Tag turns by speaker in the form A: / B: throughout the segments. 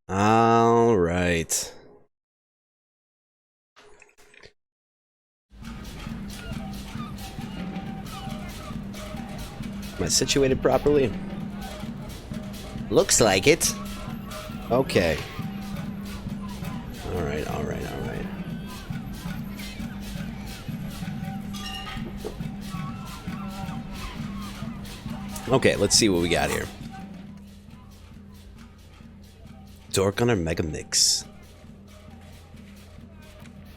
A: All right. Am I situated properly? Looks like it. Okay. All right, all right, all right. Okay, let's see what we got here. Dork on our Mega Mix.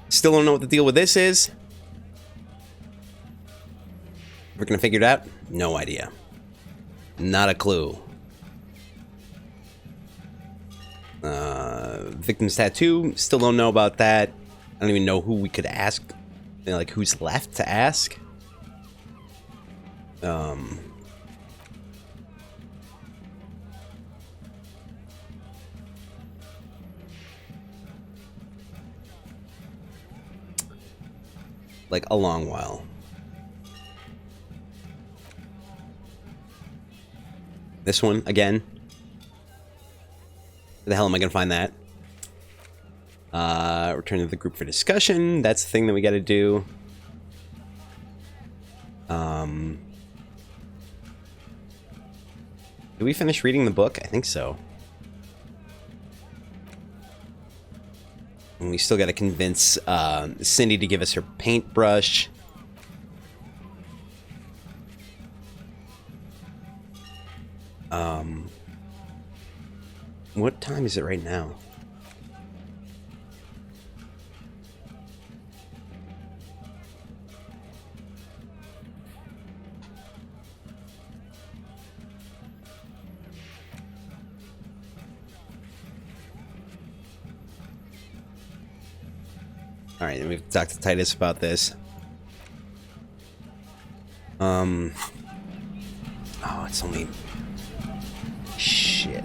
A: Still don't know what the deal with this is. We're gonna figure it out? No idea. Not a clue. Victim's tattoo. Still don't know about that. I don't even know who we could ask. You know, like who's left to ask. Like a long while. This one again. Where the hell am I gonna find that? Return to the group for discussion. That's the thing that we gotta do. Did we finish reading the book? I think so. And we still gotta convince Cindy to give us her paintbrush. What time is it right now? All right, then we have to talk to Titus about this. Oh, it's only... Shit.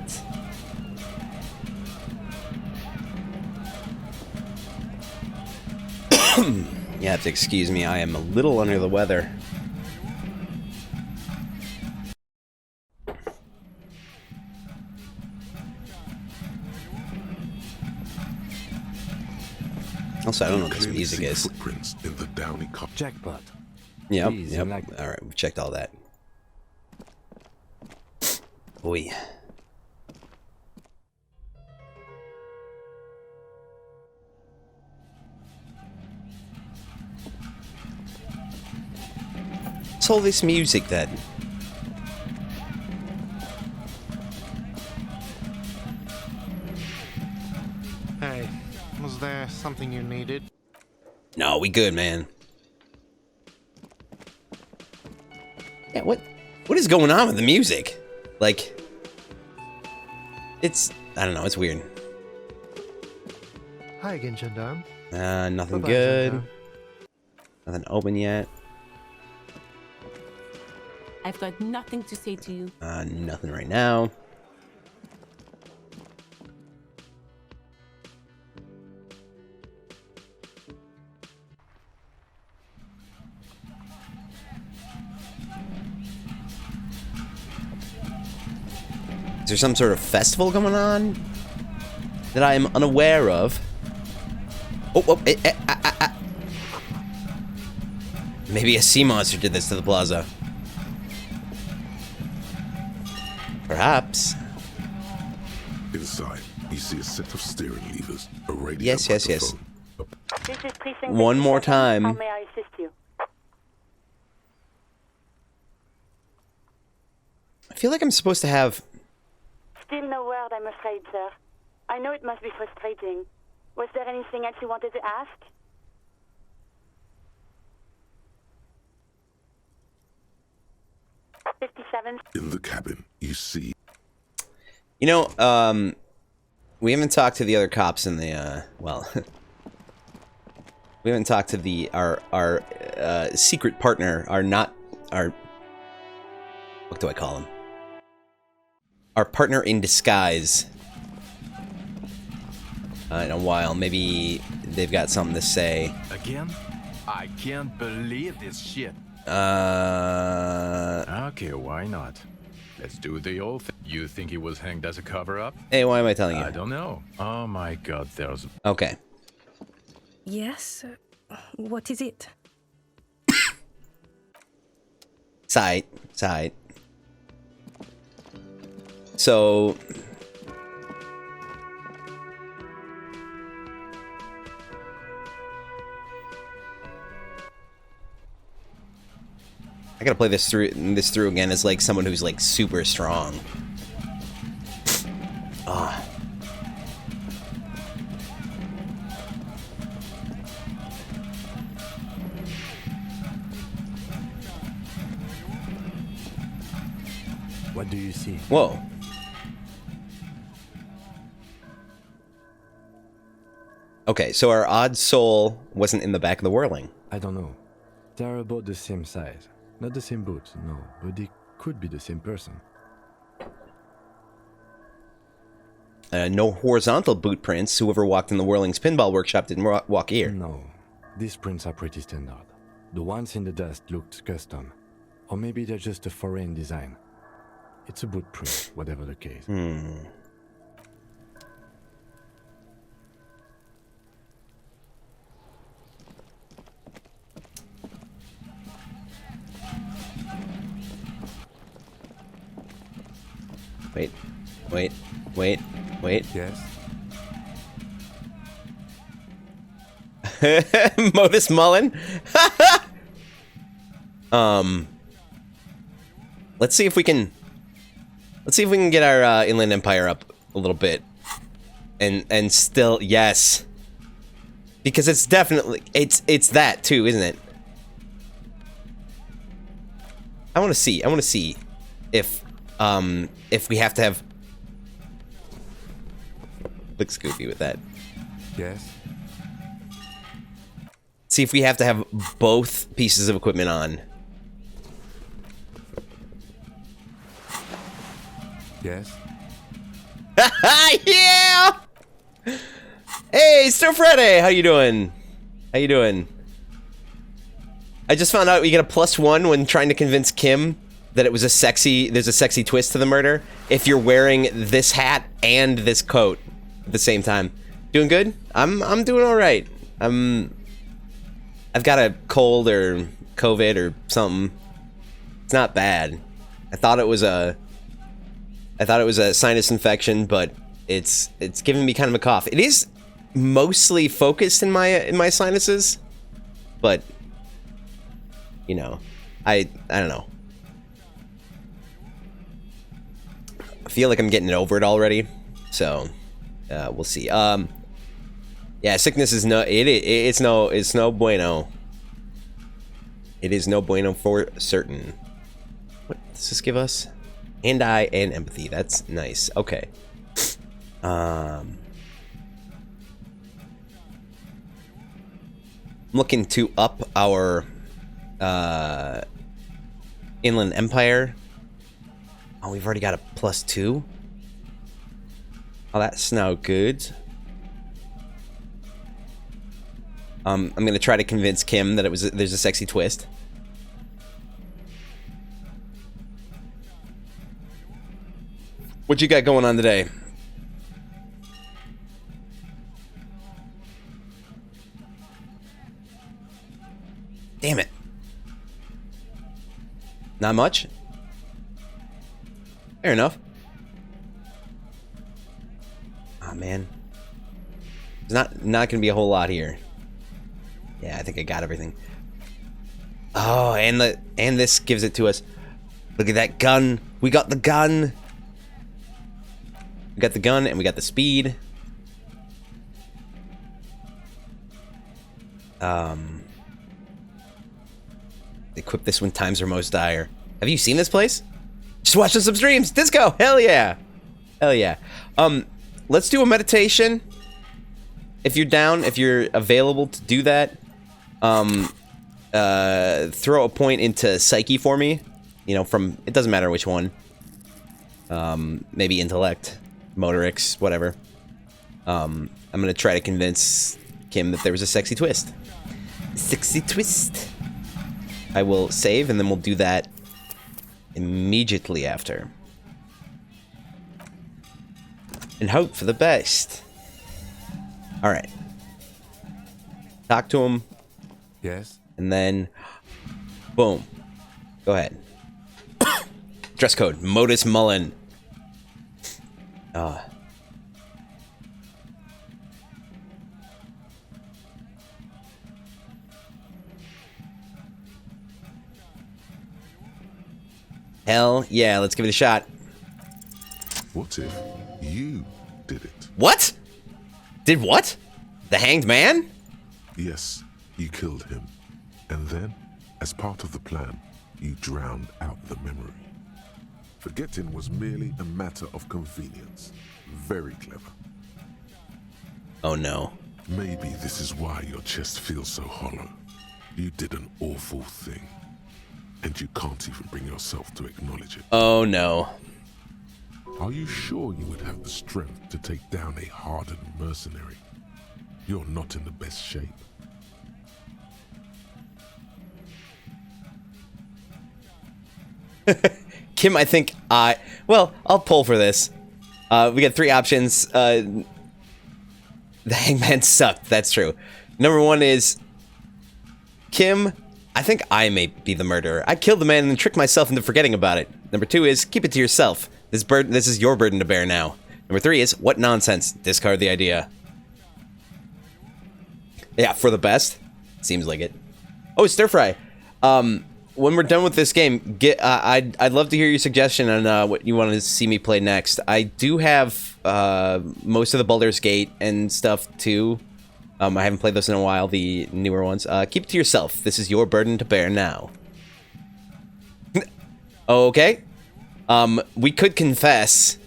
A: You have to excuse me, I am a little under the weather. Also, I don't know what this music is.
B: Footprints in the downy
C: Jackpot.
A: Yep,
C: Please,
A: yep.
C: like-
A: Alright, we've checked all that. Boy. What's all this music then?
D: Hey, was there something you needed?
A: No, we good, man. Yeah, what is going on with the music? Like, it's, I don't know, it's weird.
D: Hi again, gendarme.
A: Nothing
D: Bye-bye,
A: good.
D: gendarme.
A: Nothing open yet.
E: I've got nothing to say to you.
A: Nothing right now. Is there some sort of festival going on that I am unaware of? Maybe a sea monster did this to the plaza. Perhaps.
B: Inside, you see a set of steering levers, a radio
A: Yes.
B: microphone,
F: This is precinct
A: One more
F: 57. How
A: time.
F: may I assist you?
A: I feel like I'm supposed to have...
F: Still no word, I'm afraid, sir. I know it must be frustrating. Was there anything else you wanted to ask?
B: In the cabin, you see...
A: You know, we haven't talked to the other cops in the, well... we haven't talked to our secret partner, our... What do I call him? Our partner in disguise. In a while. Maybe they've got something to say.
C: Again? I can't believe this shit.
A: Uh...
C: Okay, why not? Let's do the old thing. You think he was hanged as a cover-up?
A: Hey, why am I telling you?
C: I don't know. Oh my god, there's...
A: Okay.
G: Yes? What is it?
A: Sight. So... I gotta play this through again as like someone who's like super strong. Ah.
H: What do you see?
A: Whoa. Okay, so our odd soul wasn't in the back of the whirling.
H: I don't know. They're about the same size. Not the same boat, no, but they could be the same person.
A: No horizontal boot prints. Whoever walked in the Whirling's pinball workshop didn't walk here.
H: No, these prints are pretty standard. The ones in the dust looked custom. Or maybe they're just a foreign design. It's a boot print, whatever the case.
A: Wait.
H: Yes?
A: Modus Mullen. Let's see if we can get our Inland Empire up a little bit. And still, yes. Because it's definitely it's that too, isn't it? I want to see if we have to have... Looks goofy with that.
H: Yes?
A: See if we have to have both pieces of equipment on.
H: Yes?
A: Yeah! Hey, Sir Freddy! How you doing? I just found out you get a +1 when trying to convince Kim that it was there's a sexy twist to the murder if you're wearing this hat and this coat at the same time. Doing good? I'm doing all right. I've got a cold or COVID or something. It's not bad. I thought it was a sinus infection, but it's giving me kind of a cough. It is mostly focused in my sinuses, but you know, I don't know. I feel like I'm getting over it already, so we'll see. Yeah, sickness is it's no bueno. It is no bueno for certain. What does this give us? Hand-eye and empathy. That's nice. Okay. I'm looking to up our Inland Empire. Oh, we've already got a +2. Oh, that's now good. I'm gonna try to convince Kim that there's a sexy twist. What you got going on today? Damn it. Not much? Fair enough. Oh man. There's not gonna be a whole lot here. Yeah, I think I got everything. Oh, and this gives it to us. Look at that gun. We got the gun. We got the gun and we got the speed. Equip this when times are most dire. Have you seen this place? Just watching some streams. Disco. Hell yeah. Hell yeah. Let's do a meditation. If you're down, if you're available to do that, throw a point into psyche for me. You know, from, it doesn't matter which one. Maybe intellect, motorics, whatever. I'm gonna try to convince Kim that there was a sexy twist. Sexy twist. I will save and then we'll do that immediately after. and hope for the best. All right. Talk to him,
H: Yes?
A: and then boom. Go ahead. Dress code: Modus Mullen. Hell yeah, let's give it a shot.
B: What if you did it?
A: What? Did what? The Hanged Man?
B: Yes, you killed him. And then, as part of the plan, you drowned out the memory. Forgetting was merely a matter of convenience. Very clever.
A: Oh no.
B: Maybe this is why your chest feels so hollow. You did an awful thing. And you can't even bring yourself to acknowledge it.
A: Oh no.
B: Are you sure you would have the strength to take down a hardened mercenary? You're not in the best shape.
A: Kim, I think well, I'll pull for this. We got 3 options. The Hangman sucked, that's true. Number 1 is Kim, I think I may be the murderer. I killed the man and then tricked myself into forgetting about it. Number 2 is keep it to yourself. This is your burden to bear now. Number 3 is what nonsense. Discard the idea. Yeah, for the best. Seems like it. Oh, stir fry. When we're done with this game, I'd love to hear your suggestion on what you want to see me play next. I do have most of the Baldur's Gate and stuff too. I haven't played those in a while, the newer ones. Keep it to yourself. This is your burden to bear now. Okay. We could confess.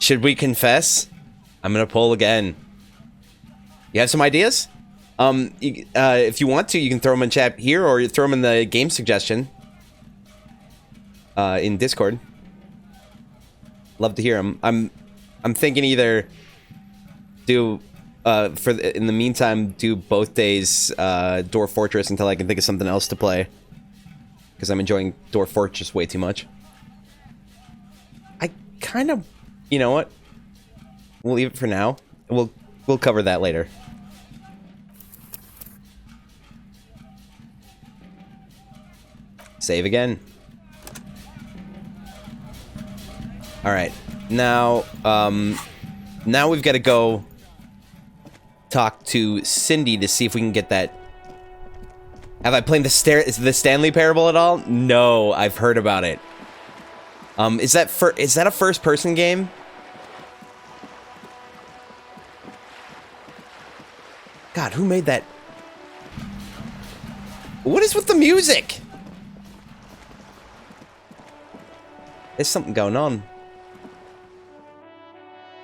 A: Should we confess? I'm gonna poll again. You have some ideas? If you want to, you can throw them in chat here, or you throw them in the game suggestion in Discord. Love to hear them. I'm thinking either do in the meantime do both days Dwarf Fortress until I can think of something else to play, because I'm enjoying Dwarf Fortress way too much. I kind of, you know what? We'll leave it for now. We'll cover that later. Save again. All right, now we've got to go talk to Cindy to see if we can get that. Have I played the Stanley Parable at all? No, I've heard about it. Is that a first-person game? God, who made that? What is with the music? There's something going on.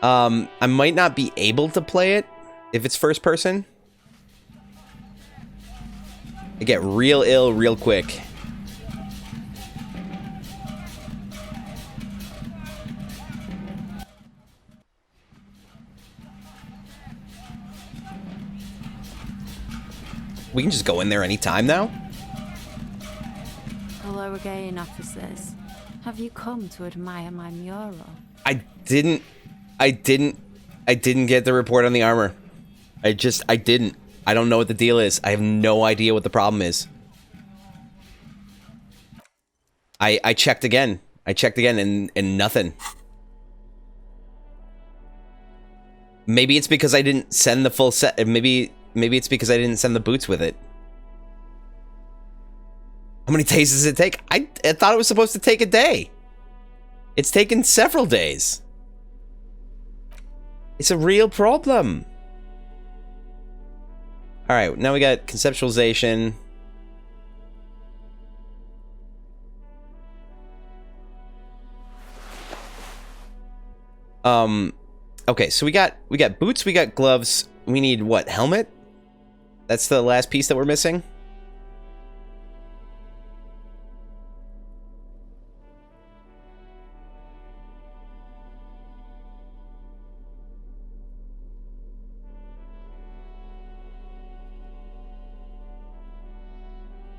A: I might not be able to play it if it's first person. I get real ill real quick. We can just go in there anytime now?
E: Hello again, officers. Have you come to admire my mural?
A: I didn't get the report on the armor. I didn't. I don't know what the deal is. I have no idea what the problem is. I checked again. And nothing. Maybe it's because I didn't send the full set. Maybe it's because I didn't send the boots with it. How many days does it take? I thought it was supposed to take a day. It's taken several days. It's a real problem. All right, now we got conceptualization. Okay, so we got boots, we got gloves. We need what? Helmet? That's the last piece that we're missing.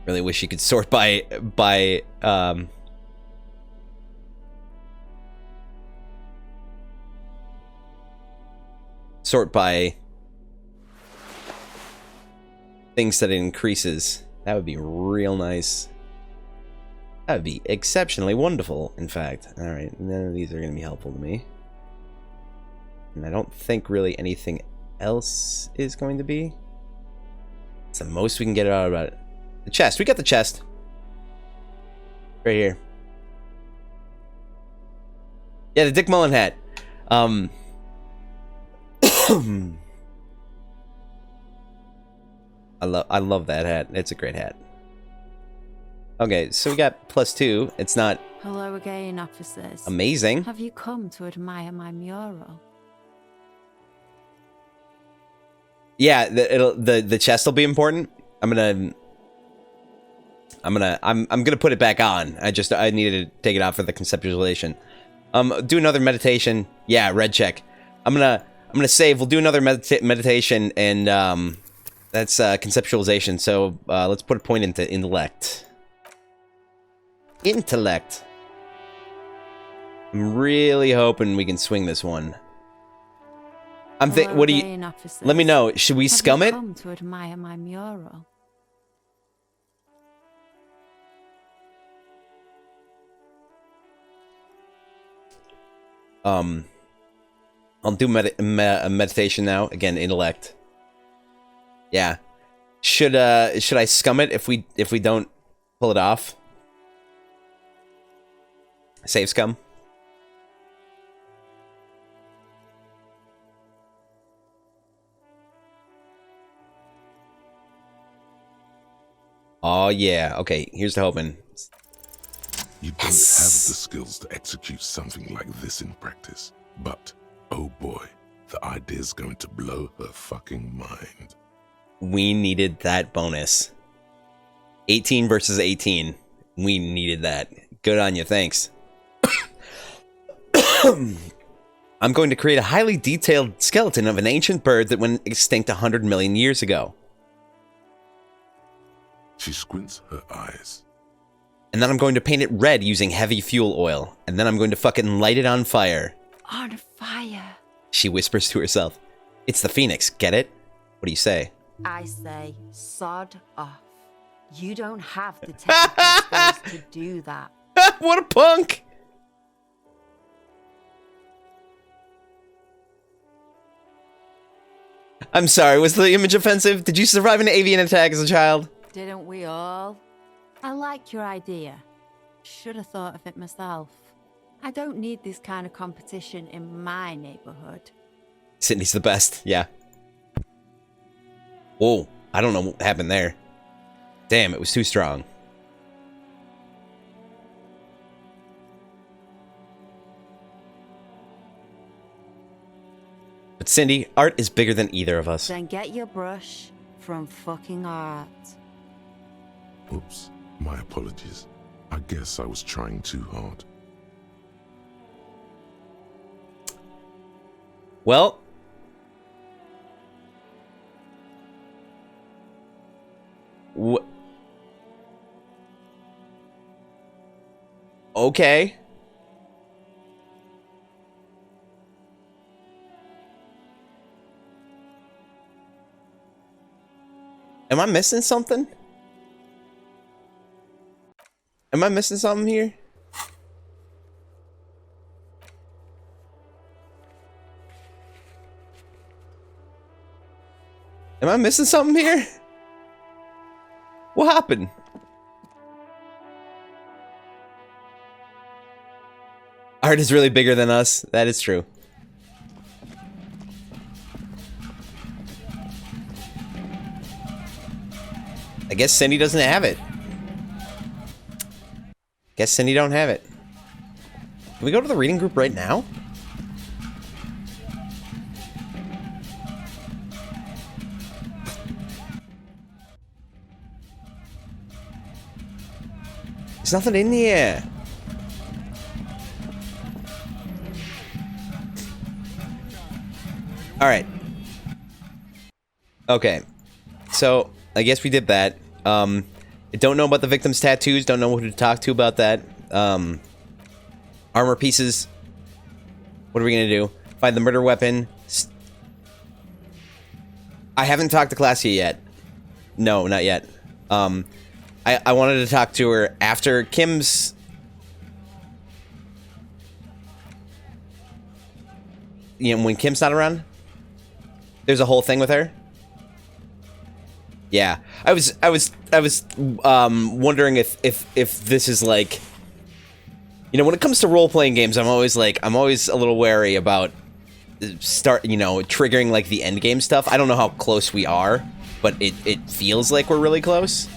A: Really wish you could sort by sort by things that it increases. That would be real nice. That would be exceptionally wonderful, in fact. Alright, none of these are going to be helpful to me. And I don't think really anything else is going to be. It's the most we can get out about it. The chest. We got the chest. Right here. Yeah, the Dick Mullen hat. I love that hat. It's a great hat. Okay, so we got +2. It's not
E: Hello again, officers.
A: amazing.
E: Have you come to admire my mural?
A: Yeah, the chest will be important. I'm gonna put it back on. I needed to take it out for the conceptualization. Do another meditation. Yeah, red check. I'm gonna save. We'll do another meditation, and that's conceptualization. So let's put a point into intellect. Intellect. I'm really hoping we can swing this one. What do you? Let me know. Should we scum it?
E: Come to admire my mural.
A: I'll do meditation now. Again, intellect. Yeah. Should I scum it if we don't pull it off? Save scum. Oh yeah. Okay, here's the hoping.
B: You don't have the skills to execute something like this in practice. But, oh boy, the idea's going to blow her fucking mind.
A: We needed that bonus. 18 versus 18. We needed that. Good on you, thanks. I'm going to create a highly detailed skeleton of an ancient bird that went extinct 100 million years ago.
B: She squints her eyes.
A: And then I'm going to paint it red using heavy fuel oil. And then I'm going to fucking light it on fire.
E: On fire.
A: She whispers to herself. It's the Phoenix, get it? What do you say?
E: I say, sod off. You don't have the technical skills to do that.
A: What a punk! I'm sorry, was the image offensive? Did you survive an avian attack as a child?
E: Didn't we all? I like your idea. Should have thought of it myself. I don't need this kind of competition in my neighborhood.
A: Sydney's the best, yeah. Whoa, I don't know what happened there. Damn, it was too strong. But Cindy, art is bigger than either of us.
E: Then get your brush from fucking art.
B: Oops, my apologies. I guess I was trying too hard.
A: Well, okay. Am I missing something? Am I missing something here? Am I missing something here? What happened? Art is really bigger than us. That is true. I guess Cindy doesn't have it. Guess Cindy don't have it. Can we go to the reading group right now? There's nothing in here. Alright. Okay. So, I guess we did that. I don't know about the victim's tattoos. Don't know who to talk to about that. Armor pieces. What are we gonna do? Find the murder weapon. I haven't talked to Classia yet. No, not yet. I wanted to talk to her after Kim's... You know, when Kim's not around? There's a whole thing with her? Yeah. I was wondering if this is like... You know, when it comes to role-playing games, I'm always a little wary about triggering like the end game stuff. I don't know how close we are, but it feels like we're really close.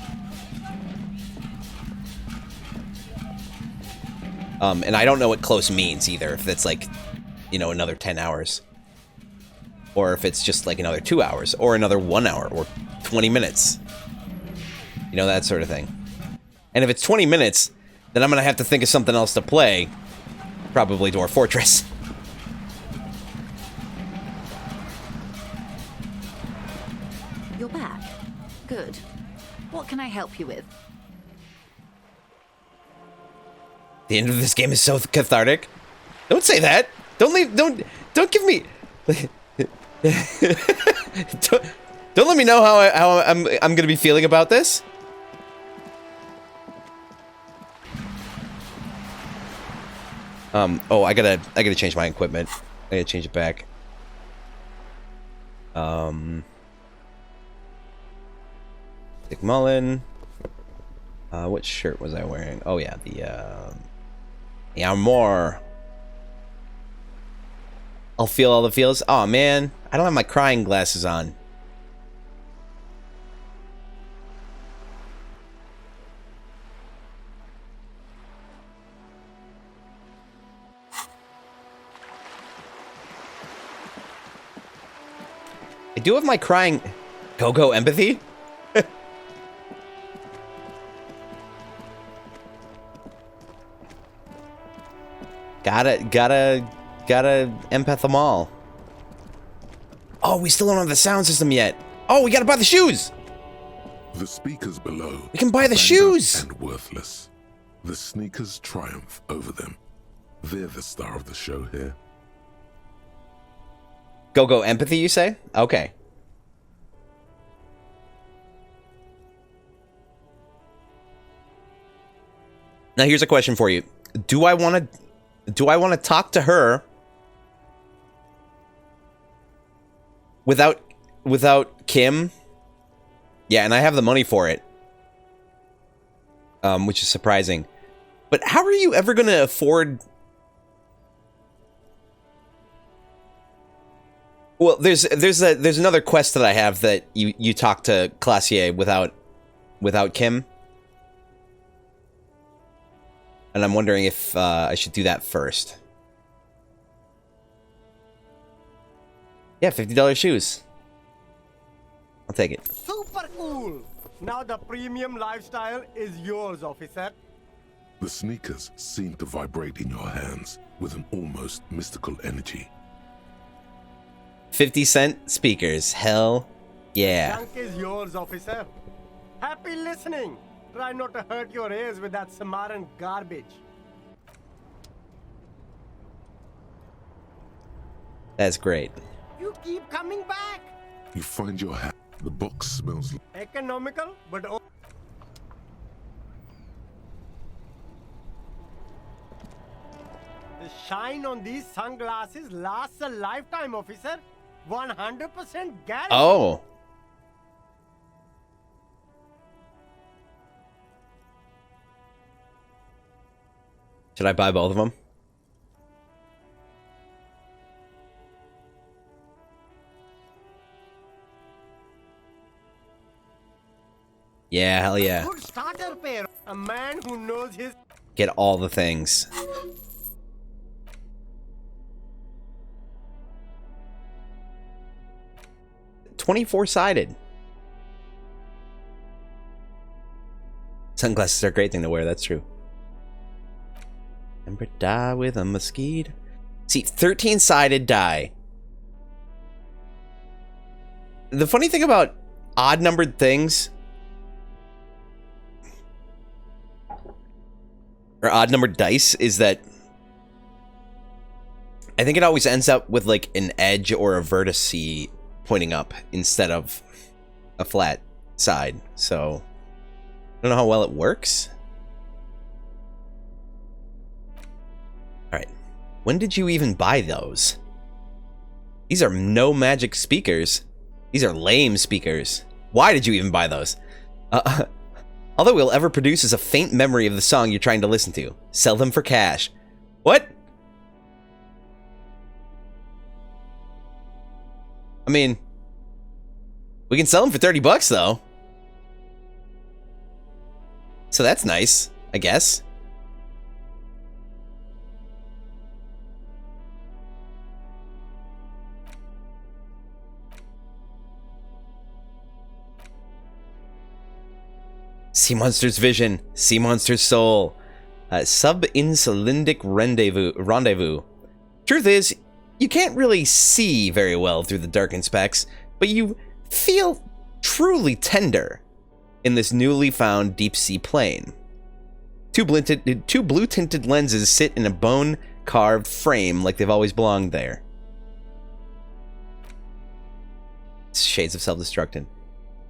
A: And I don't know what close means either, if it's like, you know, another 10 hours. Or if it's just like another 2 hours, or another 1 hour, or 20 minutes. You know, that sort of thing. And if it's 20 minutes, then I'm gonna have to think of something else to play. Probably Dwarf Fortress.
E: You're back. Good. What can I help you with?
A: The end of this game is so cathartic. Don't say that. Don't give me. don't let me know how I'm gonna be feeling about this. Oh, I gotta change my equipment. I gotta change it back. Dick Mullen. What shirt was I wearing? Oh yeah, the Armor. I'll feel all the feels. Oh man, I don't have my crying glasses on. I do have my crying... Go empathy? Gotta empath them all. Oh, we still don't have the sound system yet. Oh, we gotta buy the shoes!
B: The speakers below.
A: We can buy the shoes!
B: And worthless. The sneakers triumph over them. They're the star of the show here.
A: Go empathy, you say? Okay. Now here's a question for you. Do I want to talk to her without Kim? Yeah, and I have the money for it. Which is surprising. But how are you ever going to afford... Well, there's another quest that I have that you talk to Classier without Kim. And I'm wondering if I should do that first. Yeah, $50 shoes. I'll take it.
I: Super cool! Now the premium lifestyle is yours, officer.
B: The sneakers seem to vibrate in your hands with an almost mystical energy.
A: 50-cent speakers. Hell yeah.
I: Junk is yours, officer. Happy listening. Try not to hurt your ears with that Samaran garbage.
A: That's great.
I: You keep coming back.
B: You find your hat. The box smells like...
I: Economical, but... The shine on these sunglasses lasts a lifetime, officer. 100% guarantee.
A: Oh. Should I buy both of them? Yeah, hell yeah.
I: Good starter pair. A man who knows his...
A: Get all the things. $24-sided. Sunglasses are a great thing to wear, that's true. Remember, die with a mosquito. See, 13-sided die. The funny thing about odd-numbered things... or odd-numbered dice is that... I think it always ends up with, like, an edge or a vertice pointing up instead of a flat side. So I don't know how well it works. All right. When did you even buy those? These are no magic speakers. These are lame speakers. Why did you even buy those? All that we'll ever produce is a faint memory of the song you're trying to listen to. Sell them for cash. What? I mean, we can sell them for 30 bucks though. So that's nice, I guess. Sea Monster's vision, Sea Monster's soul, sub-insulindic rendezvous. Truth is, you can't really see very well through the darkened specs, but you feel truly tender in this newly found deep-sea plane. Two blue-tinted lenses sit in a bone-carved frame like they've always belonged there. Shades of self-destruction.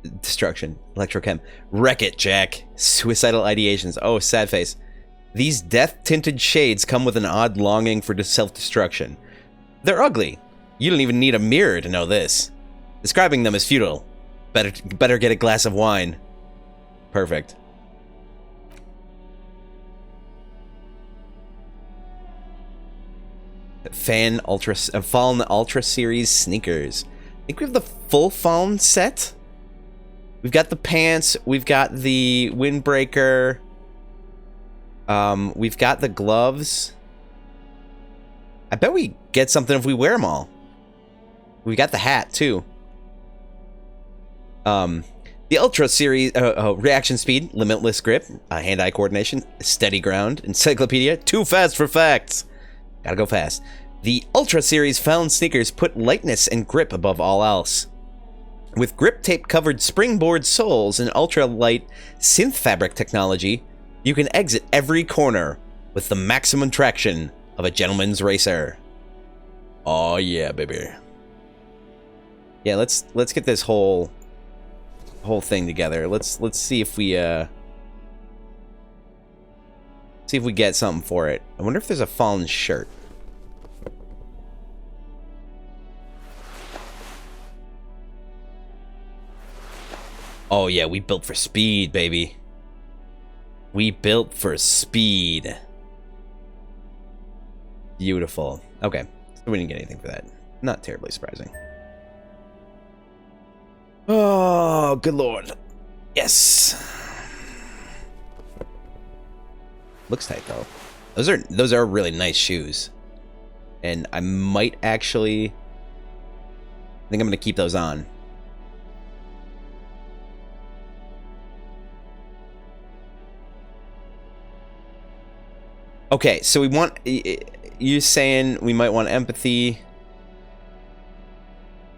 A: Electrochem. Wreck it, Jack. Suicidal ideations. Oh, sad face. These death-tinted shades come with an odd longing for self-destruction. They're ugly. You don't even need a mirror to know this. Describing them is futile. Better get a glass of wine. Perfect. Fallen Ultra Series sneakers. I think we have the full Fallen set. We've got the pants, we've got the windbreaker, we've got the gloves. I bet we get something if we wear them all. We got the hat, too. The Ultra Series, reaction speed, limitless grip, hand-eye coordination, steady ground, encyclopedia, too fast for facts. Gotta go fast. The Ultra Series Fallen sneakers put lightness and grip above all else. With grip tape covered springboard soles and ultra light synth fabric technology, you can exit every corner with the maximum traction of a gentleman's racer. Oh yeah, baby. Yeah, let's get this whole thing together. Let's see if we get something for it. I wonder if there's a Fallen shirt. Oh yeah, we built for speed, baby. We built for speed. Beautiful. Okay, so we didn't get anything for that. Not terribly surprising. Oh, good lord. Yes. Looks tight though. Those are really nice shoes. And I might actually... I think I'm gonna keep those on. Okay, so we want... You're saying we might want empathy.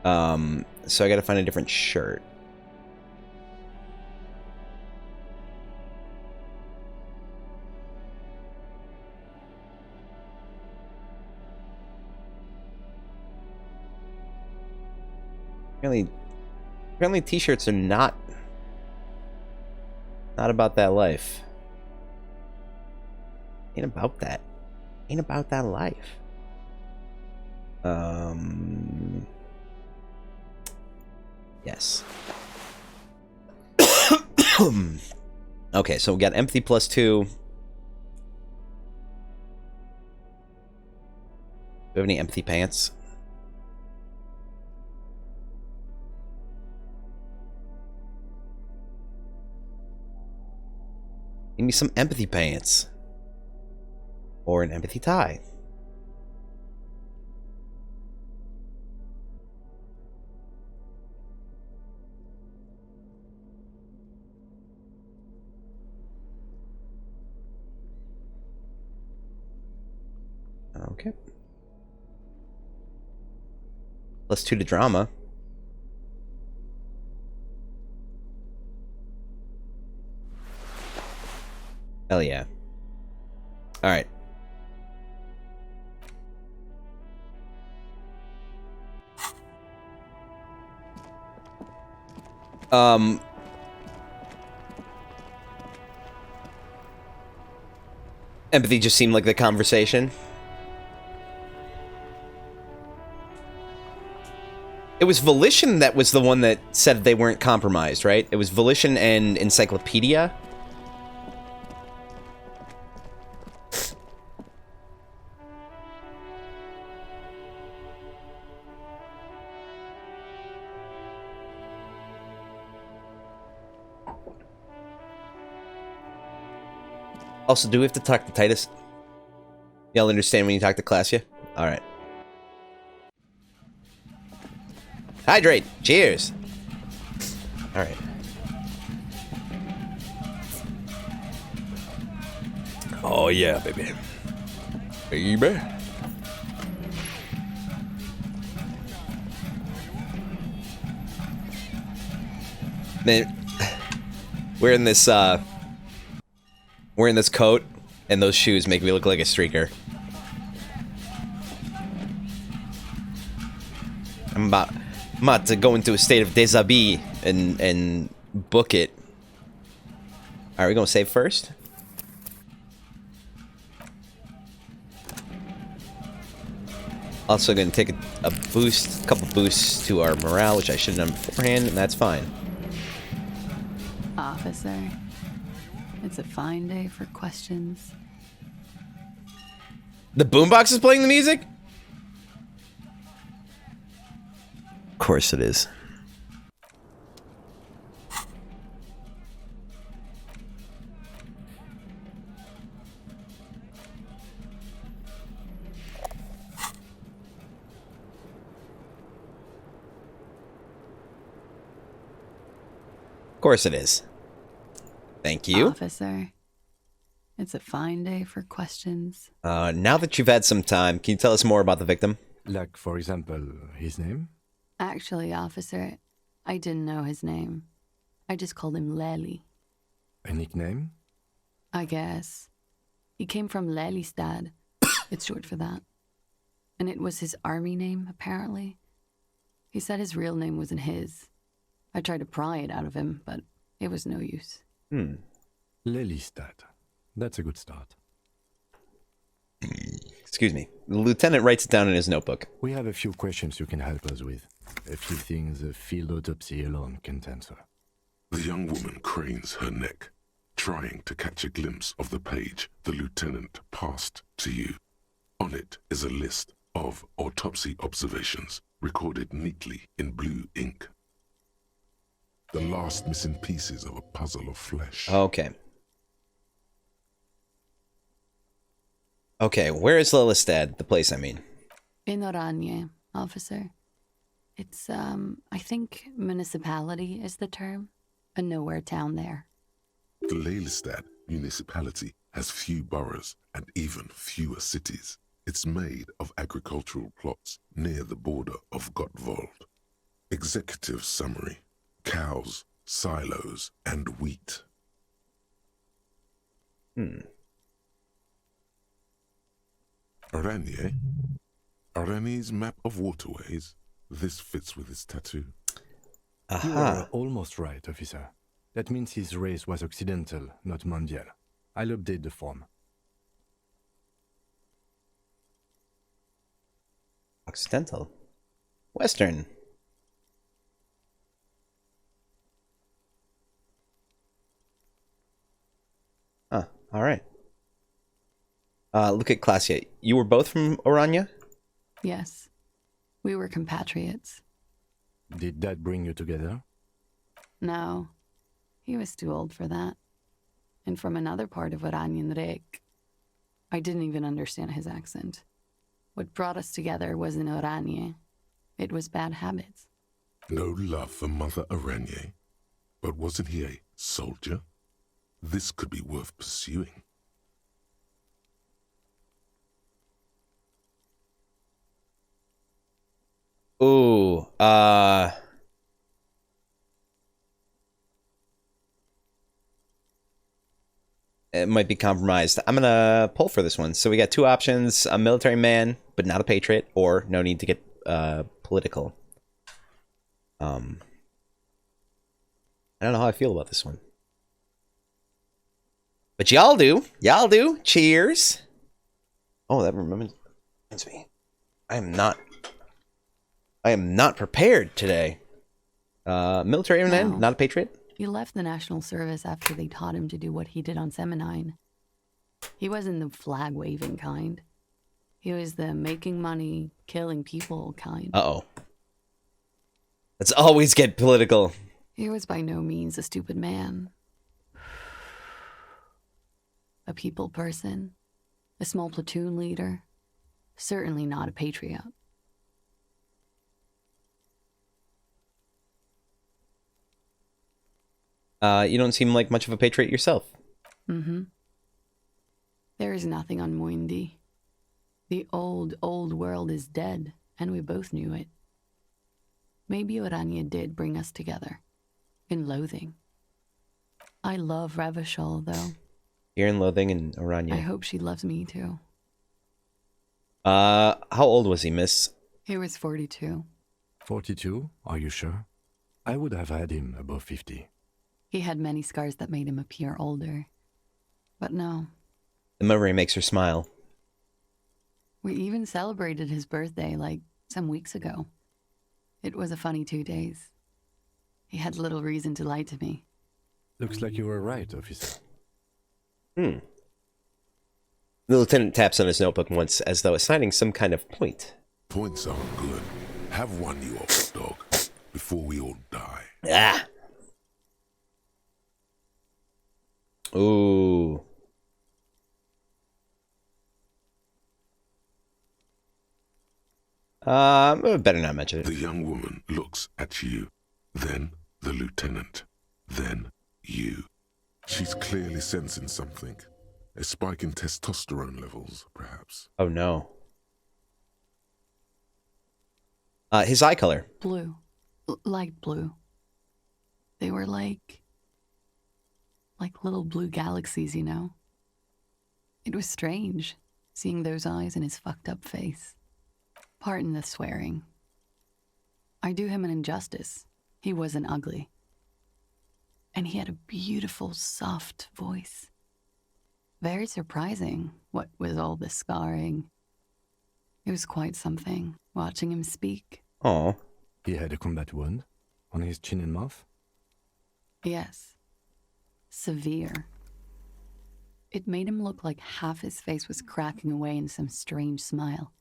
A: So I gotta find a different shirt. Apparently t-shirts are not about that life. Ain't about that. Ain't about that life. Yes. Okay, so we got empathy +2. Do we have any empathy pants? Give me some empathy pants. Or an empathy tie. Okay. +2 to drama. Hell yeah. Alright. Empathy just seemed like the conversation. It was Volition that was the one that said they weren't compromised, right? It was Volition and Encyclopedia. Also, do we have to talk to Titus? Y'all understand when you talk to Classia? Alright. Hydrate! Cheers! Alright. Oh yeah, baby. Baby. Man, wearing this coat and those shoes make me look like a streaker. I'm about to go into a state of déshabille and book it. Alright, we gonna save first? Also gonna take a couple boosts to our morale, which I should have done beforehand, and that's fine.
J: Officer, it's a fine day for questions.
A: The boombox is playing the music? Of course it is. Of course it is. Thank you.
J: Officer, it's a fine day for questions.
A: Now that you've had some time, can you tell us more about the victim?
H: Like, for example, his name?
J: Actually, officer, I didn't know his name. I just called him Lely.
H: A nickname?
J: I guess. He came from Lelystad. It's short for that. And it was his army name, apparently. He said his real name wasn't his. I tried to pry it out of him, but it was no use.
H: Lelystad. That's a good start.
A: Excuse me. The lieutenant writes it down in his notebook.
H: We have a few questions you can help us with. A few things a field autopsy alone can't answer.
B: The young woman cranes her neck, trying to catch a glimpse of the page the lieutenant passed to you. On it is a list of autopsy observations recorded neatly in blue ink. The last missing pieces of a puzzle of flesh.
A: Okay. Okay, where is Lelystad? The place, I mean.
J: In Oranje, officer. It's, I think municipality is the term. A nowhere town there.
B: The Lelystad municipality has few boroughs and even fewer cities. It's made of agricultural plots near the border of Gottwald. Executive summary: cows, silos, and wheat. Oranje? Oranje's map of waterways? This fits with his tattoo.
H: You are almost right, officer. That means his race was Occidental, not Mondial. I'll update the form.
A: Occidental. Western. Huh, alright. Look at Classia. You were both from Oranje?
J: Yes. We were compatriots.
H: Did that bring you together?
J: No. He was too old for that. And from another part of Oranjenrijk. I didn't even understand his accent. What brought us together wasn't Oranje. It was bad habits.
B: No love for Mother Oranje. But wasn't he a soldier? This could be worth pursuing.
A: Ooh, it might be compromised. I'm gonna pull for this one. So we got two options: a military man, but not a patriot, or no need to get political. I don't know how I feel about this one. But y'all do. Y'all do. Cheers. Oh, that reminds me. I am not prepared today. Military man, not a patriot.
J: He left the National Service after they taught him to do what he did on Seminine. He wasn't the flag-waving kind. He was the making money, killing people kind.
A: Uh-oh. Let's always get political.
J: He was by no means a stupid man. A people person. A small platoon leader. Certainly not a patriot.
A: You don't seem like much of a patriot yourself.
J: Mm-hmm. There is nothing on Muindi. The old world is dead, and we both knew it. Maybe Orania did bring us together. In loathing. I love Revachol, though.
A: You're in loathing in Orania.
J: I hope she loves me, too.
A: How old was he, miss?
J: He was 42.
H: 42? Are you sure? I would have had him above 50.
J: He had many scars that made him appear older. But no.
A: The memory makes her smile.
J: We even celebrated his birthday, like, some weeks ago. It was a funny 2 days. He had little reason to lie to me.
H: Looks like you were right, officer.
A: The lieutenant taps on his notebook once, as though assigning some kind of point.
B: Points aren't good. Have one, you old dog, before we all die.
A: Ah! Ooh. Better not mention it.
B: The young woman looks at you, then the lieutenant, then you. She's clearly sensing something. A spike in testosterone levels, perhaps.
A: Oh no. His eye color.
J: Blue. Light blue. They were like little blue galaxies, you know? It was strange, seeing those eyes in his fucked up face. Pardon the swearing. I do him an injustice. He wasn't ugly. And he had a beautiful, soft voice. Very surprising, what with all the scarring. It was quite something, watching him speak.
A: Oh.
H: He had a combat wound on his chin and mouth?
J: Yes. Severe. It made him look like half his face was cracking away in some strange smile.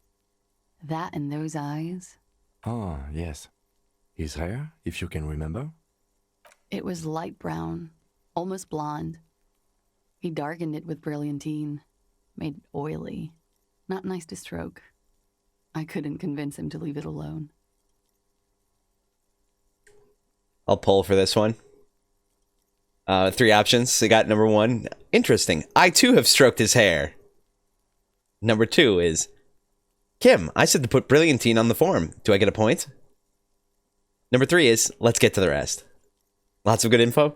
J: That and those eyes.
H: Ah, yes. His hair, if you can remember?
J: It was light brown, almost blonde. He darkened it with brilliantine, made it oily. Not nice to stroke. I couldn't convince him to leave it alone.
A: I'll poll for this one. 3 options. I got number 1. Interesting. I too have stroked his hair. Number 2 is Kim, I said to put brilliantine on the form. Do I get a point? Number 3 is let's get to the rest. Lots of good info.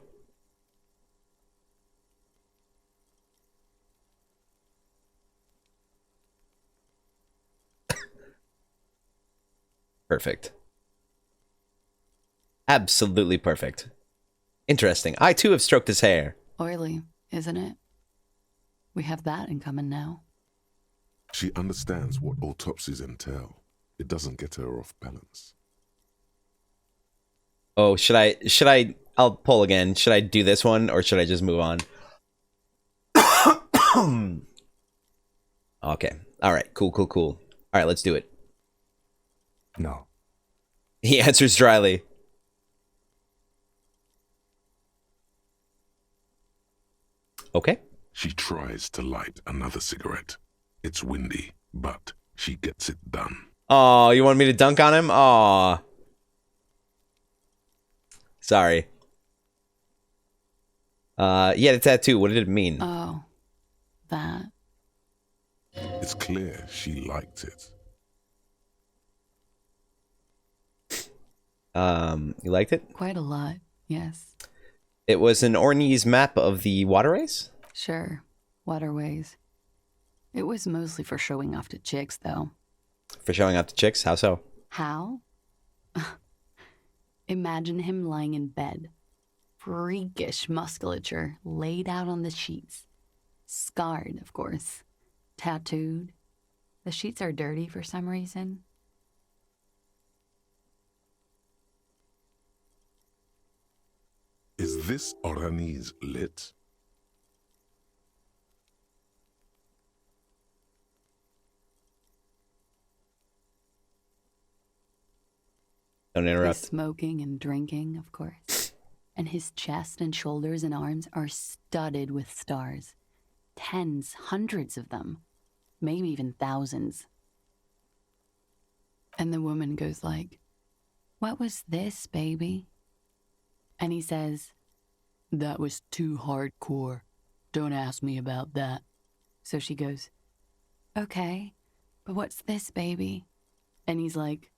A: Perfect. Absolutely perfect. Interesting. I too have stroked his hair.
J: Oily, isn't it? We have that in common now.
B: She understands what autopsies entail. It doesn't get her off balance.
A: Oh, I'll poll again. Should I do this one or should I just move on? Okay. All right. Cool. All right, let's do it.
H: No.
A: He answers dryly. Okay.
B: She tries to light another cigarette. It's windy, but she gets it done.
A: Oh, you want me to dunk on him? Aw. Sorry. Yeah, the tattoo. What did it mean?
J: Oh, that.
B: It's clear she liked it.
A: You liked it?
J: Quite a lot, yes.
A: It was an Ornese map of the waterways?
J: Sure, waterways. It was mostly for showing off to chicks, though.
A: For showing off to chicks? How so?
J: How? Imagine him lying in bed, freakish musculature laid out on the sheets. Scarred, of course. Tattooed. The sheets are dirty for some reason.
B: Is this Orani's lit?
A: Don't interrupt.
J: He's smoking and drinking, of course. And his chest and shoulders and arms are studded with stars. Tens, hundreds of them. Maybe even thousands. And the woman goes like, "What was this, baby?" And he says, "That was too hardcore. Don't ask me about that." So she goes, "Okay, but what's this, baby?" And he's like,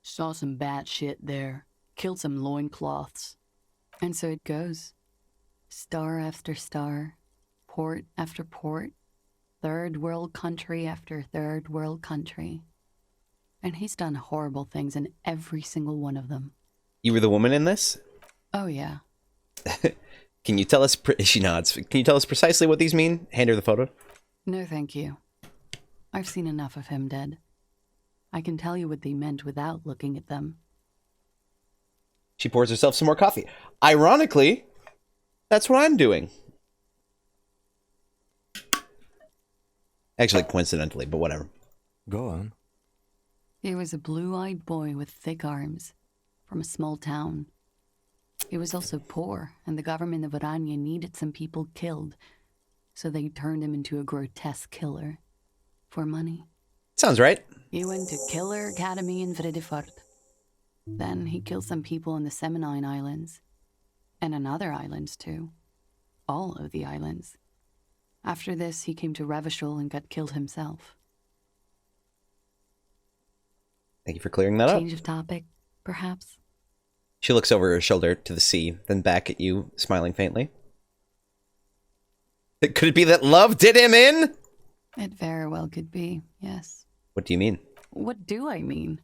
J: "Saw some bat shit there. Killed some loincloths." And so it goes. Star after star. Port after port. Third world country after third world country. And he's done horrible things in every single one of them.
A: You were the woman in this?
J: Oh, yeah.
A: Can you tell us... She nods. Can you tell us precisely what these mean? Hand her the photo.
J: No, thank you. I've seen enough of him dead. I can tell you what they meant without looking at them.
A: She pours herself some more coffee. Ironically, that's what I'm doing. Actually, coincidentally, but whatever.
H: Go on.
J: He was a blue-eyed boy with thick arms, from a small town. He was also poor, and the government of Orania needed some people killed, so they turned him into a grotesque killer. For money.
A: Sounds right.
J: He went to Killer Academy in Vredefort. Then he killed some people in the Seminine Islands. And on other islands, too. All of the islands. After this, he came to Revachol and got killed himself.
A: Thank you for clearing that up.
J: Change of topic, perhaps?
A: She looks over her shoulder to the sea, then back at you, smiling faintly. Could it be that love did him in?
J: It very well could be, yes.
A: What do you mean?
J: What do I mean?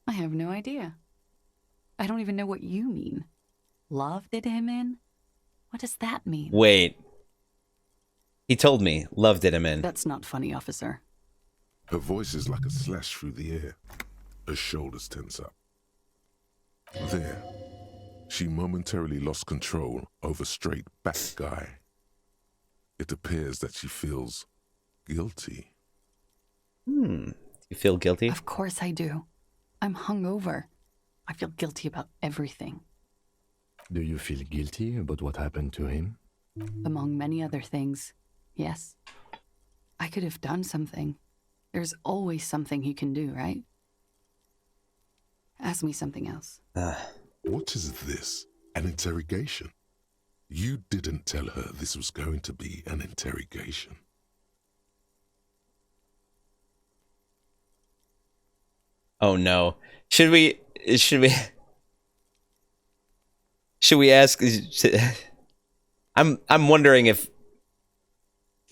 J: I have no idea. I don't even know what you mean. Love did him in? What does that mean?
A: Wait. He told me love did him in.
J: That's not funny, officer.
B: Her voice is like a slash through the air. Her shoulders tense up. There, she momentarily lost control over straight back guy. It appears that she feels guilty.
A: You feel guilty?
J: Of course I do. I'm hungover. I feel guilty about everything.
H: Do you feel guilty about what happened to him?
J: Among many other things, yes. I could have done something. There's always something you can do, right? Ask me something else.
B: What is this? An interrogation? You didn't tell her this was going to be an interrogation.
A: Oh no. Should we ask I'm wondering if,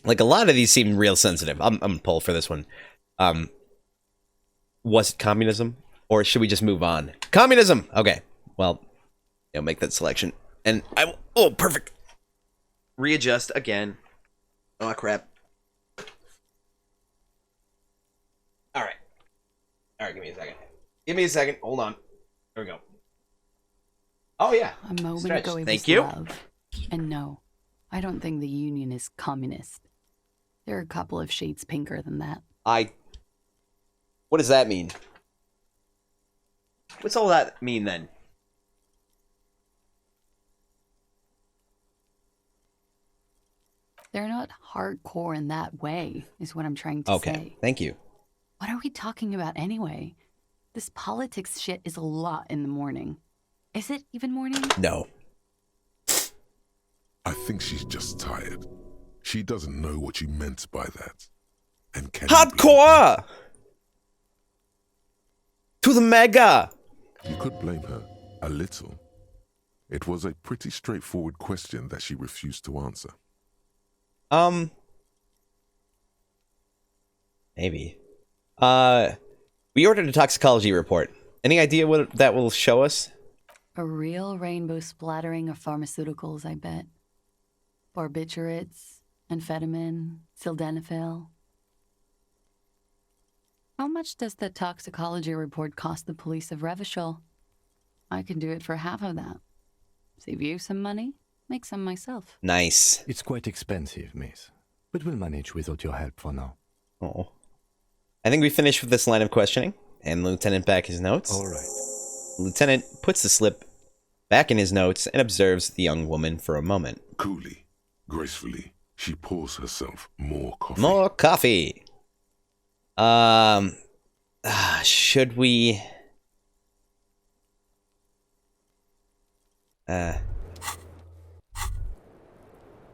A: like, a lot of these seem real sensitive. I'm gonna pull for this one. Was it communism? Or should we just move on? Communism! Okay. Well, make that selection. And I will... Oh, perfect. Readjust again. Oh, crap. Alright. Alright, give me a second. Give me a second. Hold on. There we go. Oh, yeah.
J: A moment
A: Stretch.
J: ago it
A: Thank
J: was
A: you.
J: love. And no, I don't think the Union is communist. There are a couple of shades pinker than that.
A: What does that mean? What's all that mean, then?
J: They're not hardcore in that way, is what I'm trying to
A: Okay,
J: say.
A: thank you.
J: What are we talking about anyway? This politics shit is a lot in the morning. Is it even morning?
A: No.
B: I think she's just tired. She doesn't know what you meant by that. And can
A: Hardcore! To the mega!
B: You could blame her a little. It was a pretty straightforward question that she refused to answer.
A: Maybe. We ordered a toxicology report. Any idea what that will show us?
J: A real rainbow splattering of pharmaceuticals, I bet. Barbiturates, amphetamine, sildenafil. How much does the toxicology report cost the police of Revachol? I could do it for half of that. Save you some money, make some myself.
A: Nice.
H: It's quite expensive, miss. But we'll manage without your help for now.
A: Oh. I think we finished with this line of questioning, and Lieutenant back his notes.
H: All right.
A: Lieutenant puts the slip back in his notes and observes the young woman for a moment.
B: Coolly, gracefully, she pours herself more coffee.
A: More coffee. Should we...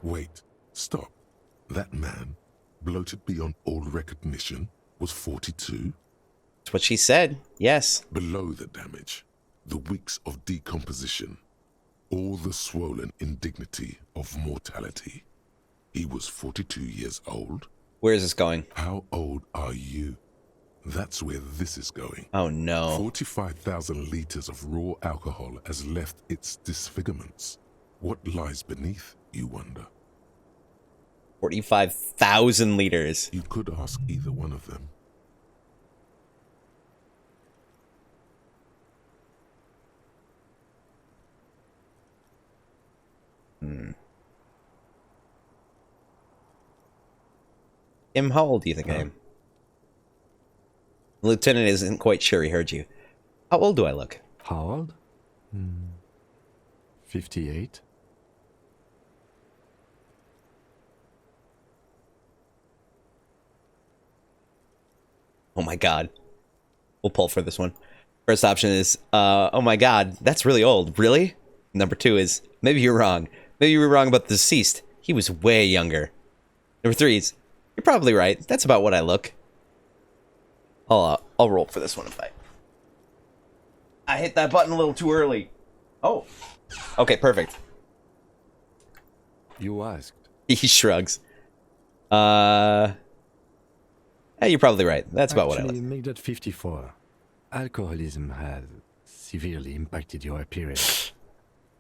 B: Wait, stop. That man, bloated beyond all recognition, was 42?
A: That's what she said, yes.
B: Below the damage, the weeks of decomposition, all the swollen indignity of mortality. He was 42 years old?
A: Where is this going?
B: How old are you? That's where this is going.
A: Oh no.
B: 45,000 liters of raw alcohol has left its disfigurements. What lies beneath, you wonder?
A: 45,000 liters.
B: You could ask either one of them.
A: Kim, how old do you think I am? The lieutenant isn't quite sure he heard you. How old do I look?
H: How old? 58?
A: Oh my god. We'll pull for this one. First option is, oh my god, that's really old. Really? Number 2 is, maybe you're wrong. Maybe you were wrong about the deceased. He was way younger. Number 3 is, you're probably right. That's about what I look. I'll roll for this one if I hit that button a little too early. Oh. Okay, perfect.
H: You asked.
A: He shrugs. Yeah, you're probably right. That's about what I look.
H: Make that 54. Alcoholism has severely impacted your appearance.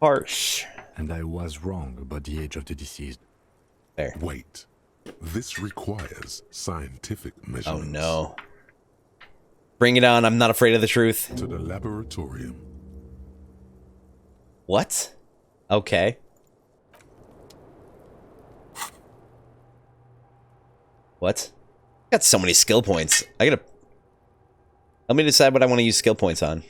A: Harsh.
H: And I was wrong about the age of the deceased.
A: There.
B: Wait. This requires scientific
A: Oh
B: measurements.
A: no. Bring it on, I'm not afraid of the truth.
B: To the laboratorium.
A: What? Okay. What? Got so many skill points. Let me decide what I want to use skill points on.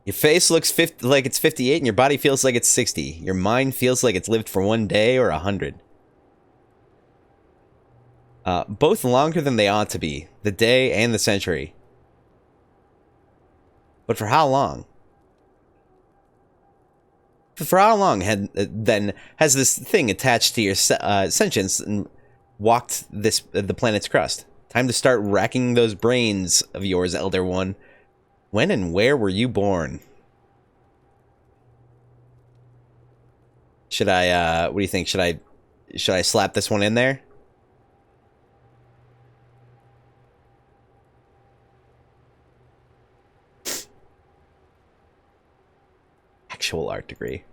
A: Your face looks like it's 58 and your body feels like it's 60. Your mind feels like it's lived for 1 day or 100. Both longer than they ought to be. The day and the century. But for how long? For how long then has this thing attached to your sentience and walked the planet's crust? Time to start racking those brains of yours, Elder One. When and where were you born? Should I, what do you think? Should I slap this one in there? Actual art degree.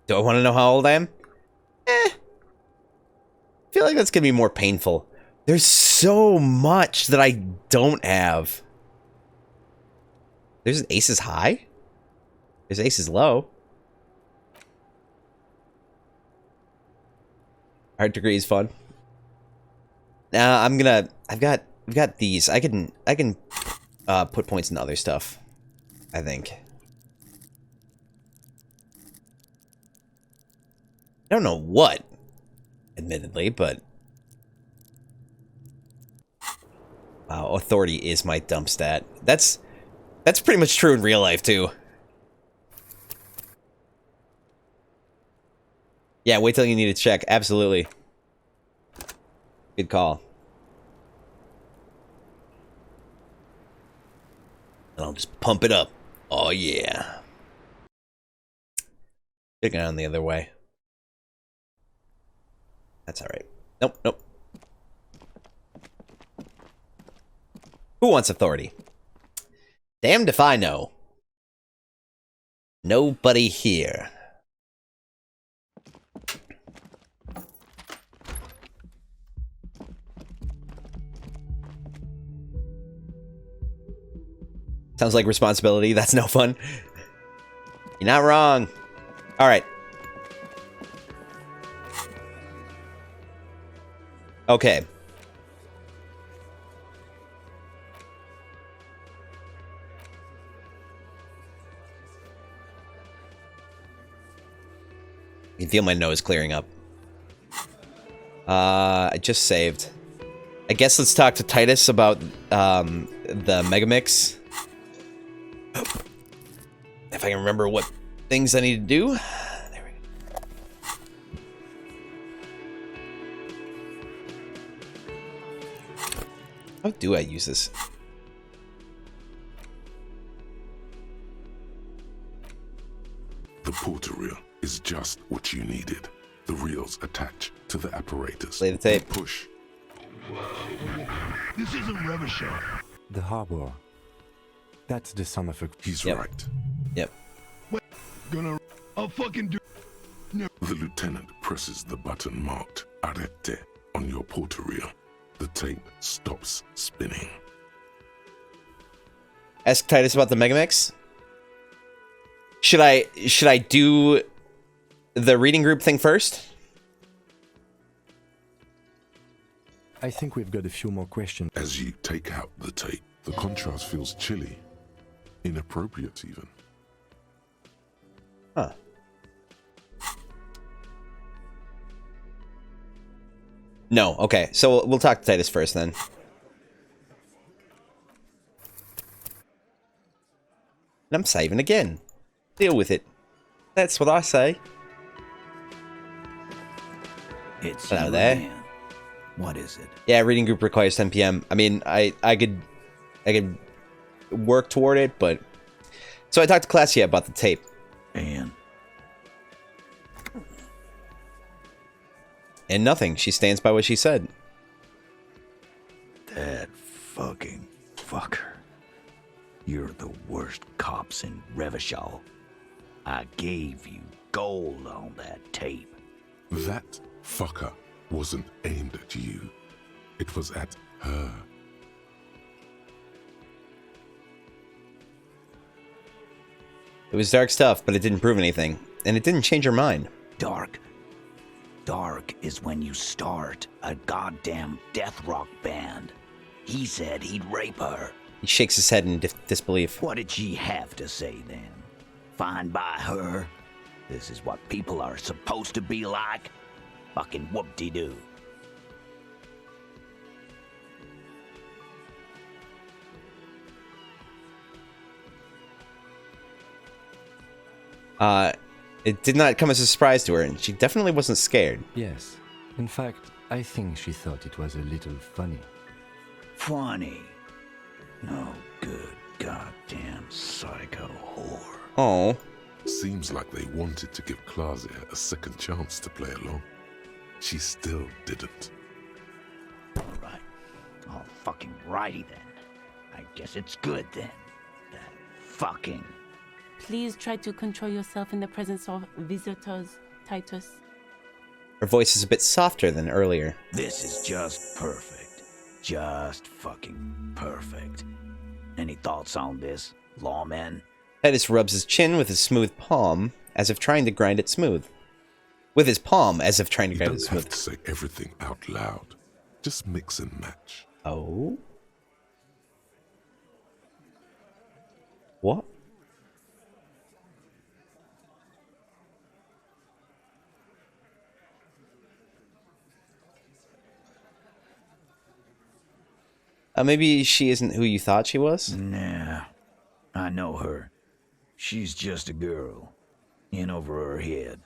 A: Do I want to know how old I am? I feel like that's gonna be more painful. There's so much that I don't have. There's an aces high. There's aces low. Art degree is fun. Now I've got these. I can put points in other stuff, I think. I don't know what, admittedly, but wow, authority is my dump stat. That's pretty much true in real life too. Yeah, wait till you need a check. Absolutely. Good call. And I'll just pump it up. Oh, yeah. They're going the other way. That's alright. Nope, nope. Who wants authority? Damned if I know. Nobody here. Sounds like responsibility. That's no fun. You're not wrong. All right. Okay. You can feel my nose clearing up. I just saved. I guess let's talk to Titus about the Megamix. If I can remember what things I need to do. There we go. How do I use this?
B: The porter reel is just what you needed. The reels attach to the apparatus.
A: Play the tape.
B: Push.
K: This isn't Revachol.
H: The harbor. That's the son of a...
B: He's
A: Yep.
B: right.
A: Yep.
K: I'll fucking do... No.
B: The lieutenant presses the button marked Arete on your porter reel. The tape stops spinning.
A: Ask Titus about the Megamix. Should I do the reading group thing first?
H: I think we've got a few more questions.
B: As you take out the tape, the contrast feels chilly. Inappropriate, even.
A: Huh. No, okay. So we'll talk to Titus first then. And I'm saving again. Deal with it. That's what I say.
L: It's
A: Hello
L: you
A: there.
L: again. What is it?
A: Yeah, reading group requires 10 p.m. I mean, I could work toward it, but... So I talked to Classia about the tape.
L: And?
A: And nothing. She stands by what she said.
L: That fucking fucker. You're the worst cops in Revachol. I gave you gold on that tape.
B: That fucker wasn't aimed at you. It was at her.
A: It was dark stuff, but it didn't prove anything. And it didn't change her mind.
L: Dark. Dark is when you start a goddamn death rock band. He said he'd rape her.
A: He shakes his head in disbelief.
L: What did she have to say then? Fine by her? This is what people are supposed to be like? Fucking whoop-de-doo.
A: It did not come as a surprise to her, and she definitely wasn't scared.
H: Yes. In fact, I think she thought it was a little funny.
L: Funny? No good goddamn psycho whore.
A: Oh.
B: Seems like they wanted to give Classia a second chance to play along. She still didn't.
L: Right. All fucking righty then. I guess it's good then. That fucking...
M: Please try to control yourself in the presence of visitors, Titus.
A: Her voice is a bit softer than earlier.
L: This is just perfect. Just fucking perfect. Any thoughts on this, lawman?
A: Titus rubs his chin with his smooth palm, as if trying to grind it smooth. With his palm, as if trying to grind it
B: You don't
A: smooth.
B: have to say everything out loud. Just mix and match.
A: Oh? What? Maybe she isn't who you thought she was?
L: Nah. I know her. She's just a girl. In over her head.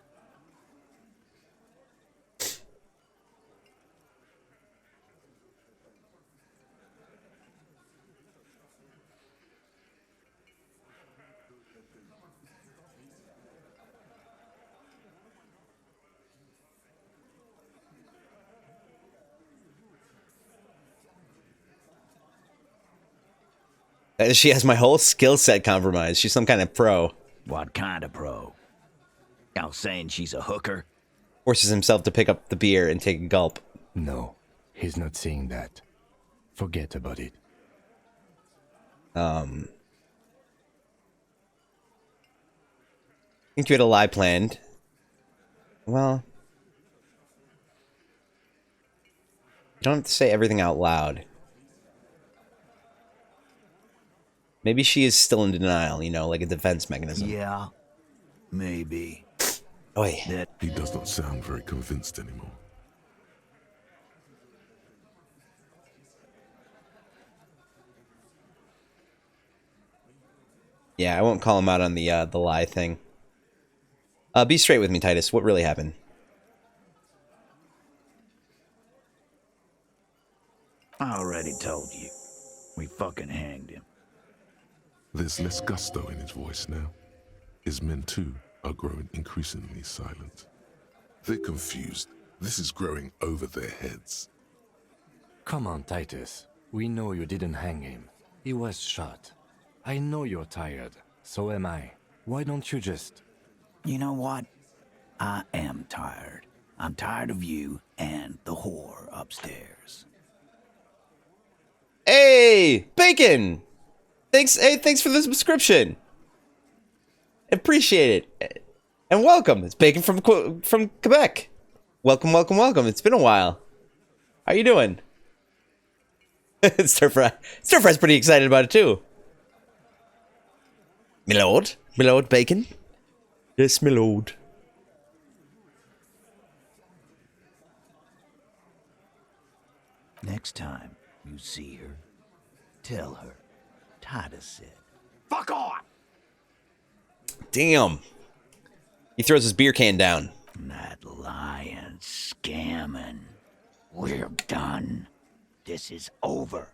A: She has my whole skill set compromised. She's some kind of pro.
L: What kind of pro? Y'all saying she's a hooker?
A: Forces himself to pick up the beer and take a gulp.
H: No, he's not saying that. Forget about it.
A: I think you had a lie planned. Well, you don't have to say everything out loud. Maybe she is still in denial, you know, like a defense mechanism.
L: Yeah, maybe.
A: Oi.
B: He does not sound very convinced anymore.
A: Yeah, I won't call him out on the lie thing. Be straight with me, Titus. What really happened?
L: I already told you. We fucking hanged him.
B: There's less gusto in his voice now. His men, too, are growing increasingly silent. They're confused. This is growing over their heads.
H: Come on, Titus. We know you didn't hang him. He was shot. I know you're tired. So am I. Why don't you just...
L: You know what? I am tired. I'm tired of you and the whore upstairs.
A: Hey, Bacon! Thanks for the subscription. Appreciate it. And welcome. It's Bacon from Quebec. Welcome, welcome, welcome. It's been a while. How you doing? Stir Fry's pretty excited about it too. Milord Bacon. Yes, milord.
L: Next time you see her, tell her Titus said, "Fuck off!"
A: Damn. He throws his beer can down.
L: That lying, scamming. We're done. This is over.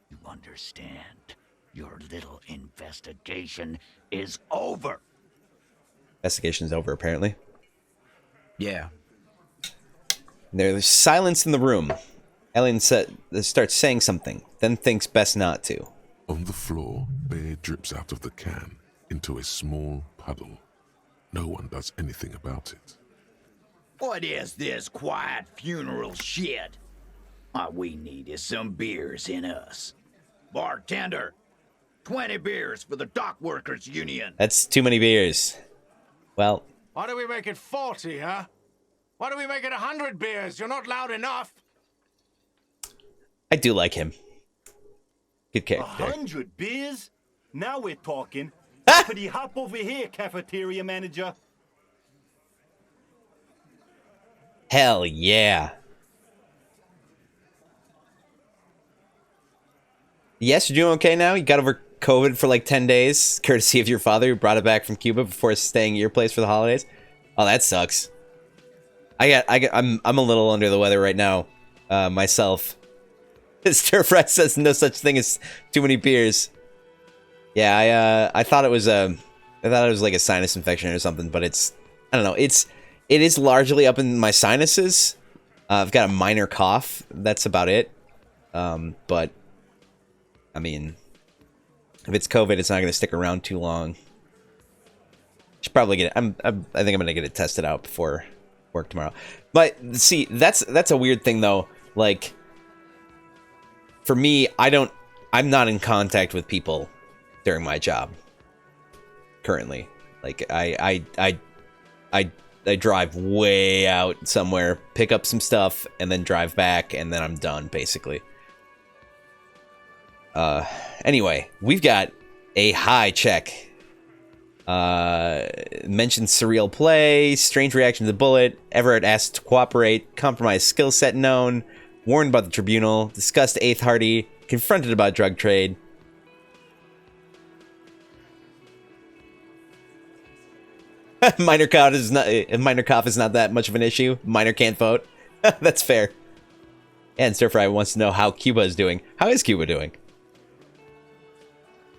L: You understand? Your little investigation is over.
A: Investigation's over, apparently.
L: Yeah.
A: There's silence in the room. Alien starts saying something, then thinks best not to.
B: On the floor, beer drips out of the can into a small puddle. No one does anything about it.
L: What is this quiet funeral shit? All we need is some beers in us. Bartender, 20 beers for the Dock Workers Union.
A: That's too many beers. Well...
N: Why do we make it 40, huh? Why do we make it 100 beers? You're not loud enough.
A: I do like him. Good character.
O: 100 beers? Now we're talking. Pretty hop over here, cafeteria manager.
A: Hell yeah. Yes, you're doing okay now? You got over COVID for like 10 days, courtesy of your father who brought it back from Cuba before staying at your place for the holidays? Oh, that sucks. I'm a little under the weather right now, myself. Stir Fry says no such thing as too many beers. Yeah, I thought it was like a sinus infection or something, but it's, I don't know, it is largely up in my sinuses. I've got a minor cough. That's about it. But I mean, if it's COVID, it's not going to stick around too long. Should probably get it. I think I'm going to get it tested out before work tomorrow. But see, that's a weird thing though. Like, for me, I'm not in contact with people during my job currently. Like, I drive way out somewhere, pick up some stuff, and then drive back, and then I'm done, basically. Anyway, we've got a high check. Mentioned surreal play, strange reaction to the bullet, Everett asked to cooperate, compromised skill set known, warned about the tribunal, discussed Eighth Hardy, confronted about drug trade. Minor cough is not that much of an issue. Minor can't vote. That's fair. And Stir Fry wants to know how Cuba is doing. How is Cuba doing?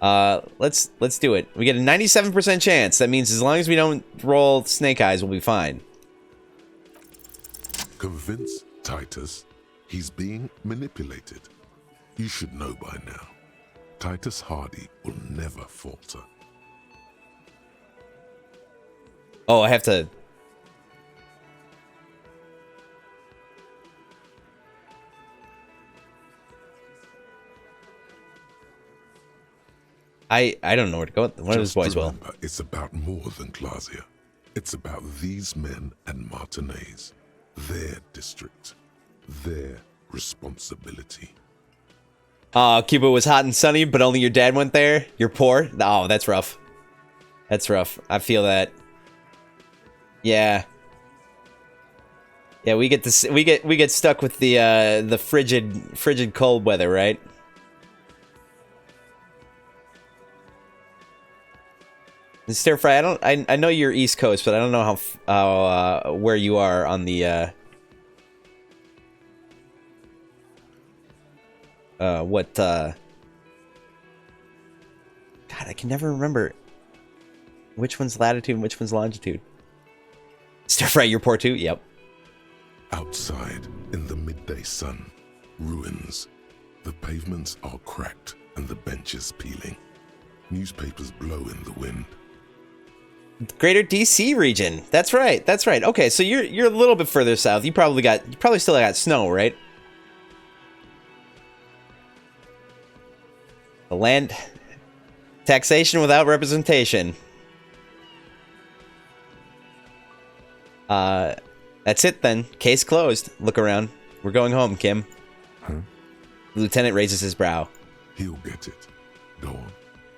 A: Let's do it. We get a 97% chance. That means as long as we don't roll snake eyes, we'll be fine.
B: Convince Titus he's being manipulated. You should know by now. Titus Hardy will never falter.
A: Oh, I have to... I don't know where to go. One of his boys will.
B: Remember, it's about more than Glasia. It's about these men and Martinez. Their district. Their responsibility.
A: Cuba was hot and sunny, but only your dad went there? You're poor? Oh, that's rough. That's rough. I feel that. Yeah. Yeah, we get this. We get stuck with the frigid cold weather, right? Stir fry. I know you're East Coast, but I don't know how where you are on the God, I can never remember which one's latitude and which one's longitude. Stir fry, you're poor too? Yep.
B: Outside, in the midday sun, ruins. The pavements are cracked and the benches peeling. Newspapers blow in the wind.
A: Greater DC region. That's right. That's right. Okay, so you're a little bit further south. You probably still got snow, right? The land taxation without representation. That's it then. Case closed. Look around. We're going home, Kim.
B: Huh?
A: The lieutenant raises his brow.
B: He'll get it. Go on.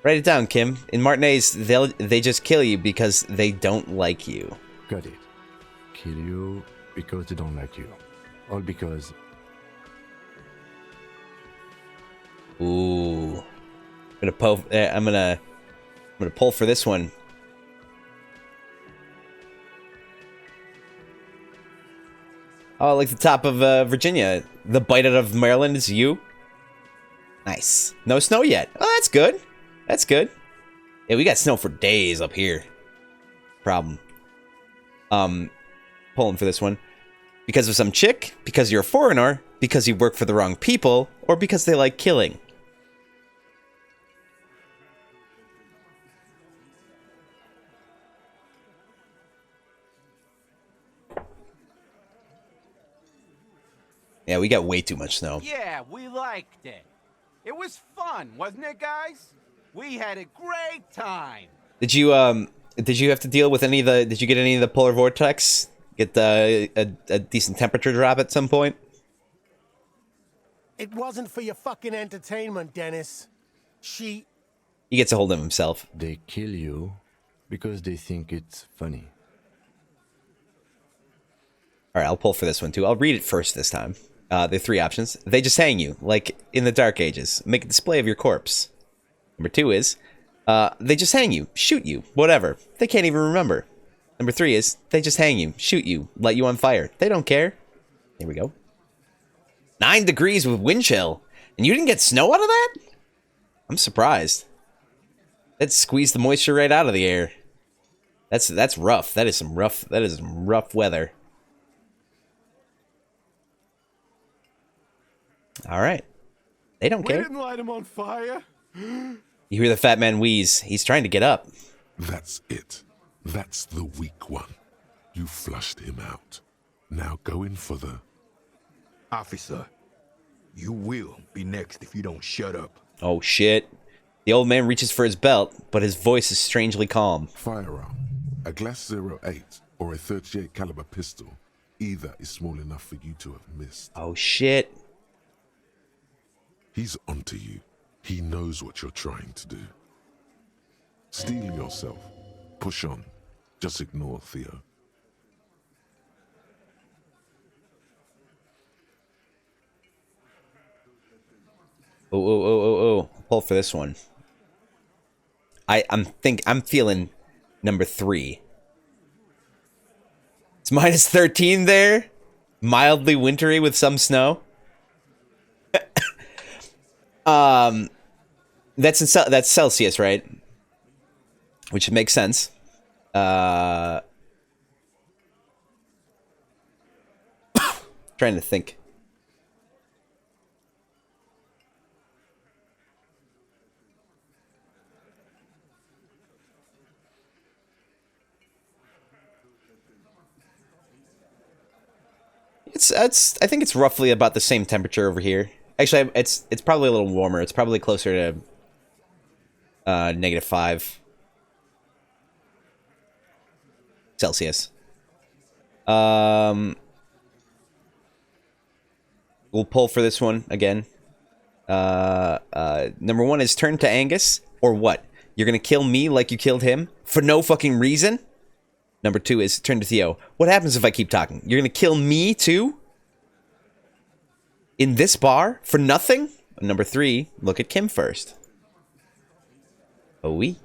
A: Write it down, Kim. In Martinez, they just kill you because they don't like you.
H: Got it. Kill you because they don't like you. All because...
A: Ooh. I'm gonna pull for this one. Oh, like the top of Virginia. The bite out of Maryland is you? Nice. No snow yet. Oh, that's good. That's good. Yeah, we got snow for days up here. Problem. Pulling for this one. Because of some chick? Because you're a foreigner? Because you work for the wrong people? Or because they like killing? Yeah, we got way too much snow.
N: Yeah, we liked it. It was fun, wasn't it, guys? We had a great time.
A: Did you have to deal with any of the? Did you get any of the polar vortex? Get a decent temperature drop at some point?
I: It wasn't for your fucking entertainment, Dennis.
A: He gets a hold of himself.
H: They kill you because they think it's funny.
A: All right, I'll pull for this one too. I'll read it first this time. There are 3 options. They just hang you, like in the Dark Ages. Make a display of your corpse. Number 2 is, they just hang you, shoot you, whatever. They can't even remember. Number 3 is, they just hang you, shoot you, light you on fire. They don't care. Here we go. 9 degrees with wind chill. And you didn't get snow out of that? I'm surprised. That squeezed the moisture right out of the air. That's rough. That is some rough weather. All right. They don't care.
K: We didn't light him on fire.
A: You hear the fat man wheeze. He's trying to get up.
B: That's it. That's the weak one. You flushed him out. Now go in for the...
K: Officer, you will be next if you don't shut up.
A: Oh, shit. The old man reaches for his belt, but his voice is strangely calm.
B: Firearm. A Glass 08 or a 38 caliber pistol. Either is small enough for you to have missed.
A: Oh, shit.
B: He's onto you. He knows what you're trying to do. Steel yourself. Push on. Just ignore Theo.
A: Oh. Pull for this one. I'm feeling number 3. It's minus 13 there. Mildly wintry with some snow. That's Celsius, right? Which makes sense. Trying to think. I think it's roughly about the same temperature over here. Actually, it's probably a little warmer. It's probably closer to -5 Celsius. We'll pull for this one again. Number 1 is turn to Angus, or what? You're gonna kill me like you killed him for no fucking reason? Number 2 is turn to Theo. What happens if I keep talking? You're gonna kill me too? In this bar? For nothing? Number 3, look at Kim first. Oh, oui.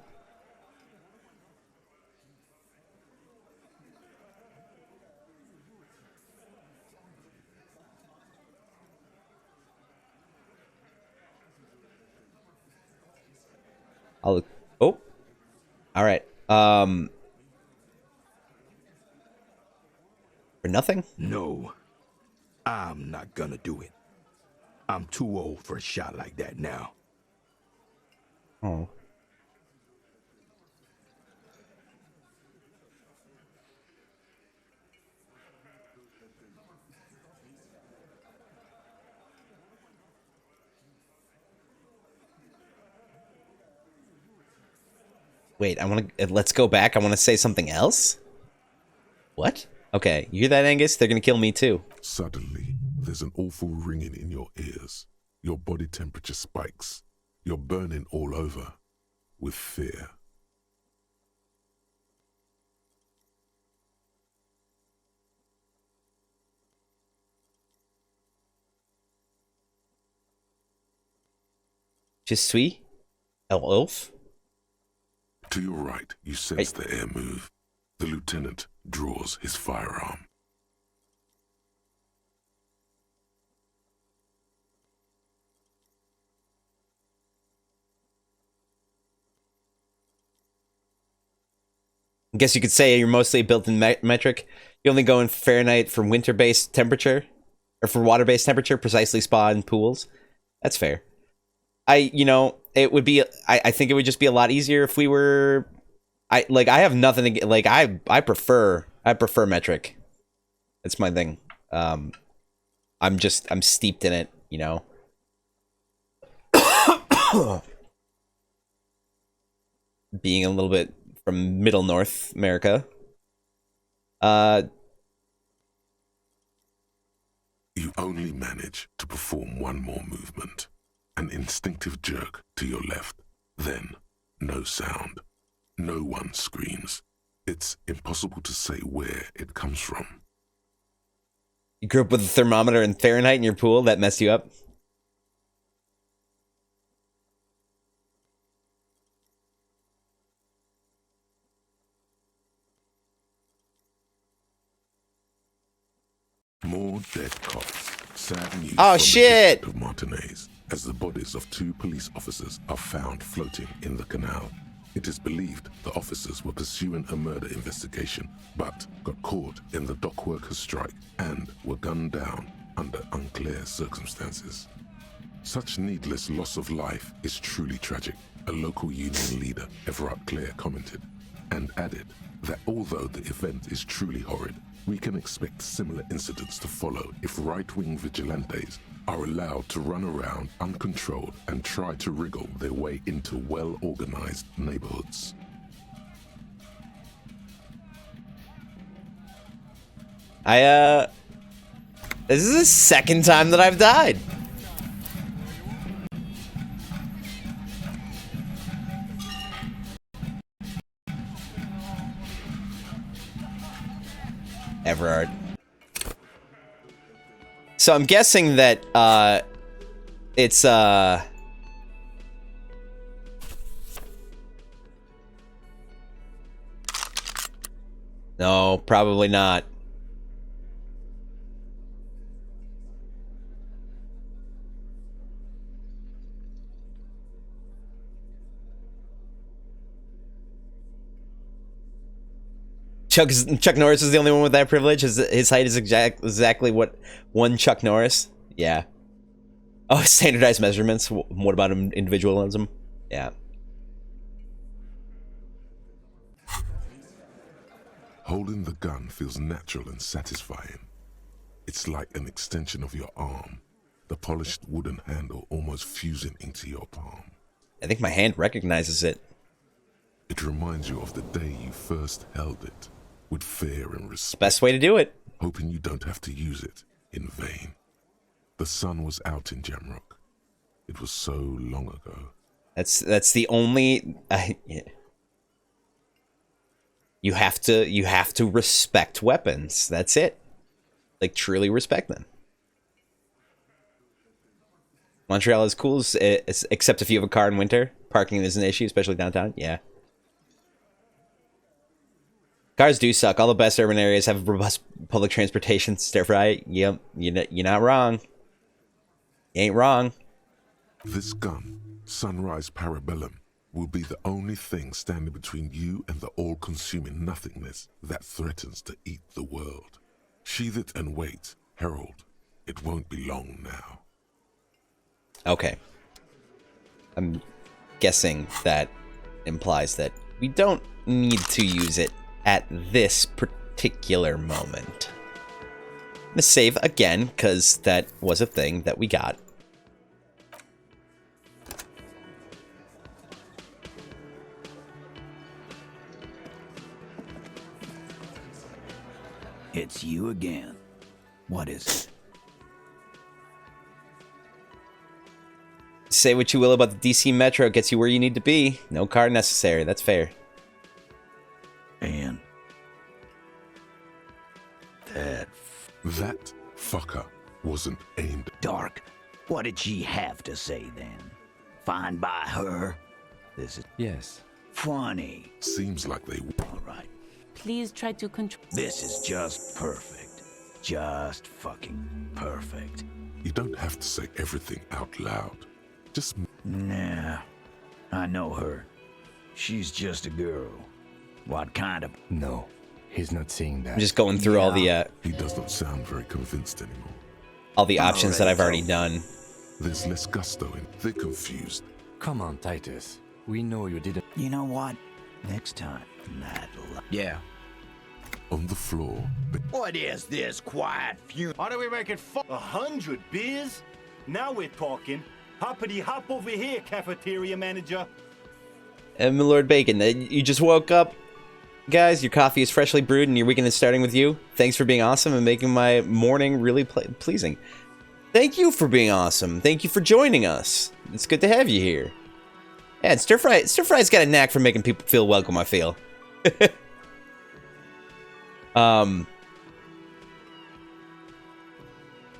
A: Oh. All right. For nothing?
K: No. I'm not gonna do it. I'm too old for a shot like that now.
A: Oh. Wait, let's go back. I want to say something else? What? Okay, you hear that, Angus? They're gonna kill me too.
B: Suddenly, there's an awful ringing in your ears. Your body temperature spikes. You're burning all over with fear.
A: Je suis elf?
B: To your right, you sense the air move. The lieutenant draws his firearm.
A: I guess you could say you're mostly built in metric. You only go in Fahrenheit for winter-based temperature, or for water-based temperature, precisely spa and pools. That's fair. It would be. I think it would just be a lot easier if we were. I have nothing to like. I prefer metric. That's my thing. I'm steeped in it. You know. Being a little bit from Middle North America.
B: You only manage to perform one more movement. An instinctive jerk to your left. Then, no sound. No one screams. It's impossible to say where it comes from.
A: You grew up with a thermometer and Fahrenheit in your pool? That messed you up?
B: More dead cops. Sad news
A: oh,
B: from
A: shit!
B: The district of Martinez, as the bodies of 2 police officers are found floating in the canal. It is believed the officers were pursuing a murder investigation, but got caught in the dock workers' strike and were gunned down under unclear circumstances. Such needless loss of life is truly tragic, a local union leader, Everett Clare, commented, and added that although the event is truly horrid, we can expect similar incidents to follow if right-wing vigilantes are allowed to run around uncontrolled and try to wriggle their way into well-organized neighborhoods.
A: This is the second time that I've died. Everard. So I'm guessing that, it's, no, probably not. Chuck Norris is the only one with that privilege. His height is exactly what one Chuck Norris. Yeah. Oh, standardized measurements. What about individualism? Yeah.
B: Holding the gun feels natural and satisfying. It's like an extension of your arm, the polished wooden handle almost fusing into your palm.
A: I think my hand recognizes it.
B: It reminds you of the day you first held it, with fear and respect.
A: Best way to do it.
B: Hoping you don't have to use it in vain. The sun was out in Jamrock. It was so long ago.
A: That's the only... Yeah. You have to respect weapons. That's it. Like, truly respect them. Montreal is cool, except if you have a car in winter. Parking is an issue, especially downtown. Yeah. Cars do suck. All the best urban areas have robust public transportation. Stir fry. Yep. You're not wrong. You ain't wrong.
B: This gun, Sunrise Parabellum, will be the only thing standing between you and the all-consuming nothingness that threatens to eat the world. Sheathe it and wait, Herald. It won't be long now.
A: Okay. I'm guessing that implies that we don't need to use it at this particular moment. I'm gonna save again, because that was a thing that we got.
L: It's you again. What is it?
A: Say what you will about the DC Metro, it gets you where you need to be. No car necessary, that's fair.
L: And that
B: fucker wasn't aimed.
L: Dark. What did she have to say then? Fine by her? This is...
H: Yes.
L: Funny.
B: Seems like they...
L: All right.
M: Please try to control...
L: This is just perfect. Just fucking perfect.
B: You don't have to say everything out loud. Just...
L: Nah. I know her. She's just a girl. What kind of...
H: No. He's not saying that.
A: I'm just going through all the
B: He doesn't sound very convinced anymore.
A: all the options that I've already done.
B: There's less gusto in. They're confused.
H: Come on, Titus. We know you didn't.
L: You know what? Next time, yeah.
B: On the floor.
L: What is this quiet funeral?
O: Why do we make it 100 beers? Now we're talking. Hoppity hop over here, cafeteria manager.
A: And my Lord Bacon, you just woke up, guys. Your coffee is freshly brewed, and your weekend is starting with you. Thanks for being awesome and making my morning really pleasing. Thank you for being awesome. Thank you for joining us. It's good to have you here. Yeah, Stir Fry's got a knack for making people feel welcome, I feel.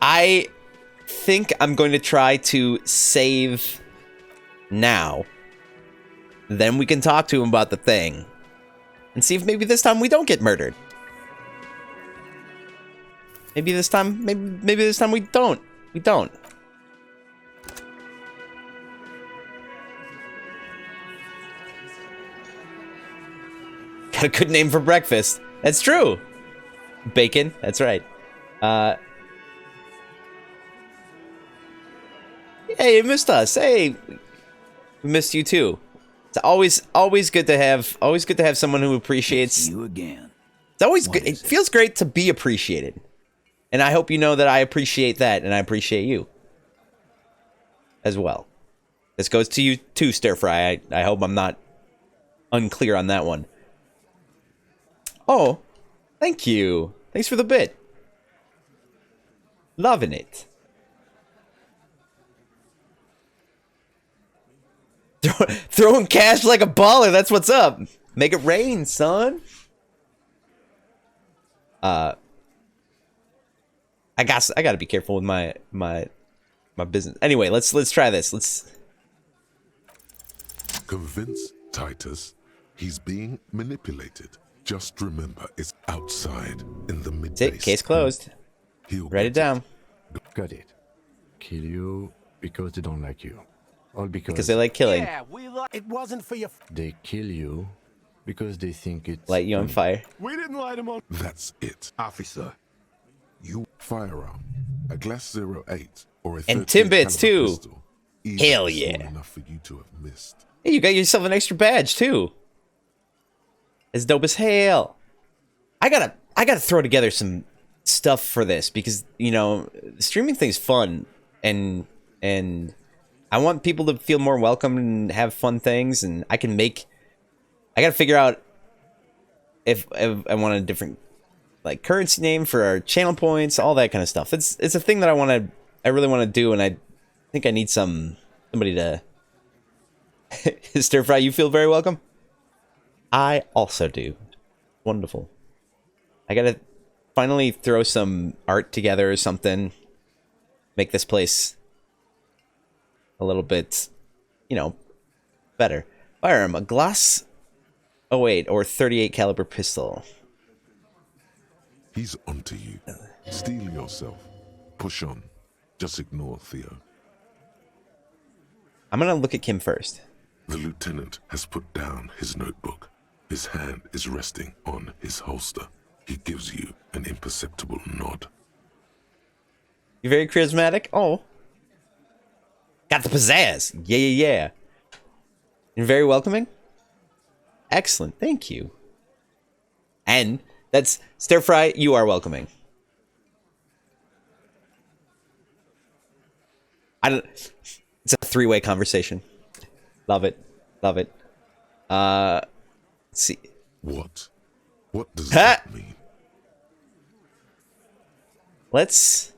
A: I think I'm going to try to save now. Then we can talk to him about the thing. And see if maybe this time we don't get murdered. Maybe this time, maybe this time we don't. We don't. Got a good name for breakfast. That's true. Bacon. That's right. Hey, you missed us. Hey, we missed you too. It's always good to have someone who appreciates
L: you again.
A: It's always good. It feels great to be appreciated, and I hope you know that I appreciate that, and I appreciate you as well. This goes to you too, Stir Fry. I hope I'm not unclear on that one. Oh, thank you. Thanks for the bit. Loving it. Throwing cash like a baller. That's what's up. Make it rain, son. I gotta be careful with my business. Anyway, let's try this. Let's
B: convince Titus he's being manipulated. Just remember, it's outside in the midday.
A: Case closed. Write it down.
H: Got it. Kill you because they don't like you. All
A: because they like killing.
I: Yeah, it wasn't for your...
H: They kill you because they think it's...
A: Light you on fire.
I: We didn't light him on...
B: That's it.
K: Officer,
B: you firearm, a Glass 08 or a
A: and Timbits too.
B: Pistol,
A: hell yeah.
B: Enough for you to have missed.
A: Hey, you got yourself an extra badge too. It's dope as hell. I gotta throw together some stuff for this because, you know, streaming thing's fun and I want people to feel more welcome and have fun things, and I gotta figure out if I want a different like currency name for our channel points, all that kind of stuff. It's a thing that I really want to do, and I think I need somebody to Stir Fry. You feel very welcome. I also do. Wonderful. I gotta finally throw some art together or something. Make this place a little bit, you know, better. Firearm, a Gloss 08 or 38 caliber pistol.
B: He's onto you. Steel yourself. Push on. Just ignore Theo.
A: I'm gonna look at Kim first.
B: The lieutenant has put down his notebook. His hand is resting on his holster. He gives you an imperceptible nod.
A: You're very charismatic. Oh. Got the pizzazz. Yeah. You're very welcoming. Excellent. Thank you. And that's Stir Fry. You are welcoming. It's a three-way conversation. Love it. Let's see.
B: What does that mean?
A: Let's...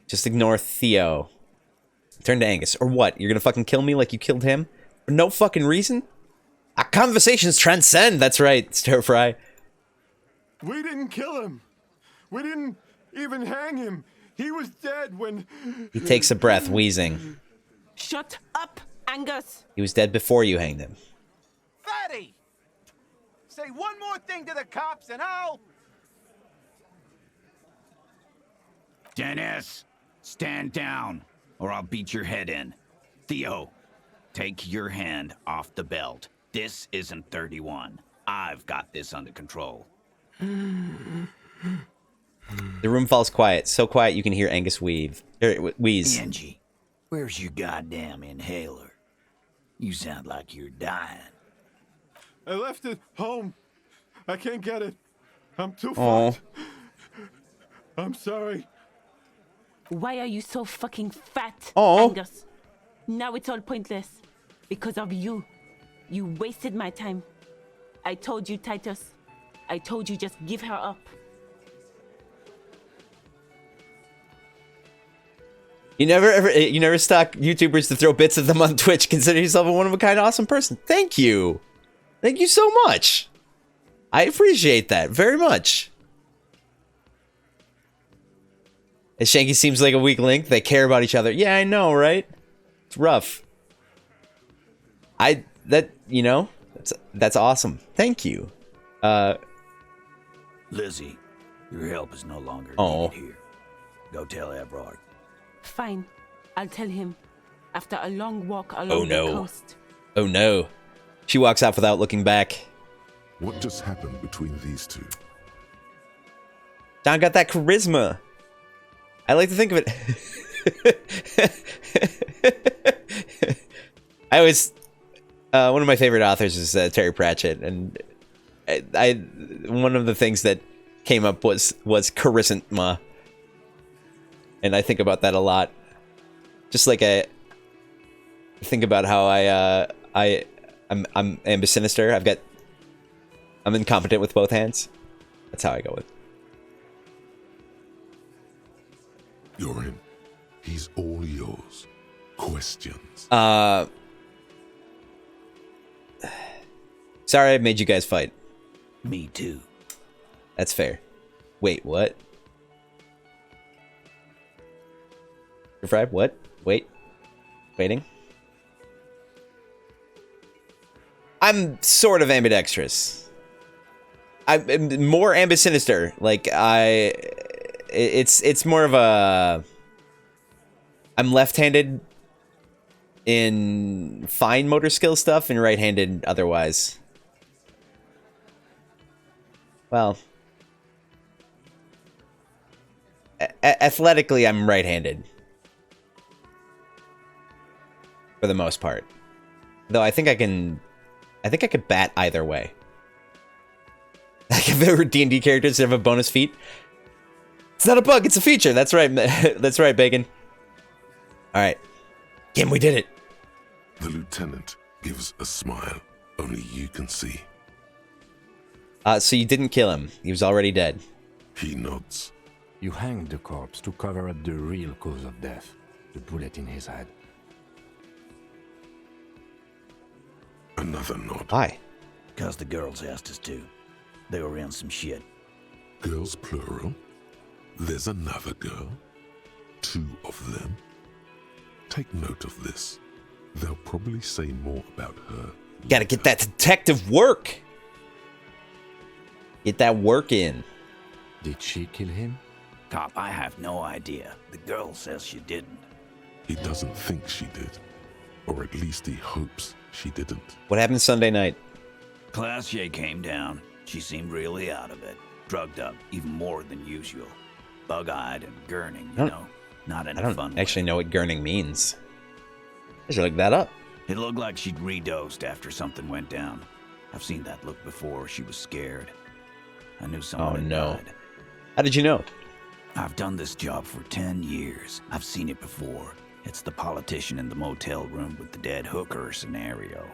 A: just ignore Theo. Turn to Angus. Or what? You're gonna fucking kill me like you killed him? For no fucking reason? Our conversations transcend. That's right, Stir Fry.
O: We didn't kill him. We didn't even hang him. He was dead when...
A: He takes a breath, wheezing.
M: Shut up, Angus.
A: He was dead before you hanged him.
N: Fatty! Say one more thing to the cops and I'll...
L: Dennis, stand down, or I'll beat your head in. Theo, take your hand off the belt. This isn't 31. I've got this under control.
A: The room falls quiet. So quiet you can hear Angus wheeze.
L: Angie, where's your goddamn inhaler? You sound like you're dying.
O: I left it home. I can't get it. I'm too
A: fat.
O: I'm sorry.
M: Why are you so fucking fat,
A: Oh.
M: Angus? Now it's all pointless. Because of you. You wasted my time. I told you, Titus. I told you just give her up.
A: You never stalk YouTubers to throw bits at them on Twitch. Consider yourself a one-of-a-kind awesome person. Thank you. Thank you so much. I appreciate that very much. And Shanky seems like a weak link. They care about each other. Yeah, I know, right? It's rough. That's awesome. Thank you.
L: Lizzie, your help is no longer needed here. Go tell Everard.
M: Fine. I'll tell him. After a long walk along the coast.
A: Oh no. She walks off without looking back.
B: What just happened between these two?
A: Don got that charisma. I like to think of it. I always... one of my favorite authors is Terry Pratchett, and one of the things that came up was charisma, and I think about that a lot. Just like I think about how I'm ambisinister. I'm incompetent with both hands. That's how I go with.
B: You're in. He's all yours. Questions.
A: Sorry I made you guys fight.
L: Me too.
A: That's fair. Wait, what? Fry, what? Waiting. I'm sort of ambidextrous. I'm more ambisinister. Like it's more of a. I'm left-handed in fine motor skill stuff and right-handed otherwise. Well, athletically, I'm right-handed. for the most part. Though I think I could bat either way. Like if there were D&D characters that have a bonus feat. It's not a bug, it's a feature. That's right. That's right, Bacon. All right. Kim, we did it.
B: The lieutenant gives a smile only you can see.
A: So you didn't kill him. He was already dead.
B: He nods.
H: You hanged the corpse to cover up the real cause of death, the bullet in his head.
B: Another nod.
A: Why?
L: Because the girls asked us to. They were in some shit.
B: Girls plural? There's another girl? 2 of them? Take note of this. They'll probably say more about her.
A: Gotta get that detective work. Get that work in.
H: Did she kill him?
L: Cop, I have no idea. The girl says she didn't.
B: He doesn't think she did. Or at least he hopes she didn't.
A: What happened Sunday night?
L: Classier came down. She seemed really out of it. Drugged up, even more than usual. Bug-eyed and gurning, you know. Not in a fun way.
A: I don't actually know what gurning means. I should look that up.
L: It looked like she'd redosed after something went down. I've seen that look before. She was scared. I knew someone had died.
A: How did you know?
L: I've done this job for 10 years. I've seen it before. It's the politician in the motel room with the dead hooker scenario.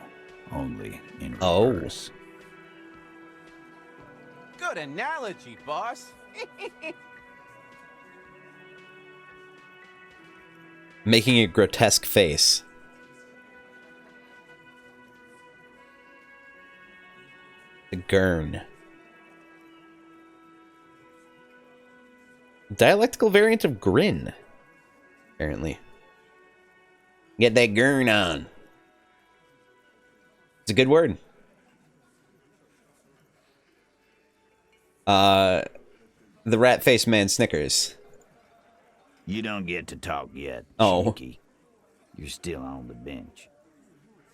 L: Only in reverse.
N: Good analogy, boss.
A: Making a grotesque face. The gurn. Dialectical variant of grin. Apparently. Get that gurn on. It's a good word. The rat-faced man snickers.
L: You don't get to talk yet,
A: Oh.
L: Shaky. You're still on the bench.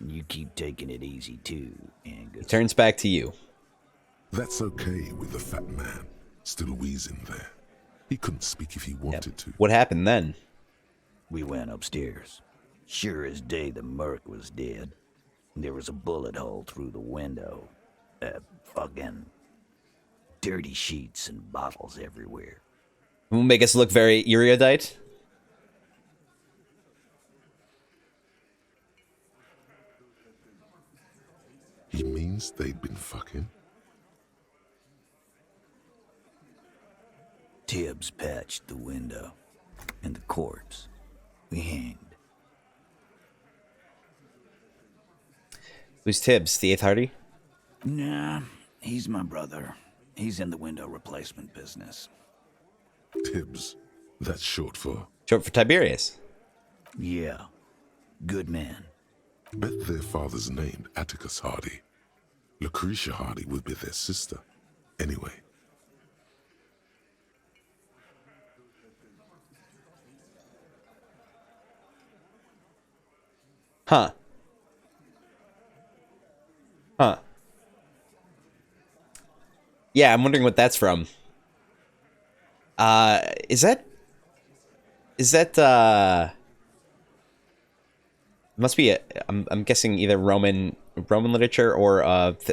L: You keep taking it easy, too, Angus.
A: It turns back to you.
B: That's okay with the fat man still wheezing there. He couldn't speak if he wanted to.
A: What happened then?
L: We went upstairs. Sure as day the merc was dead. There was a bullet hole through the window. Fucking dirty sheets and bottles everywhere.
A: It will make us look very erudite.
B: He means they'd been fucking?
L: Tibbs patched the window. And the corpse. We hanged.
A: Who's Tibbs? The 8th Hardy?
L: Nah, he's my brother. He's in the window replacement business.
B: Tibbs. That's short for?
A: Short for Tiberius.
L: Yeah. Good man.
B: Bet their father's named Atticus Hardy. Lucretia Hardy would be their sister. Anyway.
A: Huh. Huh. Yeah, I'm wondering what that's from. Is that must be I'm guessing either Roman literature or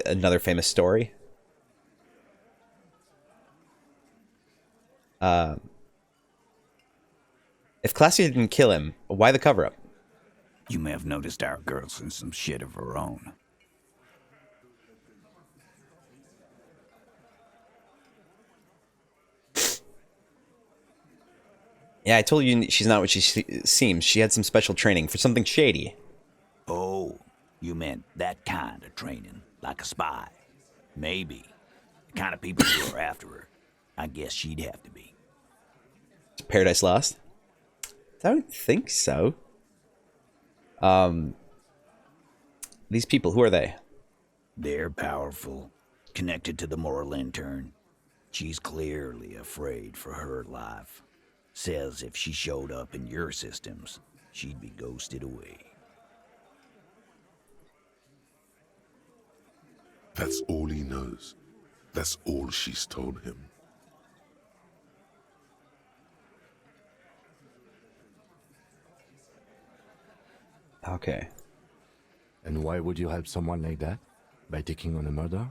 A: another famous story. If Classy didn't kill him, why the cover-up?
L: You may have noticed our girl's in some shit of her own.
A: Yeah, I told you she's not what she seems. She had some special training for something shady.
L: Oh, you meant that kind of training, like a spy. Maybe. The kind of people who are after her. I guess she'd have to be.
A: Paradise Lost? Don't think so. These people, who are they?
L: They're powerful, connected to the moral intern. She's clearly afraid for her life. Says if she showed up in your systems, she'd be ghosted away.
B: That's all he knows. That's all she's told him.
A: Okay.
H: And why would you help someone like that? By taking on a murder?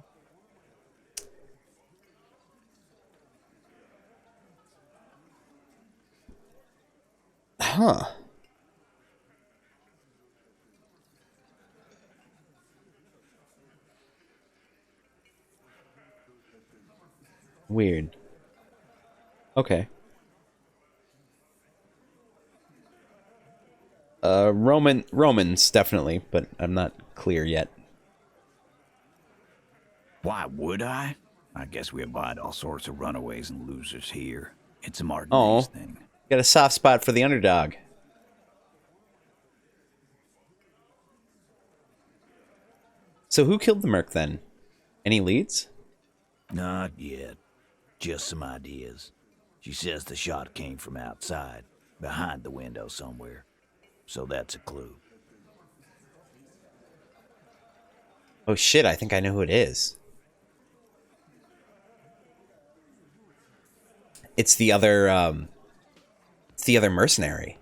A: Huh. Weird. Okay. Romans, definitely, but I'm not clear yet.
L: Why would I? I guess we abide all sorts of runaways and losers here. It's a Martin
A: Oh,
L: thing.
A: got a soft spot for the underdog. So who killed the merc then? Any leads?
L: Not yet. Just some ideas. She says the shot came from outside, behind the window somewhere. So that's a clue.
A: Oh shit, I think I know who it is. It's the other mercenary.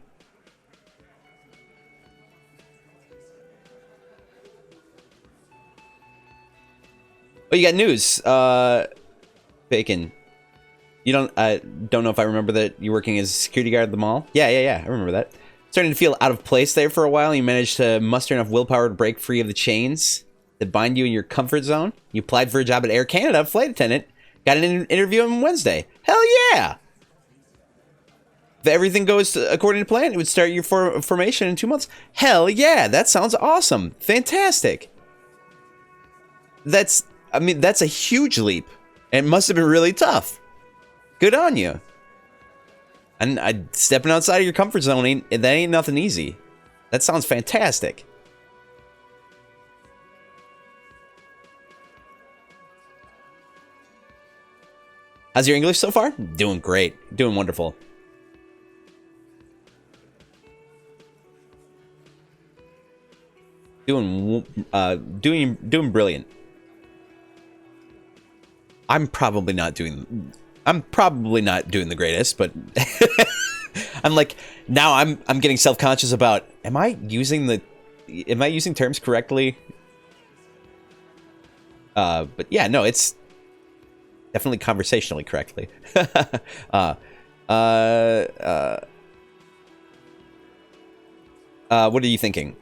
A: Oh, you got news. Bacon. You don't know if I remember that you're working as a security guard at the mall? Yeah, I remember that. Starting to feel out of place there for a while. You managed to muster enough willpower to break free of the chains that bind you in your comfort zone. You applied for a job at Air Canada, flight attendant. Got an interview on Wednesday. Hell yeah! If everything goes according to plan, it would start your formation in 2 months. Hell yeah! That sounds awesome. Fantastic. That's a huge leap. And it must have been really tough. Good on you. And stepping outside of your comfort zone ain't nothing easy. That sounds fantastic. How's your English so far? Doing great. Doing wonderful. Doing brilliant. I'm probably not doing the greatest, but I'm like, now I'm getting self-conscious about, am I using terms correctly? But yeah, no, it's definitely conversationally correctly. What are you thinking?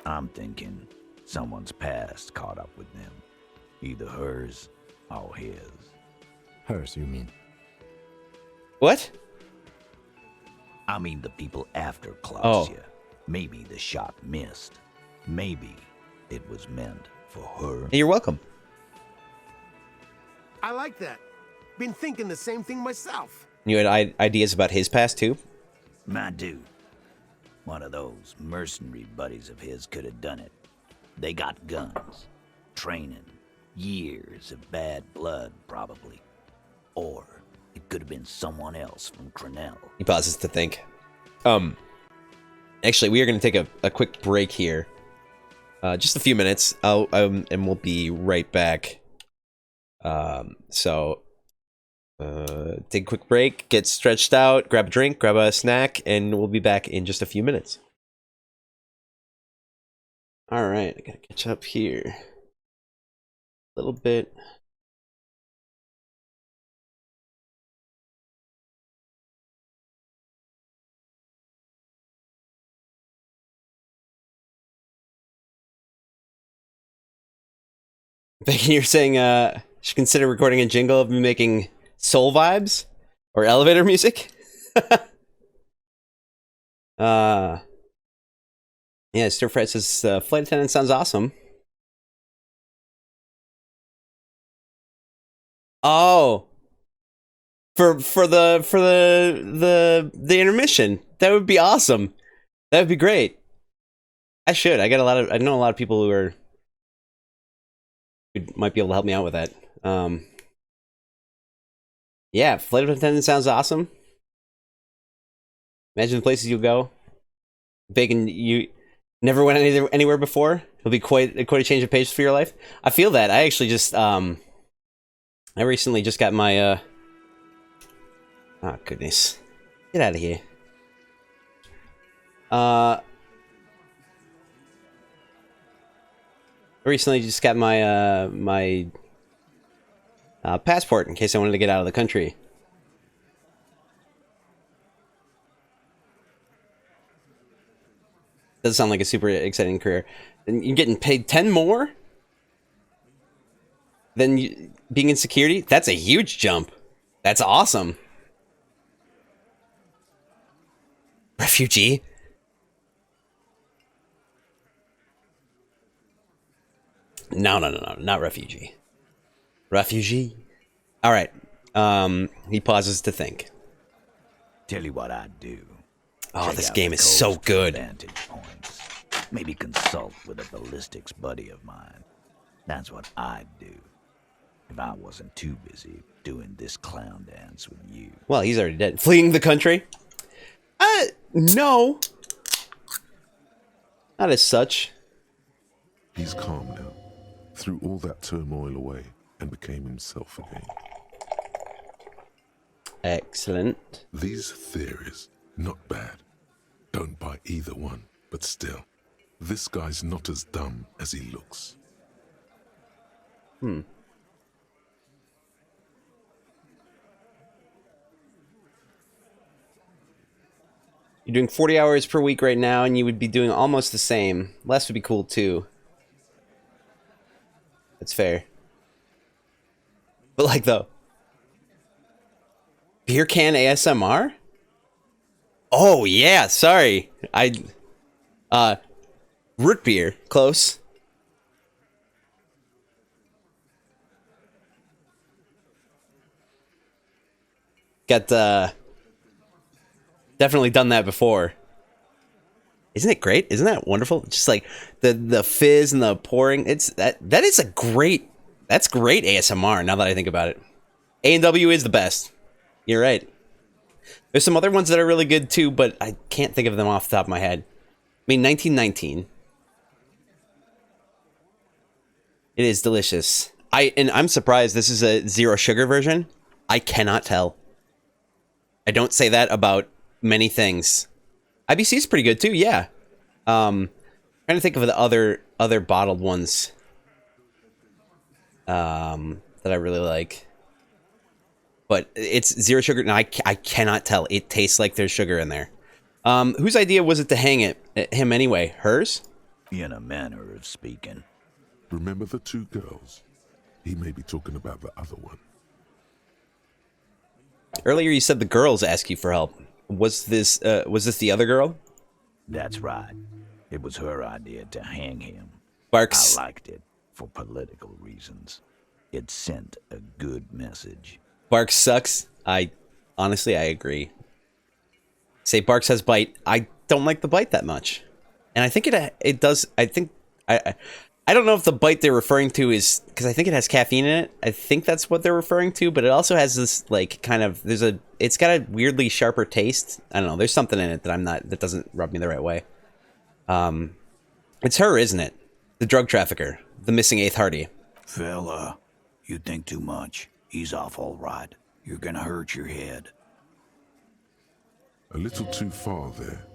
L: I'm thinking someone's past caught up with them. Either hers or his.
H: Hers, you mean?
A: What?
L: I mean the people after Klausya.
A: Oh.
L: Maybe the shot missed. Maybe it was meant for her.
A: Hey, you're welcome.
I: I like that. Been thinking the same thing myself.
A: You had ideas about his past too?
L: My dude. One of those mercenary buddies of his could have done it. They got guns, training, years of bad blood, probably. Or it could have been someone else from Crenell.
A: He pauses to think. Actually, we are going to take a quick break here. Just a few minutes. And we'll be right back. Take a quick break, get stretched out, grab a drink, grab a snack, and we'll be back in just a few minutes. All right, I gotta catch up here a little bit. Becky, you're saying should consider recording a jingle of me making soul vibes or elevator music? Yeah, Stir Fry says flight attendant sounds awesome. Oh, for the intermission, that would be awesome. That would be great. I know a lot of people who might be able to help me out with that. Yeah, flight attendant sounds awesome. Imagine the places you'll go. Bacon, you never went anywhere before. It'll be quite a change of pace for your life. I feel that. I actually just I recently just got my oh goodness, get out of here. I recently just got my my passport in case I wanted to get out of the country. Doesn't sound like a super exciting career. And you're getting paid 10 more than being in security? That's a huge jump. That's awesome. Refugee? No, not refugee. Refugee. All right. He pauses to think.
L: Tell you what I'd do.
A: Oh,
L: Check
A: this
L: out
A: game
L: the
A: is so
L: coast for
A: good.
L: vantage points. Maybe consult with a ballistics buddy of mine. That's what I'd do if I wasn't too busy doing this clown dance with you.
A: Well, he's already dead. Fleeing the country? No. Not as such.
B: He's calm now, threw all that turmoil away, and became himself again.
A: Excellent.
B: These theories, not bad. Don't buy either one, but still, this guy's not as dumb as he looks.
A: You're doing 40 hours per week right now, and you would be doing almost the same. Less would be cool, too. That's fair. But, like, though. Beer can ASMR? Oh, yeah, sorry. Root beer. Close. Got, definitely done that before. Isn't it great? Isn't that wonderful? Just like the fizz and the pouring. That's great ASMR now that I think about it. A&W is the best. You're right. There's some other ones that are really good too, but I can't think of them off the top of my head. I mean, 1919. It is delicious. I'm surprised this is a zero sugar version. I cannot tell. I don't say that about many things. IBC is pretty good too, yeah. Trying to think of the other bottled ones that I really like. But it's zero sugar, and I cannot tell. It tastes like there's sugar in there. Whose idea was it to hang him anyway? Hers?
L: In a manner of speaking.
B: Remember the two girls? He may be talking about the other one.
A: Earlier you said the girls ask you for help. Was this the other girl?
L: That's right. It was her idea to hang him.
A: Barks.
L: I liked it for political reasons. It sent a good message.
A: Barks sucks. Honestly, I agree. Say Barks has bite. I don't like the bite that much. And I think it does. I don't know if the bite they're referring to is because I think it has caffeine in it. I think that's what they're referring to, but it also has this like kind of it's got a weirdly sharper taste. I don't know. There's something in it that doesn't rub me the right way. It's her, isn't it? The drug trafficker, the missing Eighth Hardy.
L: Fella, you think too much. He's off all right. You're gonna hurt your head.
B: A little too far there,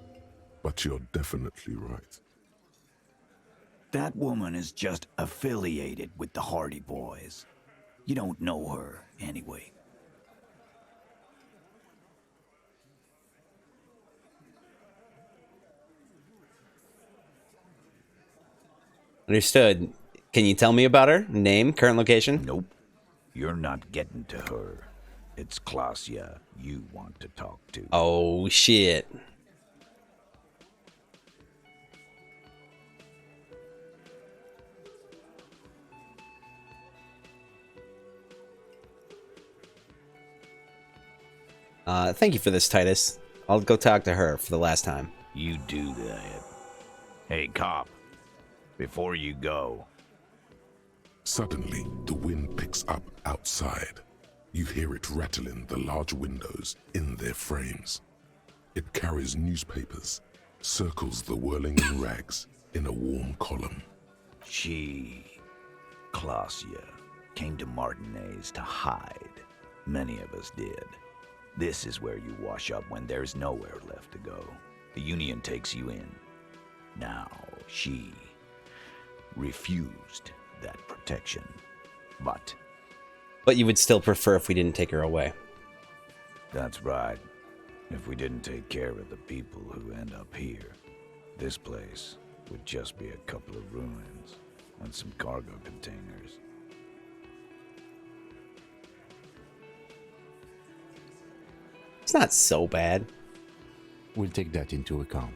B: but you're definitely right.
L: That woman is just affiliated with the Hardy Boys. You don't know her, anyway.
A: Understood. Can you tell me about her? Name, current location?
L: Nope. You're not getting to her. It's Klasia you want to talk to.
A: Oh, shit. Thank you for this, Titus. I'll go talk to her for the last time.
L: You do that. Hey, cop. Before you go.
B: Suddenly, the wind picks up outside. You hear it rattling the large windows in their frames. It carries newspapers, circles the whirling rags in a warm column.
L: She, Klasia, came to Martinez to hide. Many of us did. This is where you wash up when there's nowhere left to go. The Union takes you in. Now, she refused that protection. But
A: you would still prefer if we didn't take her away.
L: that's right. If we didn't take care of the people who end up here, this place would just be a couple of ruins and some cargo containers.
A: It's not so bad.
H: We'll take that into account.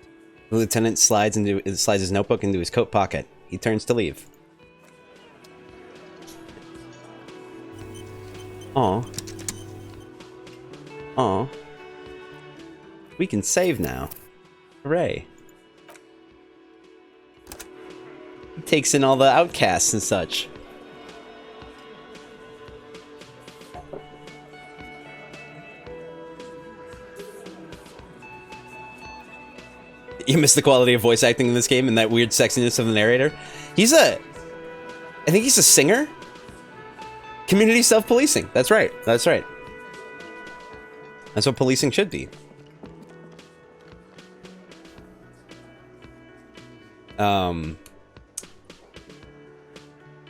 A: The lieutenant slides his notebook into his coat pocket. He turns to leave. Aw. Aw. We can save now. Hooray. He takes in all the outcasts and such. You miss the quality of voice acting in this game and that weird sexiness of the narrator. I think he's a singer? Community self-policing. That's right. That's right. That's what policing should be.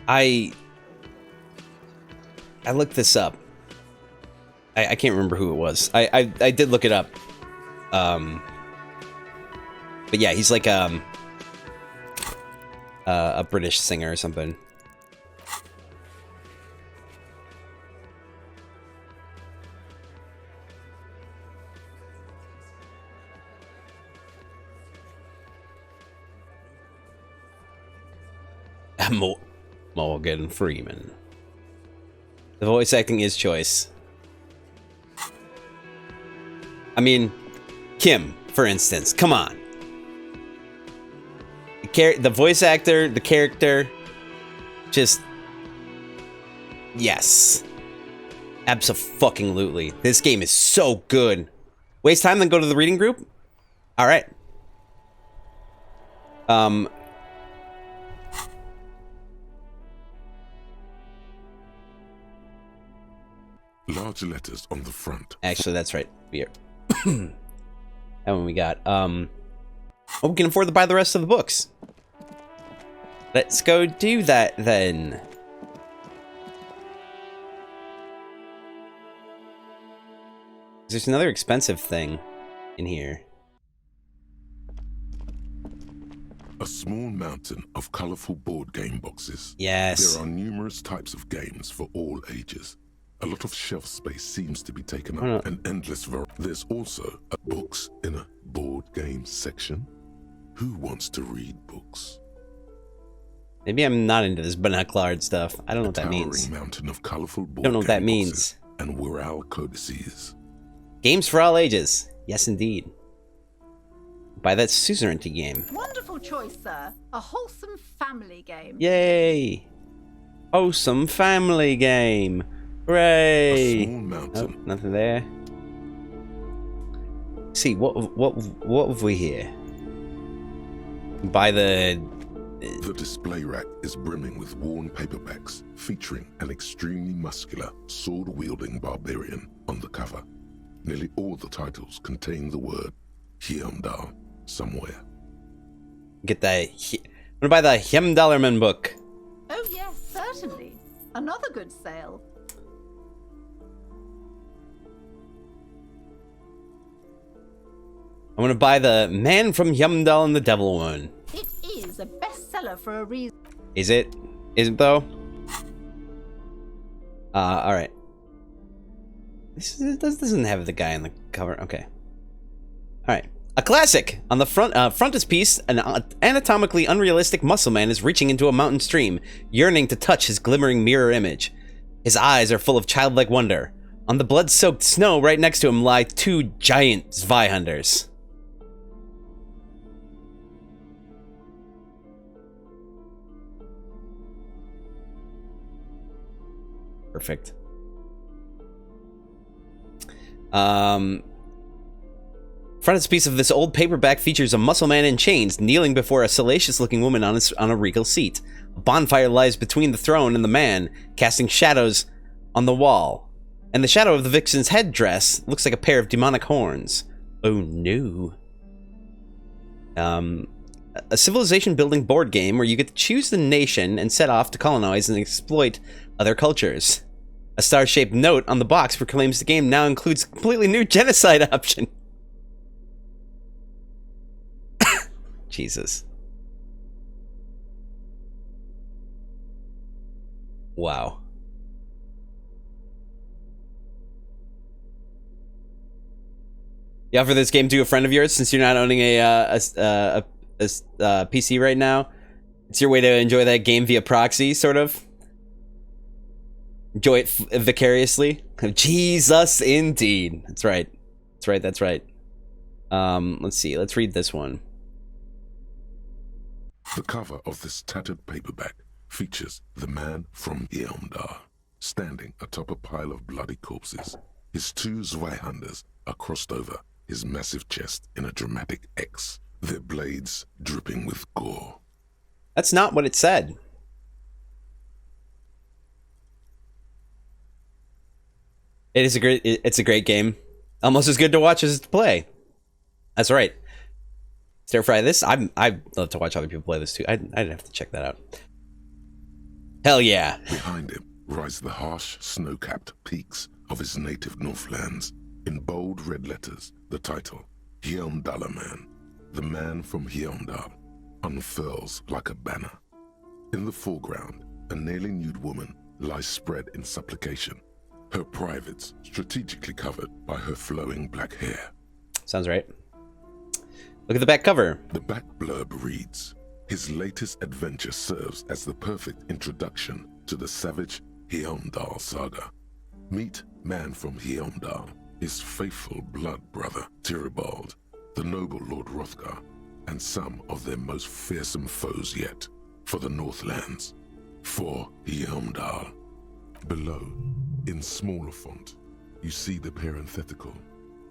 A: I looked this up. I can't remember who it was. I did look it up. But yeah, he's like a British singer or something. Morgan Freeman. The voice acting is choice. I mean, Kim, for instance. Come on. The voice actor, the character, just... Yes. Abso-fucking-lutely. This game is so good. Waste time, then go to the reading group? Alright.
B: Large letters on the front.
A: Actually, that's right. That one we got. Oh, we can afford to buy the rest of the books. Let's go do that then. There's another expensive thing in here.
B: A small mountain of colorful board game boxes.
A: Yes.
B: There are numerous types of games for all ages. A lot of shelf space seems to be taken up, an endless variety. There's also books in a board game section. Who wants to read books?
A: Maybe I'm not into this binoculard stuff. I don't know what that means.
B: Mountain of colorful board
A: Don't know what that means.
B: And Wirral codices.
A: Games for all ages. Yes, indeed. Buy that suzerainty game.
P: Wonderful choice, sir. A wholesome family game.
A: Yay! Wholesome family game. Hooray!
B: A small mountain.
A: Oh, nothing there. See, what have we here? Buy the
B: display rack is brimming with worn paperbacks featuring an extremely muscular, sword-wielding barbarian on the cover. Nearly all the titles contain the word Heimdall somewhere.
A: Get that. I'm gonna buy the Heimdallerman book.
P: Oh yes, certainly. Another good sale.
A: I'm gonna buy the Man from Heimdall and the Devil one.
P: It is a bestseller for a reason.
A: Is it? Is it though? Alright. This doesn't have the guy on the cover. Okay. Alright. A classic! On the frontispiece, an anatomically unrealistic muscle man is reaching into a mountain stream, yearning to touch his glimmering mirror image. His eyes are full of childlike wonder. On the blood-soaked snow right next to him lie two giant Zweihunters. Perfect. Frontispiece of this old paperback features a muscle man in chains kneeling before a salacious-looking woman on a regal seat. A bonfire lies between the throne and the man, casting shadows on the wall. And the shadow of the vixen's headdress looks like a pair of demonic horns. Oh no. a civilization building board game where you get to choose the nation and set off to colonize and exploit other cultures. A star-shaped note on the box proclaims the game now includes a completely new genocide option. Jesus. Wow. You offer this game to a friend of yours since you're not owning a PC right now. It's your way to enjoy that game via proxy, sort of. Enjoy it vicariously. Jesus, indeed. That's right. That's right. That's right. Let's see. Let's read this one.
B: The cover of this tattered paperback features the man from Yeomdar standing atop a pile of bloody corpses. His two Zweihanders are crossed over his massive chest in a dramatic X, their blades dripping with gore.
A: That's not what it said. It's a great game. Almost as good to watch as to play. That's right. Stir fry this. I love to watch other people play this too. I'd have to check that out. Hell yeah.
B: Behind him rise the harsh, snow-capped peaks of his native Northlands. In bold red letters, the title, Yeomdala Man, the man from Yeomdal, unfurls like a banner. In the foreground, a nearly nude woman lies spread in supplication, her privates strategically covered by her flowing black hair.
A: Sounds right. Look at the back cover.
B: The back blurb reads, his latest adventure serves as the perfect introduction to the savage Yeomdal saga. Meet man from Yeomdal, his faithful blood brother, Tyribald, the noble Lord Hrothgar, and some of their most fearsome foes yet, for the Northlands, for Yeomdal. Below, in smaller font, you see the parenthetical,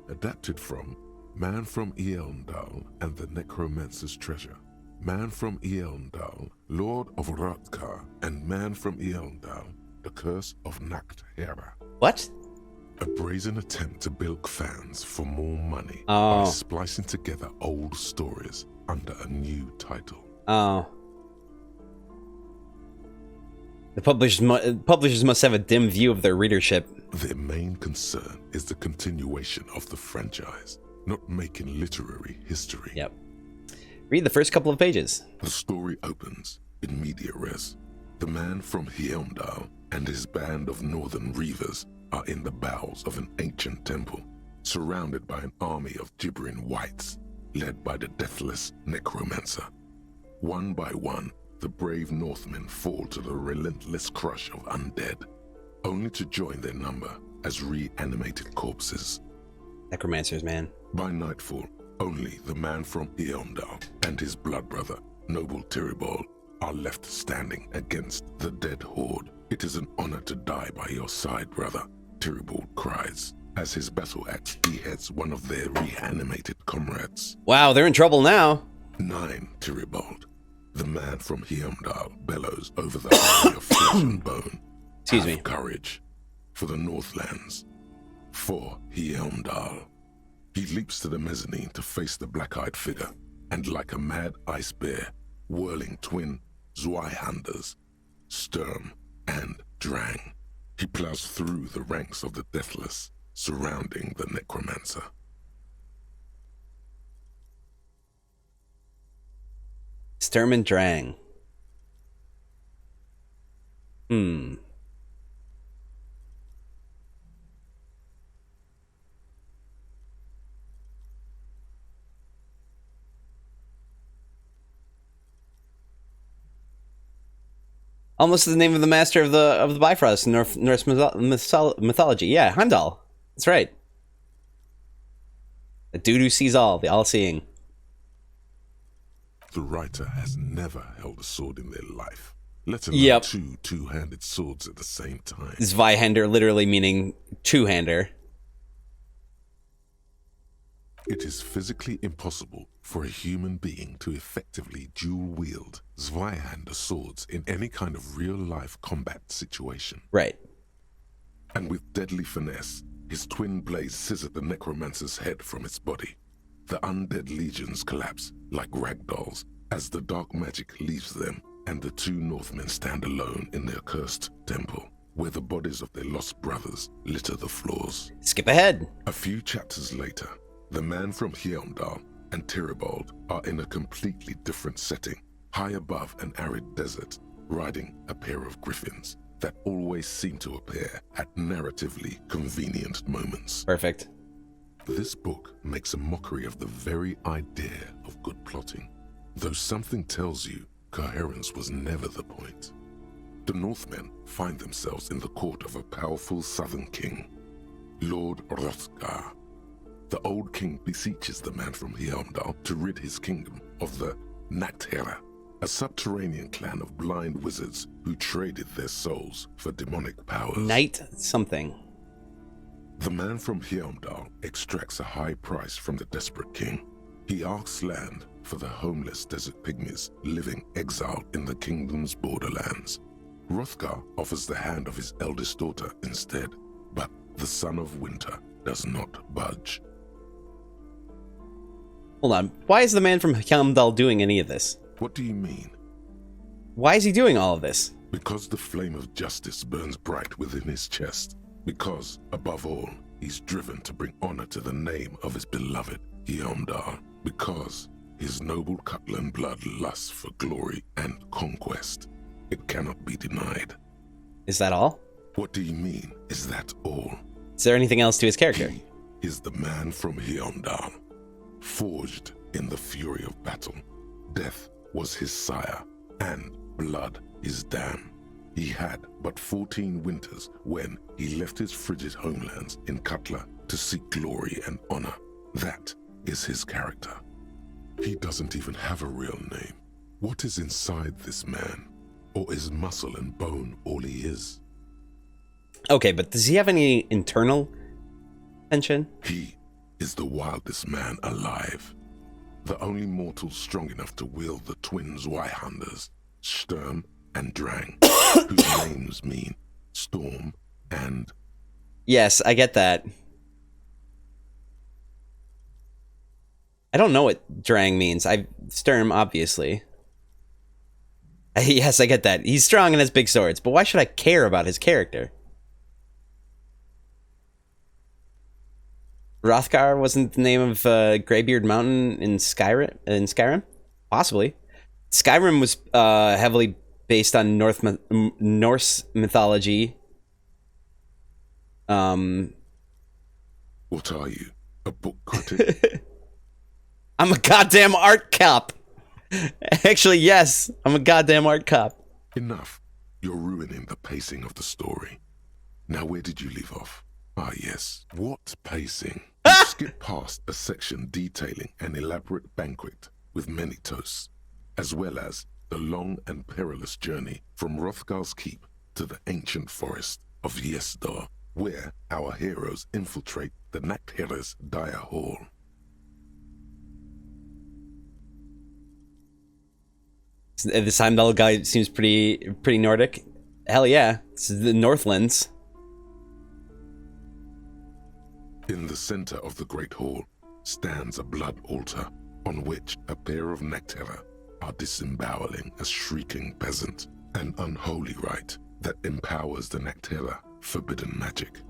B: adapted from Man from Yeomdal and the Necromancer's Treasure, Man from Yeomdal, Lord of Hrothgar, and Man from Yeomdal, the Curse of Nacht Hera.
A: What?
B: A brazen attempt to bilk fans for more money by splicing together old stories under a new title.
A: Oh. The publishers must have a dim view of their readership.
B: Their main concern is the continuation of the franchise, not making literary history.
A: Yep. Read the first couple of pages.
B: The story opens in media res. The man from Yeomdal and his band of northern reavers are in the bowels of an ancient temple, surrounded by an army of gibbering whites, led by the deathless necromancer. One by one, the brave Northmen fall to the relentless crush of undead, only to join their number as reanimated corpses.
A: Necromancers, man.
B: By nightfall, only the man from Yeomdal and his blood brother, noble Tyribald, are left standing against the dead horde. It is an honor to die by your side, brother, Tyribald cries, as his battle axe beheads one of their reanimated comrades.
A: Wow, they're in trouble now.
B: 9, Tyribald. The man from Yeomdal bellows over the army of flesh and bone.
A: Excuse me.
B: Courage for the Northlands. For Yeomdal. He leaps to the mezzanine to face the black-eyed figure, and like a mad ice bear, whirling twin Zweihanders, Sturm and Drang, he plows through the ranks of the deathless, surrounding the necromancer.
A: Sturm and Drang. Almost the name of the master of the Bifrost in Norse mythology. Yeah, Heimdall. That's right. The dude who sees all, the all-seeing.
B: The writer has never held a sword in their life, let alone two two-handed swords at the same time.
A: Zweihander literally meaning two-hander.
B: It is physically impossible for a human being to effectively dual-wield Zweihander swords in any kind of real-life combat situation.
A: Right.
B: And with deadly finesse, his twin blades scissor the necromancer's head from its body. The undead legions collapse like ragdolls As the dark magic leaves them, and the two Northmen stand alone in their cursed temple, where the bodies of their lost brothers litter the floors.
A: Skip ahead.
B: A few chapters later, the man from Heimdall and Tyribald are in a completely different setting, high above an arid desert, riding a pair of griffins that always seem to appear at narratively convenient moments.
A: Perfect.
B: This book makes a mockery of the very idea of good plotting, though something tells you coherence was never the point. The Northmen find themselves in the court of a powerful southern king, Lord Hrothgar. The old king beseeches the man from Heimdall to rid his kingdom of the Nachtherra, a subterranean clan of blind wizards who traded their souls for demonic powers.
A: Night something.
B: The man from Heimdall extracts a high price from the desperate king. He asks land for the homeless desert pygmies living exiled in the kingdom's borderlands. Hrothgar offers the hand of his eldest daughter instead, but the son of winter does not budge.
A: Hold on. Why is the man from Heimdall doing any of this?
B: What do you mean?
A: Why is he doing all of this?
B: Because the flame of justice burns bright within his chest. Because, above all, he's driven to bring honor to the name of his beloved Heimdall. Because his noble Cutlan blood lusts for glory and conquest. It cannot be denied.
A: Is that all?
B: What do you mean, is that all?
A: Is there anything else to his character?
B: He is the man from Heimdall, forged in the fury of battle. Death was his sire, and blood his dam. He had but 14 winters when he left his frigid homelands in Cutla to seek glory and honor. That is his character. He doesn't even have a real name. What is inside this man? Or is muscle and bone all he is?
A: Okay, but does he have any internal tension?
B: He is the wildest man alive. The only mortal strong enough to wield the twin Zweihanders, Sturm and Drang, whose names mean storm and...
A: Yes, I get that. I don't know what Drang means. Sturm, obviously. Yes, I get that. He's strong and has big swords, but why should I care about his character? Hrothgar wasn't the name of Greybeard Mountain in Skyrim? Possibly. Skyrim was heavily based on Norse mythology.
B: What are you? A book critic?
A: I'm a goddamn art cop. Actually, yes, I'm a goddamn art cop.
B: Enough. You're ruining the pacing of the story. Now, where did you leave off? Ah, yes. What pacing? You skip past a section detailing an elaborate banquet with many toasts, as well as the long and perilous journey from Hrothgar's keep to the ancient forest of Yesdor, where our heroes infiltrate the Nachtherra's dire hall.
A: This Heimdall guy seems pretty Nordic. Hell yeah, this is the Northlands.
B: In the center of the great hall stands a blood altar on which a pair of Nachtherra are disemboweling a shrieking peasant, an unholy rite that empowers the Nachtherra forbidden magic.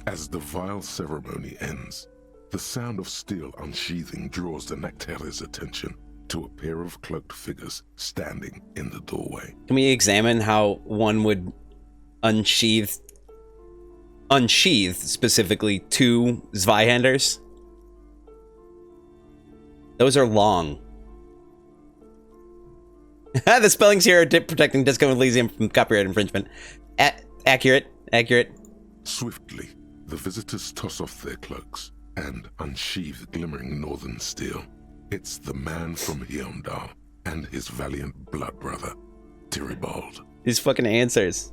B: As the vile ceremony ends, the sound of steel unsheathing draws the Nachtherra's attention to a pair of cloaked figures standing in the doorway.
A: Can we examine how one would unsheath specifically two Zweihanders? Those are long. The spellings here are protecting Disco and Elysium from copyright infringement. Accurate.
B: Swiftly, the visitors toss off their cloaks and unsheathe glimmering northern steel. It's the man from Heimdall and his valiant blood brother, Tyribald.
A: These fucking answers.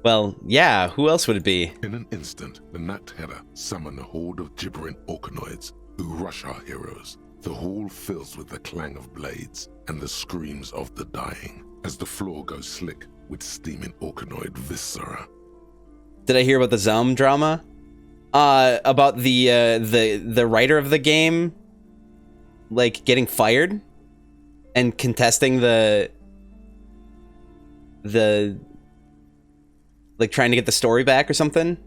A: Well, yeah, who else would it be?
B: In an instant, the Nachtherra summon a horde of gibbering orcanoids who rush our heroes. The hall fills with the clang of blades and the screams of the dying as the floor goes slick with steaming orcanoid viscera.
A: Did I hear about the Zom drama? About the writer of the game, like, getting fired? and contesting the like trying to get the story back or something.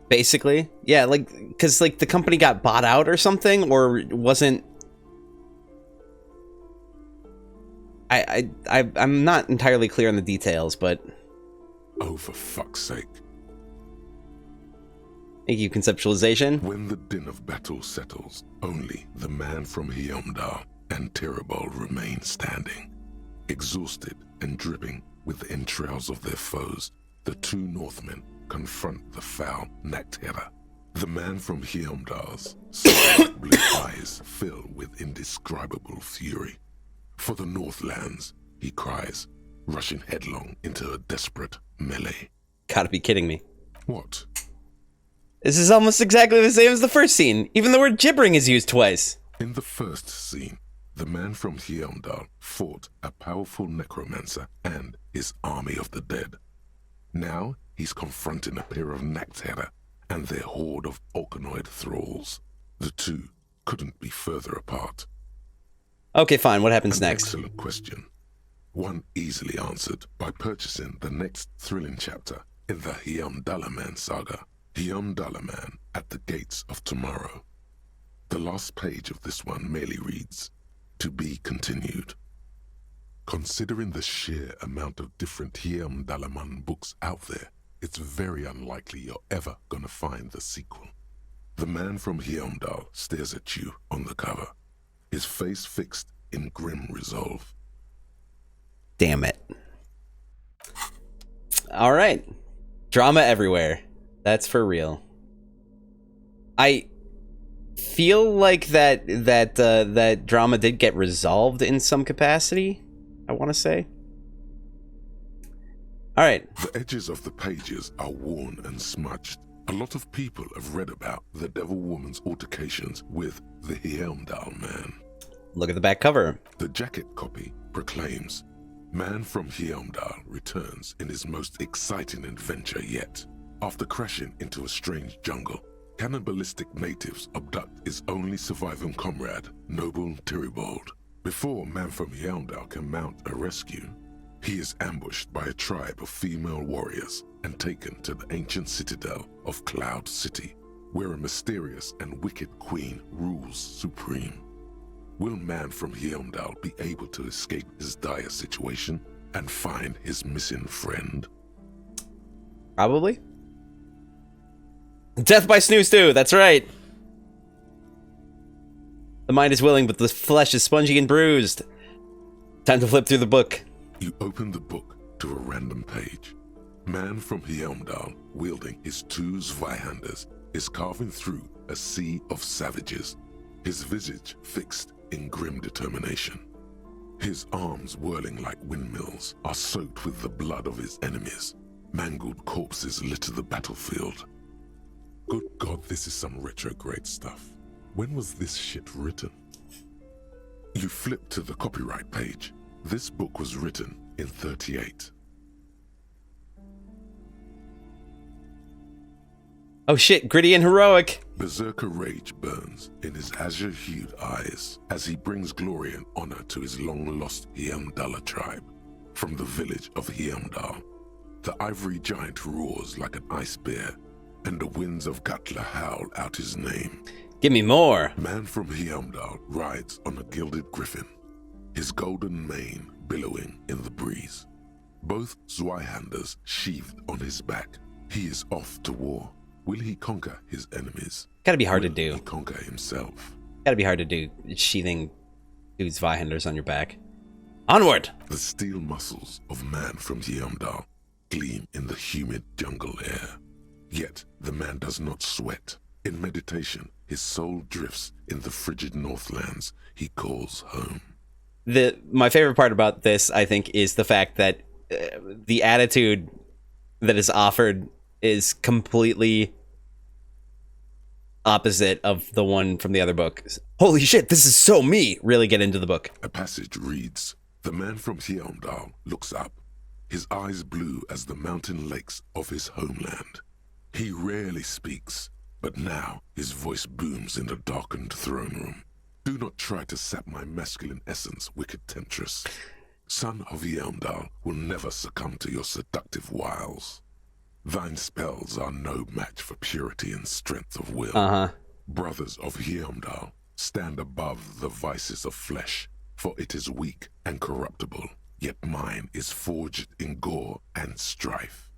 A: Basically, yeah, like, because like the company got bought out or something, or wasn't. I'm not entirely clear on the details, but.
B: Oh, for fuck's sake!
A: Thank you, conceptualization.
B: When the din of battle settles, only the man from Hyamdal and Tirabol remain standing, exhausted and dripping with the entrails of their foes. The two Northmen confront the foul Nactera. The man from Hyamdal's solid blue eyes fill with indescribable fury. For the Northlands, he cries, rushing headlong into a desperate melee.
A: Gotta be kidding me.
B: What?
A: This is almost exactly the same as the first scene. Even the word gibbering is used twice.
B: In the first scene, the man from Hyamdal fought a powerful necromancer and his army of the dead. Now, he's confronting a pair of Nactera and their horde of Orkanoid thralls. The two couldn't be further apart.
A: Okay, fine. What happens
B: An
A: next?
B: Excellent question. One easily answered by purchasing the next thrilling chapter in the Hyamdalaman saga, Hyamdalaman at the Gates of Tomorrow. The last page of this one merely reads, "To be continued." Considering the sheer amount of different Hyamdalaman books out there, it's very unlikely you're ever gonna find the sequel. The man from Hyamdal stares at you on the cover, his face fixed in grim resolve.
A: Damn it. All right. Drama everywhere. That's for real. I feel like that drama did get resolved in some capacity, I want to say. All right.
B: The edges of the pages are worn and smudged. A lot of people have read about the Devil Woman's altercations with the Hyamdal man.
A: Look at the back cover.
B: The jacket copy proclaims, "Man from Hyamdal returns in his most exciting adventure yet. After crashing into a strange jungle, cannibalistic natives abduct his only surviving comrade, noble Tiribald. Before Man from Hyamdal can mount a rescue, he is ambushed by a tribe of female warriors and taken to the ancient citadel of Cloud City, where a mysterious and wicked queen rules supreme. Will Man from Hyamdal be able to escape his dire situation and find his missing friend?"
A: Probably. Death by snooze too, that's right. The mind is willing, but the flesh is spongy and bruised. Time to flip through the book.
B: You open the book to a random page. Man from Hyamdal, wielding his two Zweihanders, is carving through a sea of savages, his visage fixed in grim determination. His arms, whirling like windmills, are soaked with the blood of his enemies. Mangled corpses litter the battlefield. Good God, this is some retrograde stuff. When was this shit written? You flip to the copyright page. This book was written in 38.
A: Oh shit, gritty and heroic.
B: Berserker rage burns in his azure-hued eyes as he brings glory and honor to his long-lost Hyamdala tribe. From the village of Hyamdal, the ivory giant roars like an ice bear, and the winds of Gatla howl out his name.
A: Give me more.
B: Man from Hyamdal rides on a gilded griffin, his golden mane billowing in the breeze. Both Zweihanders sheathed on his back. He is off to war. Will he conquer his enemies?
A: Gotta be hard to do.
B: Will he conquer himself?
A: Gotta be hard to do, sheathing two Zweihanders on your back. Onward!
B: The steel muscles of Man from Hyamdal gleam in the humid jungle air. Yet the man does not sweat. In meditation, his soul drifts in the frigid Northlands he calls home.
A: My favorite part about this, I think, is the fact that the attitude that is offered is completely opposite of the one from the other book. Holy shit, this is so me! Really get into the book.
B: A passage reads, "The man from Hyamdal looks up, his eyes blue as the mountain lakes of his homeland. He rarely speaks, But now his voice booms in the darkened throne room. Do not try to sap my masculine essence, wicked temptress. Son of Yeomdal will never succumb to your seductive wiles. Thine spells are no match for purity and strength of will. Brothers of Yeomdal, stand above the vices of flesh, for it is weak and corruptible, yet mine is forged in gore and strife.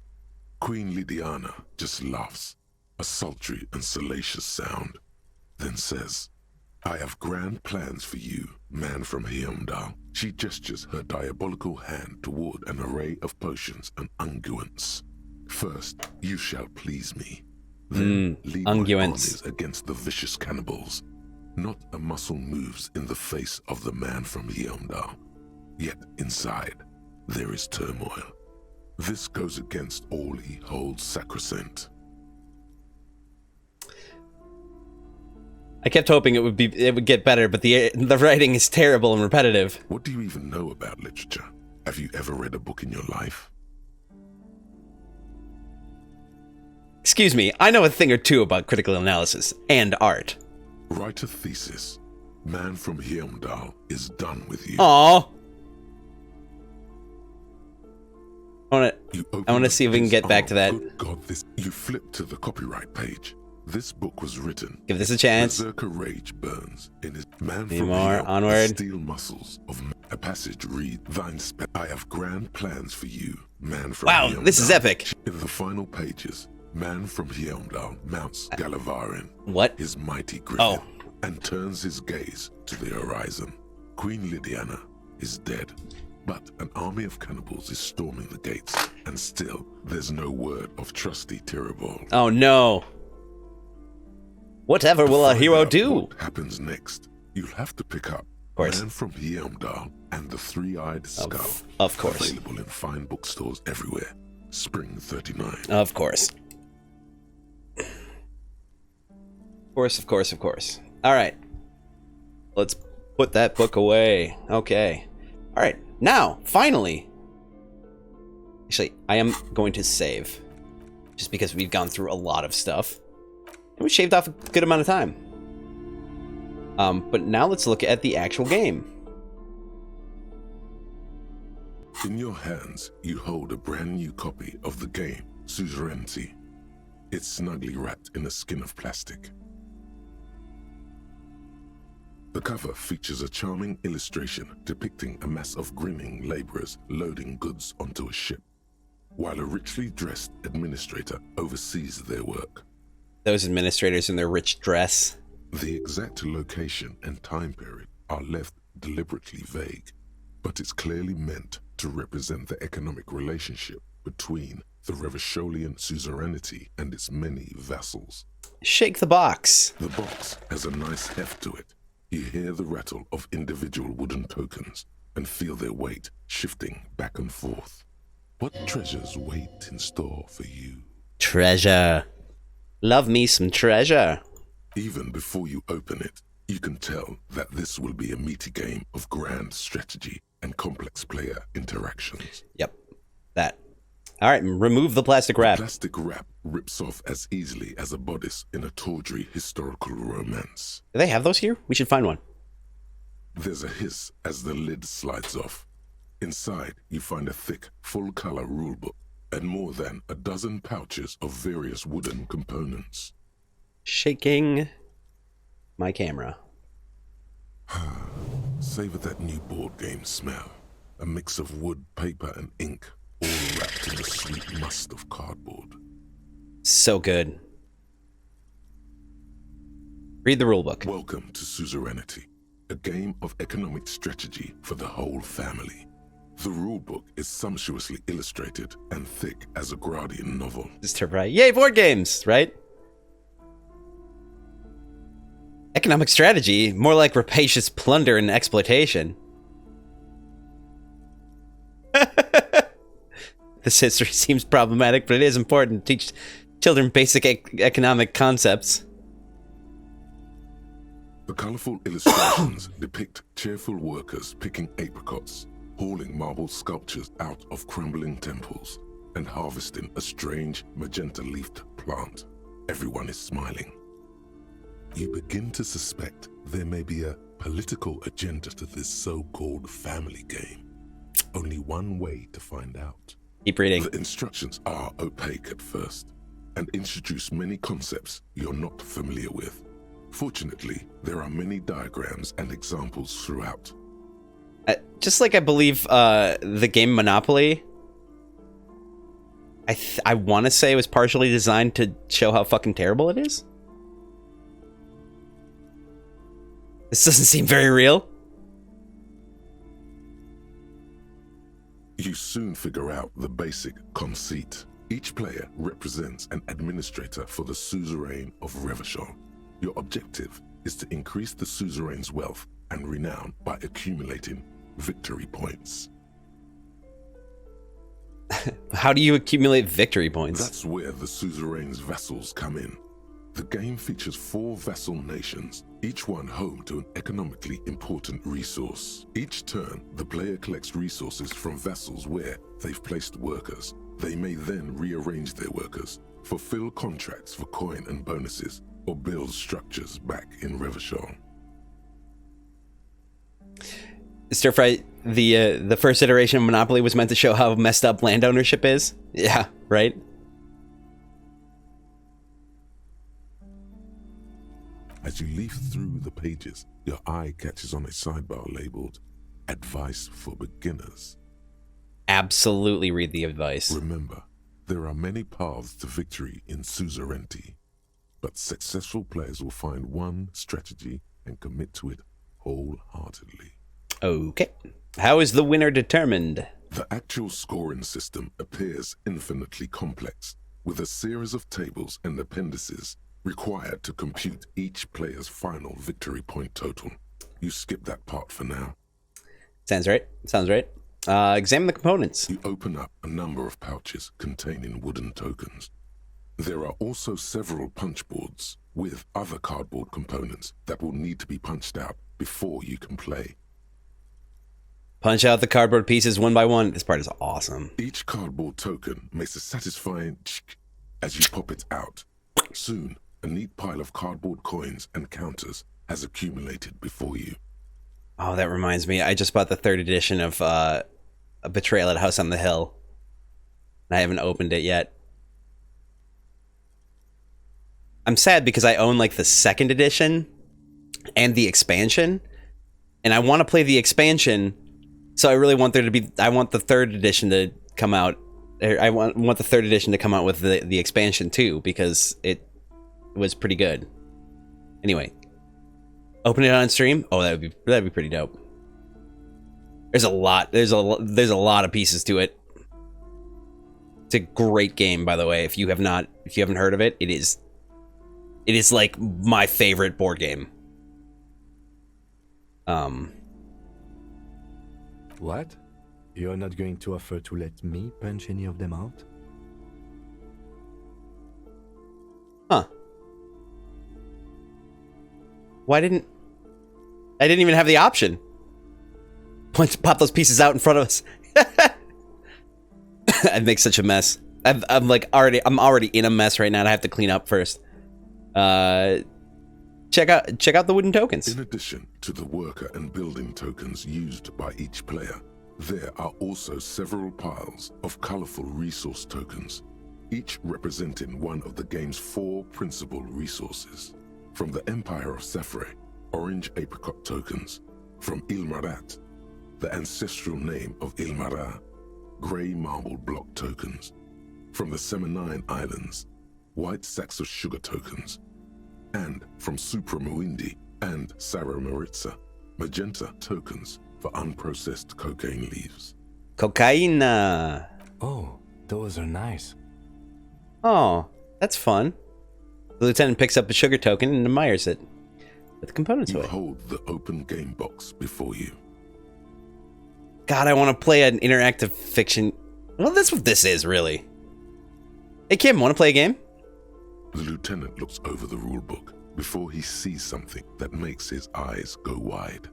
B: Queen Lydiana just laughs, a sultry and salacious sound, then says, I have grand plans for you, man from Yeomdal. She gestures her diabolical hand toward an array of potions and unguents. First, you shall please me. Then lead my armies against the vicious cannibals. Not a muscle moves in the face of the man from Yeomdal. Yet inside, there is turmoil. This goes against all he holds sacrosanct.
A: I kept hoping it would get better, but the writing is terrible and repetitive.
B: What do you even know about literature? Have you ever read a book in your life?
A: Excuse me, I know a thing or two about critical analysis and art.
B: Write a thesis. Man from Yeomdal is done with you.
A: Aww. I want to see if we can get back to that.
B: Good God, you flip to the copyright page. This book was written.
A: Give this a chance.
B: Berserker rage burns in his man
A: Any
B: from
A: more?
B: Yeomdal,
A: Onward.
B: steel muscles of a passage read thine I have grand plans for you, man from
A: Wow,
B: Yeomdal.
A: this is epic.
B: In the final pages, man from Yeomdal mounts Galavarin, his mighty griffin, and turns his gaze to the horizon. Queen Lydiana is dead, but an army of cannibals is storming the gates, and still there's no word of trusty Tirabol.
A: Oh no. Whatever will our hero do?
B: What happens next? You'll have to pick up Man from Yeomdal and the Three-Eyed Skull.
A: Of course.
B: Available in fine bookstores everywhere. Spring 39.
A: Of course. Of course. Alright. Let's put that book away. Okay. Alright. Now, finally. Actually, I am going to save. Just because we've gone through a lot of stuff. And we shaved off a good amount of time. But now let's look at the actual game.
B: In your hands, you hold a brand new copy of the game, Suzerainty. It's snugly wrapped in a skin of plastic. The cover features a charming illustration depicting a mass of grinning laborers loading goods onto a ship, while a richly dressed administrator oversees their work.
A: Those administrators in their rich dress.
B: The exact location and time period are left deliberately vague, but it's clearly meant to represent the economic relationship between the Revacholian suzerainty and its many vassals.
A: Shake the box.
B: The box has a nice heft to it. You hear the rattle of individual wooden tokens and feel their weight shifting back and forth. What treasures wait in store for you?
A: Treasure. Love me some treasure.
B: Even before you open it, you can tell that this will be a meaty game of grand strategy and complex player interactions.
A: Yep, that. All right, remove the plastic wrap.
B: The plastic wrap rips off as easily as a bodice in a tawdry historical romance.
A: Do they have those here? We should find one.
B: There's a hiss as the lid slides off. Inside, you find a thick, full-color rulebook and more than a dozen pouches of various wooden components.
A: Shaking my camera.
B: Savor that new board game smell. A mix of wood, paper, and ink, all wrapped in the sweet must of cardboard.
A: So good. Read the rulebook.
B: Welcome to Suzerainty, a game of economic strategy for the whole family. The rulebook is sumptuously illustrated and thick as a Gradian novel.
A: Just to right. Yay, board games, right? Economic strategy, more like rapacious plunder and exploitation. This history seems problematic, but it is important to teach children basic economic concepts.
B: The colorful illustrations depict cheerful workers picking apricots, hauling marble sculptures out of crumbling temples, and harvesting a strange magenta-leafed plant. Everyone is smiling. You begin to suspect there may be a political agenda to this so-called family game. Only one way to find out.
A: Keep reading.
B: The instructions are opaque at first and introduce many concepts you're not familiar with. Fortunately, there are many diagrams and examples throughout.
A: Just like I believe the game Monopoly, I want to say it was partially designed to show how fucking terrible it is. This doesn't seem very real.
B: You soon figure out the basic conceit. Each player represents an administrator for the suzerain of Revachol. Your objective is to increase the suzerain's wealth and renown by accumulating victory points.
A: How do you accumulate victory points?
B: That's where the suzerain's vassals come in. The game features 4 vassal nations, each one home to an economically important resource. Each turn, the player collects resources from vassals where they've placed workers. They may then rearrange their workers, fulfill contracts for coin and bonuses, or build structures back in Revachol.
A: Stir Fry, the first iteration of Monopoly was meant to show how messed up land ownership is. Yeah, right?
B: As you leaf through the pages, your eye catches on a sidebar labeled Advice for Beginners.
A: Absolutely read the advice.
B: Remember, there are many paths to victory in suzerainty, but successful players will find one strategy and commit to it wholeheartedly.
A: Okay. How is the winner determined?
B: The actual scoring system appears infinitely complex, with a series of tables and appendices required to compute each player's final victory point total. You skip that part for now.
A: Sounds right. Sounds right. Examine the components.
B: You open up a number of pouches containing wooden tokens. There are also several punch boards with other cardboard components that will need to be punched out before you can play.
A: Punch out the cardboard pieces one by one. This part is awesome.
B: Each cardboard token makes a satisfying tsk as you pop it out. Soon, a neat pile of cardboard coins and counters has accumulated before you.
A: Oh, that reminds me. I just bought the 3rd edition of A Betrayal at House on the Hill. And I haven't opened it yet. I'm sad because I own like the 2nd edition and the expansion. And I want to play the expansion. So I really want there to be... I want the 3rd edition to come out. I want the 3rd edition to come out with the expansion too. Because it was pretty good. Anyway. Open it on stream? Oh, that'd be pretty dope. There's a lot. There's a lot of pieces to it. It's a great game, by the way. If you haven't heard of it, it is like my favorite board game.
H: What? You're not going to offer to let me punch any of them out?
A: Huh. Why didn't... I didn't even have the option. Pop those pieces out in front of us. I'd make such a mess. I'm already in a mess right now. And I have to clean up first. Check out the wooden tokens.
B: In addition to the worker and building tokens used by each player, there are also several piles of colorful resource tokens, each representing one of the game's 4 principal resources. From the Empire of Safre, orange apricot tokens. From Ilmarat, the ancestral name of Ilmara, grey marble block tokens. From the Seminine Islands, white sacks of sugar tokens. And from Supra Muindi and Sarah Maritza, magenta tokens for unprocessed cocaine leaves.
A: Cocaina.
H: Oh, those are nice.
A: Oh, that's fun. The lieutenant picks up a sugar token and admires it. Put the components away.
B: You hold the open game box before you.
A: God, I want to play an interactive fiction. Well, that's what this is, really. Hey, Kim, want to play a game?
B: The lieutenant looks over the rulebook before he sees something that makes his eyes go wide.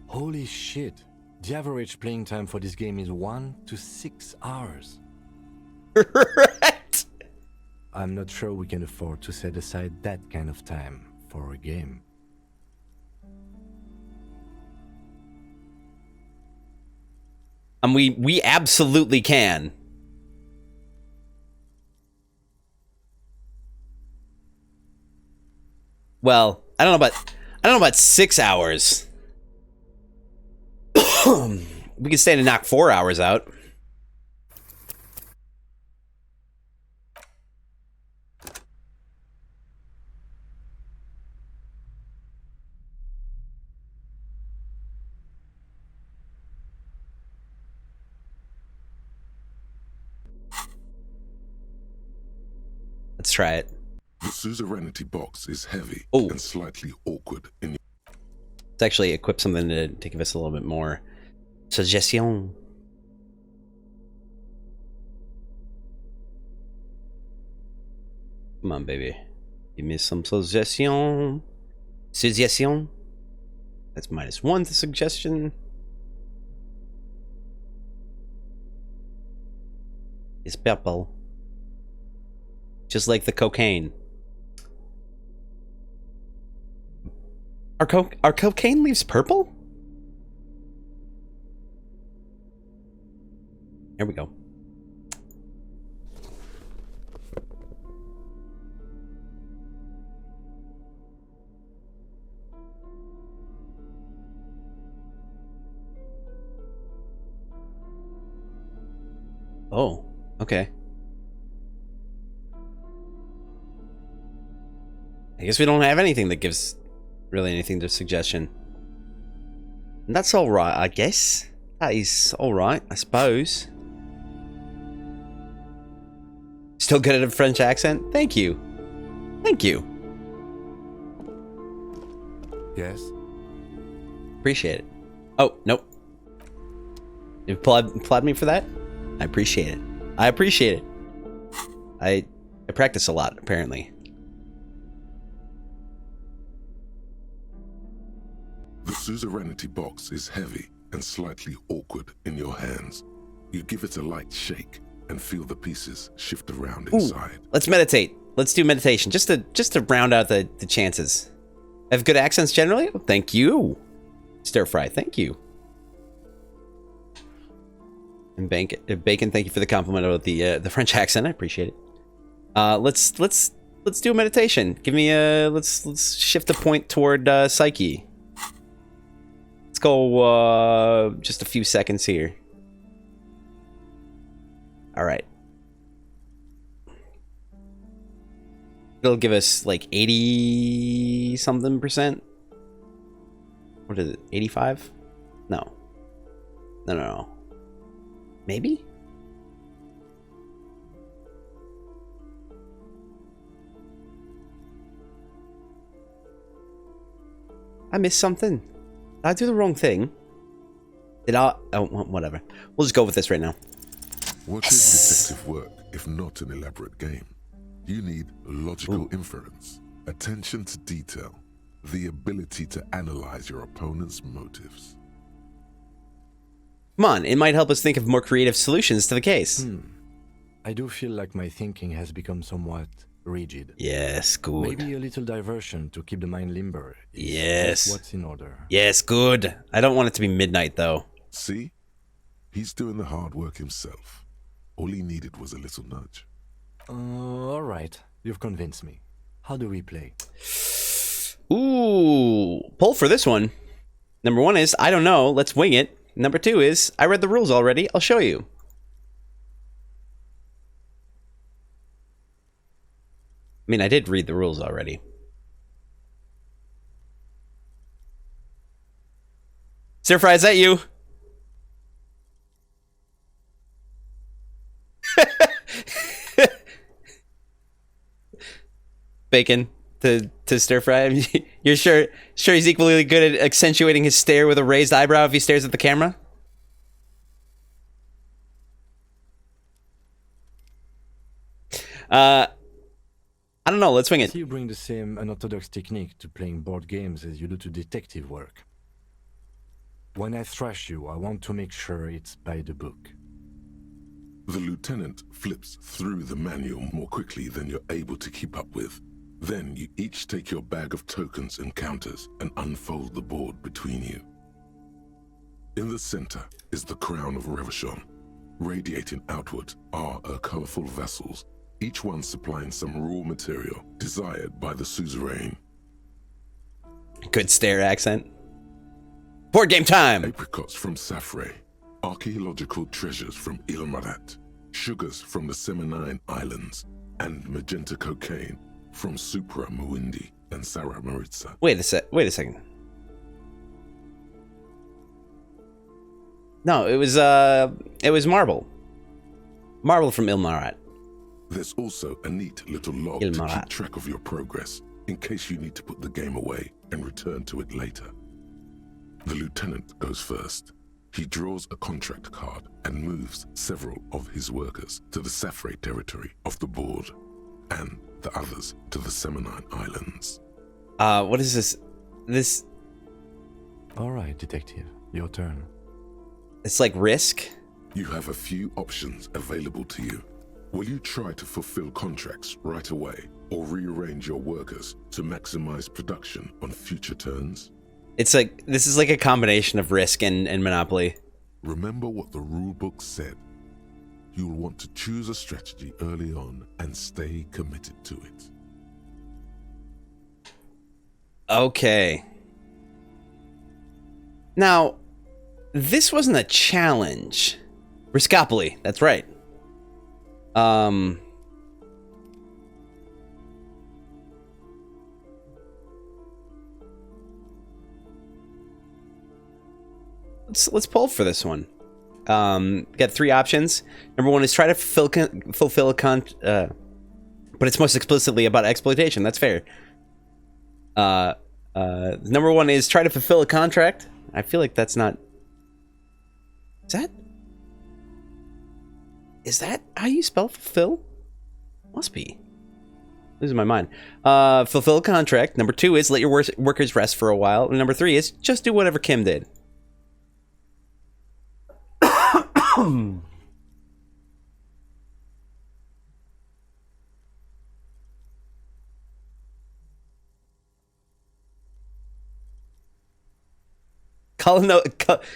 H: Holy shit. The average playing time for this game is 1 to 6 hours.
A: Right.
H: I'm not sure we can afford to set aside that kind of time for a game.
A: We absolutely can. Well, I don't know about 6 hours. We could stay to knock 4 hours out. Let's try it.
B: The suzerainty box is heavy and slightly awkward in your...
A: Let's actually equip something to give us a little bit more suggestion. Come on, baby. Give me some suggestion. Suggestion. That's -1 to suggestion. It's purple. Just like the cocaine. Our cocaine leaves purple? Here we go. Oh, okay. I guess we don't have anything that gives really anything to suggestion. And that's alright, I guess. That is alright, I suppose. Still good at a French accent? Thank you. Thank you.
H: Yes?
A: Appreciate it. Oh, nope. You applaud me for that? I appreciate it. I appreciate it. I practice a lot, apparently.
B: The suzerainty box is heavy and slightly awkward in your hands. You give it a light shake and feel the pieces shift around inside.
A: Let's meditate. Let's do meditation just to round out the chances. I have good accents generally? Oh, thank you. Stir fry, thank you. And Bacon, thank you for the compliment about the French accent. I appreciate it. Let's do a meditation. Give me a let's shift the point toward psyche. Let's go just a few seconds here. All right. It'll give us like 80 something percent. What is it? 85? No. No. Maybe? I missed something. Did I do the wrong thing? Did I? Oh, whatever. We'll just go with this right now.
B: What is detective work if not an elaborate game? You need logical inference, attention to detail, the ability to analyze your opponent's motives.
A: Come on, it might help us think of more creative solutions to the case.
H: I do feel like my thinking has become somewhat rigid.
A: Yes, good.
H: Maybe a little diversion to keep the mind limber.
A: Yes.
H: What's in order?
A: Yes, good. I don't want it to be midnight, though.
B: See? He's doing the hard work himself. All he needed was a little nudge.
H: All right. You've convinced me. How do we play?
A: Ooh. Poll for this one. Number 1 is, I don't know. Let's wing it. Number 2 is, I read the rules already. I'll show you. I mean, I did read the rules already. Stir fry, is that you? Bacon to stir fry. I mean, you're sure he's equally good at accentuating his stare with a raised eyebrow if he stares at the camera? I don't know. Let's swing it.
H: You bring the same unorthodox technique to playing board games as you do to detective work. When I thrash you, I want to make sure it's by the book.
B: The lieutenant flips through the manual more quickly than you're able to keep up with. Then you each take your bag of tokens and counters and unfold the board between you. In the center is the crown of Revachol. Radiating outward are her colorful vessels, each one supplying some raw material desired by the suzerain.
A: Good stare accent. Board game time!
B: Apricots from Safre, archaeological treasures from Ilmarat, sugars from the Seminine Islands, and magenta cocaine from Supra Muindi and Sarah Maritza.
A: Wait a second. No, it was marble. Marble from Ilmarat.
B: There's also a neat little log to keep track of your progress, in case you need to put the game away and return to it later. The lieutenant goes first. He draws a contract card and moves several of his workers to the Safre territory of the board, and the others to the Seminine Islands.
A: What is this?
H: All right, detective, your turn.
A: It's like Risk?
B: You have a few options available to you. Will you try to fulfill contracts right away, or rearrange your workers to maximize production on future turns?
A: It's like, this is like a combination of Risk and Monopoly.
B: Remember what the rulebook said. You'll want to choose a strategy early on and stay committed to it.
A: Okay. Now, this wasn't a challenge. Riskopoly, that's right. Let's poll for this one. Got 3 options. Number 1 is try to fulfill a but it's most explicitly about exploitation. That's fair. Number 1 is try to fulfill a contract. I feel like that's not. Is that how you spell fulfill? Must be. Losing my mind. Fulfill a contract. Number 2 is let your workers rest for a while. And number 3 is just do whatever Kim did.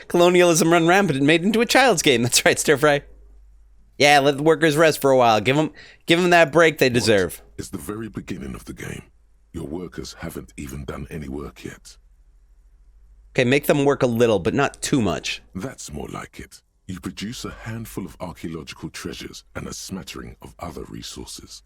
A: Colonialism run rampant and made into a child's game. That's right, Stir Fry. Yeah, let the workers rest for a while. Give them that break they deserve.
B: It's the very beginning of the game. Your workers haven't even done any work yet.
A: Okay, make them work a little, but not too much.
B: That's more like it. You produce a handful of archaeological treasures and a smattering of other resources.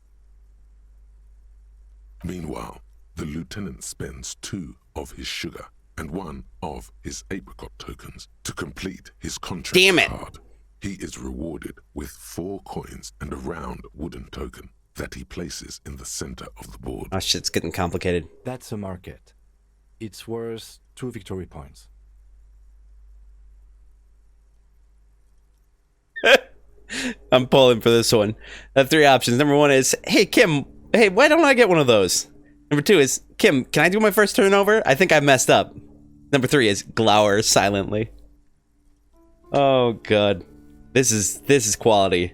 B: Meanwhile, the lieutenant spends 2 of his sugar and 1 of his apricot tokens to complete his contract card. He is rewarded with 4 coins and a round wooden token that he places in the center of the board.
A: Oh, shit's getting complicated.
H: That's a market. It's worth 2 victory points.
A: I'm pulling for this one. I have 3 options. Number 1 is, hey, Kim, hey, why don't I get one of those? Number 2 is, Kim, can I do my first turnover? I think I messed up. Number 3 is, glower silently. Oh, God. This is quality.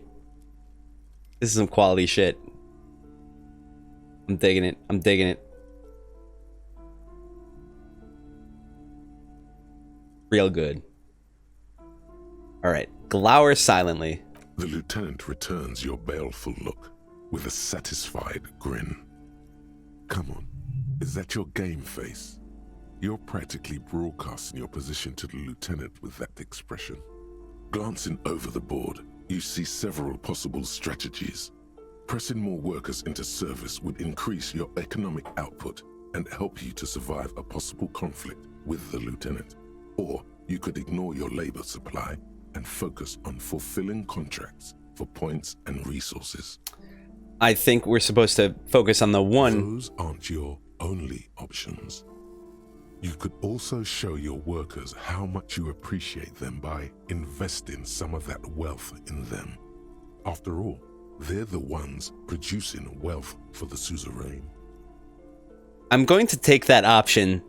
A: This is some quality shit. I'm digging it. I'm digging it. Real good. Alright. Glower silently.
B: The lieutenant returns your baleful look with a satisfied grin. Come on, is that your game face? You're practically broadcasting your position to the lieutenant with that expression. Glancing over the board, you see several possible strategies. Pressing more workers into service would increase your economic output and help you to survive a possible conflict with the lieutenant. Or you could ignore your labor supply and focus on fulfilling contracts for points and resources.
A: I think we're supposed to focus on the one.
B: Those aren't your only options. You could also show your workers how much you appreciate them by investing some of that wealth in them. After all, they're the ones producing wealth for the suzerain.
A: I'm going to take that option,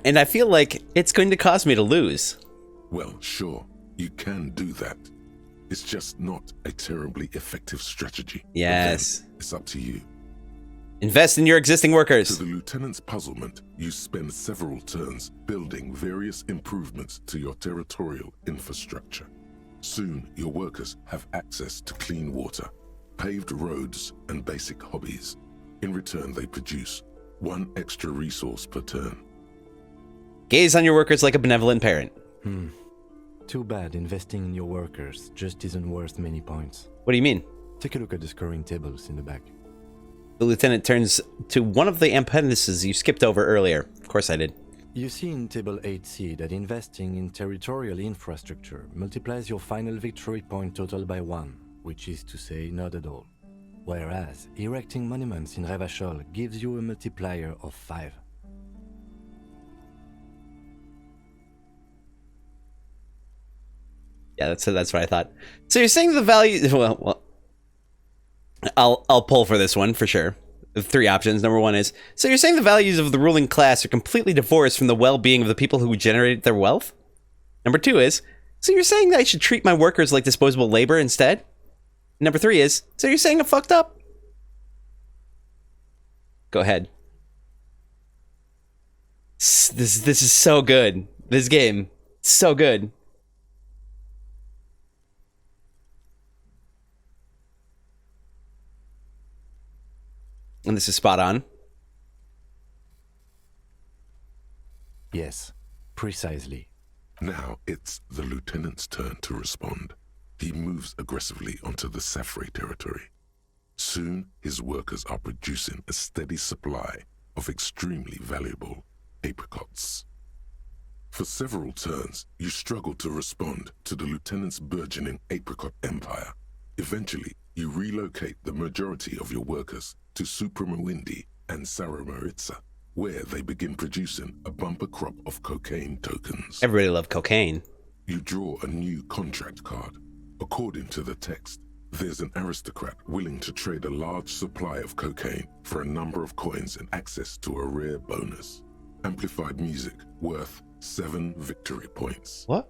A: and I feel like it's going to cause me to lose.
B: Well, sure, you can do that. It's just not a terribly effective strategy.
A: Yes.
B: It's up to you.
A: Invest in your existing workers.
B: To the lieutenant's puzzlement, you spend several turns building various improvements to your territorial infrastructure. Soon, your workers have access to clean water, paved roads, and basic hobbies. In return, they produce 1 extra resource per turn.
A: Gaze on your workers like a benevolent parent.
H: Too bad investing in your workers just isn't worth many points.
A: What do you mean?
H: Take a look at the scoring tables in the back.
A: The lieutenant turns to one of the appendices you skipped over earlier. Of course I did.
H: You see in Table 8C that investing in territorial infrastructure multiplies your final victory point total by 1, which is to say not at all. Whereas erecting monuments in Revachol gives you a multiplier of 5.
A: Yeah, that's what I thought. So you're saying the value... Well, I'll pull for this one, for sure. The 3 options. Number 1 is... So you're saying the values of the ruling class are completely divorced from the well-being of the people who generated their wealth? Number 2 is... So you're saying that I should treat my workers like disposable labor instead? Number 3 is... So you're saying I'm fucked up? Go ahead. This is so good. This game. So good. And this is spot on.
H: Yes, precisely.
B: Now it's the lieutenant's turn to respond. He moves aggressively onto the Safre territory. Soon, his workers are producing a steady supply of extremely valuable apricots. For several turns, you struggle to respond to the lieutenant's burgeoning apricot empire. Eventually, you relocate the majority of your workers to Supremawindi and Saramaritsa, where they begin producing a bumper crop of cocaine tokens.
A: Everybody loved cocaine.
B: You draw a new contract card. According to the text, there's an aristocrat willing to trade a large supply of cocaine for a number of coins and access to a rare bonus. Amplified music worth 7 victory points.
A: What?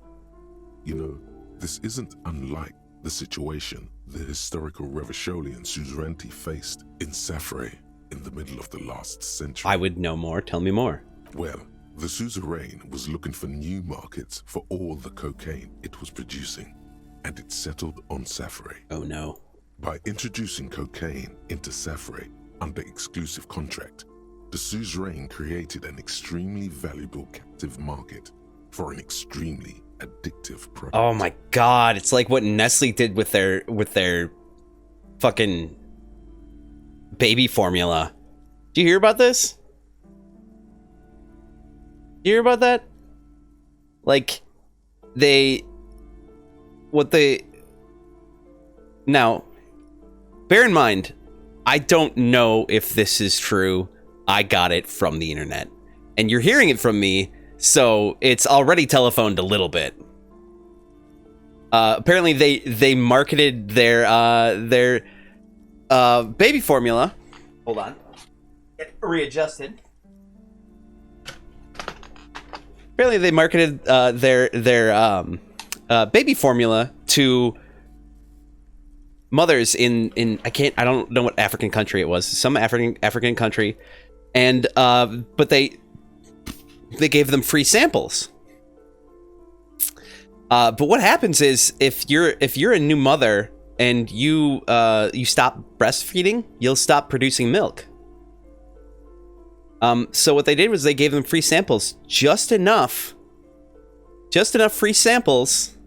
B: You know, this isn't unlike the situation the historical Revacholian suzerainty faced in Safre in the middle of the last century.
A: I would know more. Tell me more.
B: Well, the suzerain was looking for new markets for all the cocaine it was producing, and it settled on Safre.
A: Oh no.
B: By introducing cocaine into Safre under exclusive contract, the suzerain created an extremely valuable captive market for an extremely addictive product.
A: Oh my god, it's like what Nestle did with their fucking baby formula. Do you hear about this? Do you hear about that? Like, now, bear in mind, I don't know if this is true. I got it from the internet. And you're hearing it from me, so it's already telephoned a little bit. Apparently they marketed their baby formula. Hold on. Get readjusted. Apparently they marketed their baby formula to mothers in I don't know what African country it was. Some African country. And but they gave them free samples. But what happens is if you're a new mother and you stop breastfeeding, you'll stop producing milk. So what they did was they gave them free samples, just enough free samples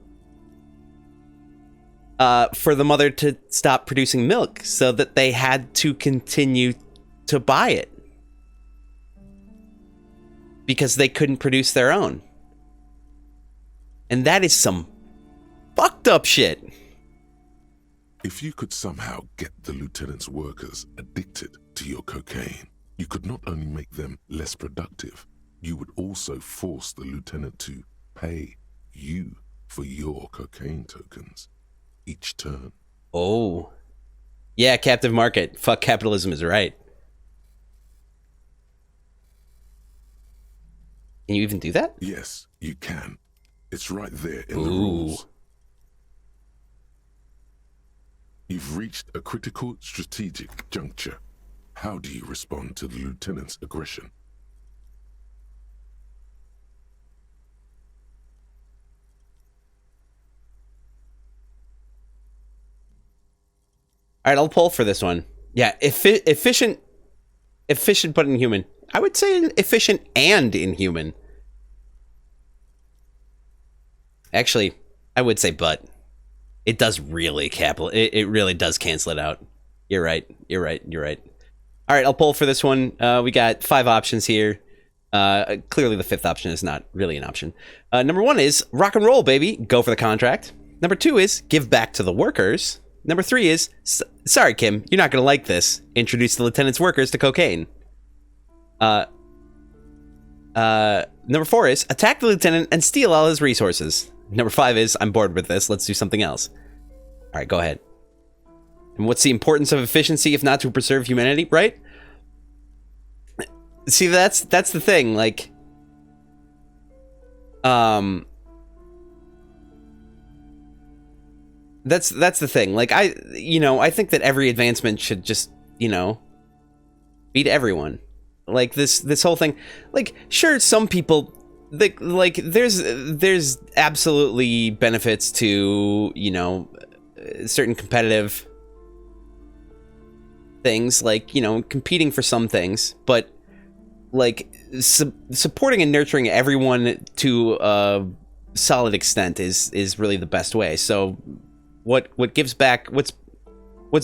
A: for the mother to stop producing milk, so that they had to continue to buy it because they couldn't produce their own. And that is some fucked up shit.
B: If you could somehow get the lieutenant's workers addicted to your cocaine, you could not only make them less productive, you would also force the lieutenant to pay you for your cocaine tokens each turn.
A: Oh. Yeah, captive market. Fuck capitalism is right. Can you even do that?
B: Yes, you can. It's right there in the rules. You've reached a critical strategic juncture. How do you respond to the lieutenant's aggression?
A: All right, I'll poll for this one. Yeah, efficient but inhuman. I would say efficient and inhuman. Actually, I would say but. It does really it really does cancel it out. You're right. All right, I'll poll for this one. We got 5 options here. Clearly the 5th option is not really an option. Number 1 is rock and roll, baby. Go for the contract. Number 2 is give back to the workers. Number 3 is, sorry, Kim, you're not going to like this. Introduce the lieutenant's workers to cocaine. Number 4 is attack the lieutenant and steal all his resources. Number 5 is, I'm bored with this. Let's do something else. All right, go ahead. And what's the importance of efficiency if not to preserve humanity, right? See, that's the thing. Like, that's the thing. Like, I think that every advancement should just, beat everyone. Like this whole thing. Like, sure, some people like there's absolutely benefits to, certain competitive things, like, competing for some things, but like supporting and nurturing everyone to a solid extent is really the best way. So what gives back, what's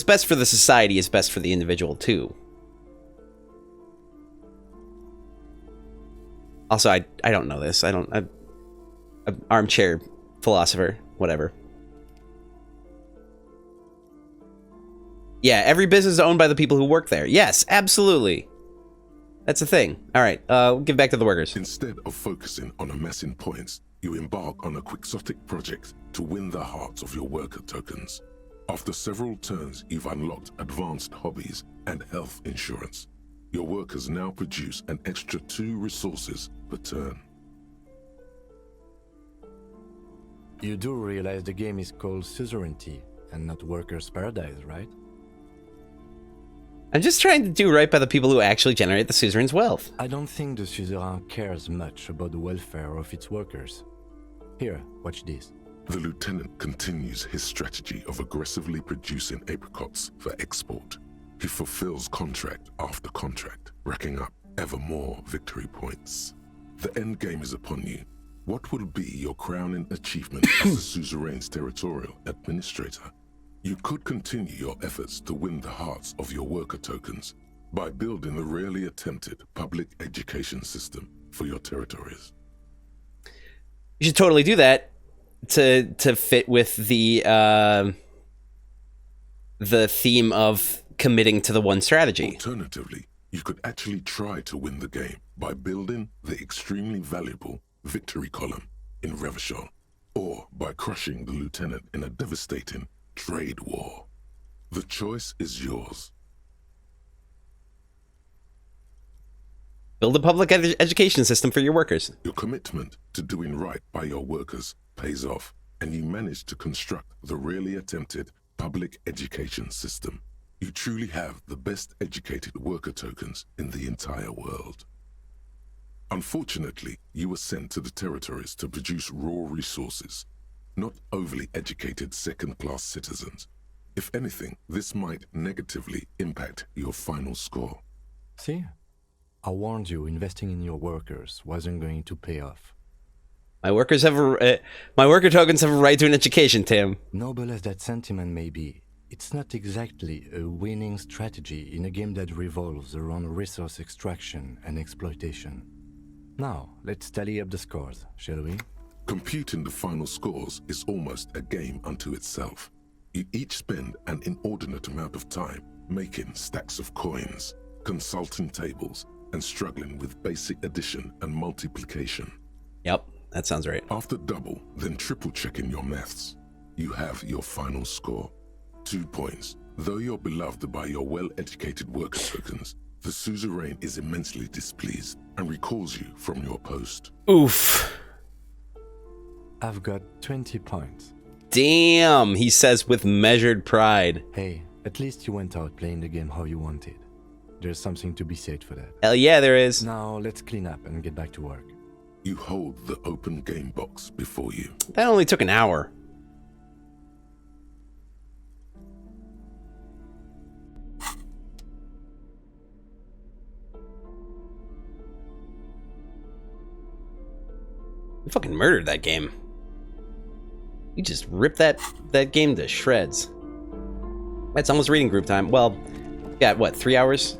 A: best for the society is best for the individual too. Also, I don't know this. I'm armchair philosopher, whatever. Yeah, every business is owned by the people who work there. Yes, absolutely. That's the thing. All right, we'll give back to the workers.
B: Instead of focusing on amassing points, you embark on a quixotic project to win the hearts of your worker tokens. After several turns, you've unlocked advanced hobbies and health insurance. Your workers now produce an extra 2 resources per turn.
H: You do realize the game is called Suzerainty and not Workers' Paradise, right?
A: I'm just trying to do right by the people who actually generate the suzerain's wealth.
H: I don't think the suzerain cares much about the welfare of its workers. Here, watch this.
B: The lieutenant continues his strategy of aggressively producing apricots for export. He fulfills contract after contract, racking up ever more victory points. The end game is upon you. What will be your crowning achievement as the suzerain's territorial administrator? You could continue your efforts to win the hearts of your worker tokens by building the rarely attempted public education system for your territories.
A: You should totally do that to fit with the theme of committing to the one strategy.
B: Alternatively, you could actually try to win the game by building the extremely valuable victory column in Revachol, or by crushing the lieutenant in a devastating trade war. The choice is yours.
A: Build a public education system for your workers.
B: Your commitment to doing right by your workers pays off, and you manage to construct the rarely attempted public education system. You truly have the best educated worker tokens in the entire world. Unfortunately, you were sent to the territories to produce raw resources, not overly educated second-class citizens. If anything, this might negatively impact your final score.
H: See? I warned you investing in your workers wasn't going to pay off.
A: My workers have my worker tokens have a right to an education, Tim.
H: Noble as that sentiment may be, it's not exactly a winning strategy in a game that revolves around resource extraction and exploitation. Now, let's tally up the scores, shall we?
B: Computing the final scores is almost a game unto itself. You each spend an inordinate amount of time making stacks of coins, consulting tables, and struggling with basic addition and multiplication.
A: Yep, that sounds right.
B: After double, then triple checking your maths, you have your final score. 2 points. Though you're beloved by your well-educated worker tokens, the suzerain is immensely displeased and recalls you from your post.
A: Oof.
H: I've got 20 points.
A: Damn, he says with measured pride.
H: Hey, at least you went out playing the game how you wanted. There's something to be said for that.
A: Hell yeah, there is.
H: Now let's clean up and get back to work.
B: You hold the open game box before you.
A: That only took an hour. You fucking murdered that game. You just ripped that game to shreds. It's almost reading group time. Well, got what, 3 hours?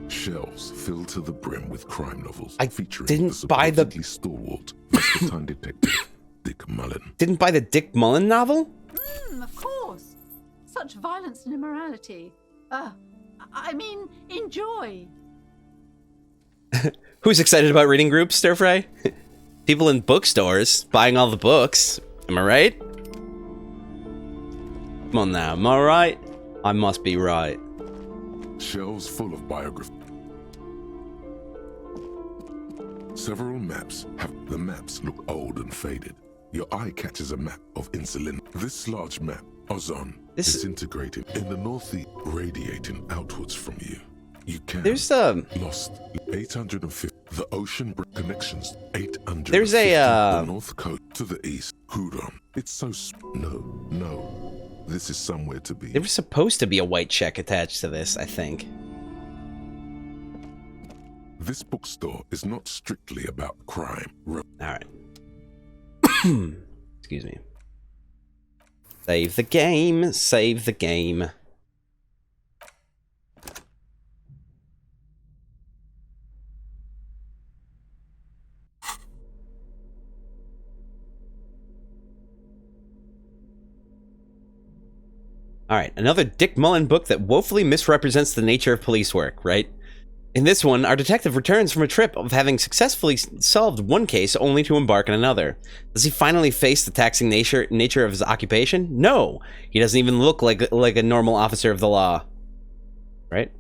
B: Shelves filled to the brim with crime novels.
A: I
B: featuring
A: didn't buy the
B: stalwart Vespertine detective Dick Mullen.
A: Didn't buy the Dick Mullen novel?
P: Of course. Such violence and immorality. I mean, enjoy.
A: Who's excited about reading groups, Stir Fry? People in bookstores buying all the books. Am I right? Come on now, am I right? I must be right.
B: Shelves full of biographies. Several maps the maps look old and faded. Your eye catches a map of insulin. This large map, Ozon, is disintegrating in the northeast, radiating outwards from you. You can.
A: There's
B: lost 850. The ocean connections 800.
A: There's a
B: the north coast to the east. Huron. It's so no. This is somewhere to be.
A: There was supposed to be a white check attached to this, I think.
B: This bookstore is not strictly about crime.
A: All right. Excuse me. Save the game. Save the game. All right, another Dick Mullen book that woefully misrepresents the nature of police work, right? In this one, our detective returns from a trip of having successfully solved one case only to embark on another. Does he finally face the taxing nature of his occupation? No, he doesn't even look like a normal officer of the law. Right?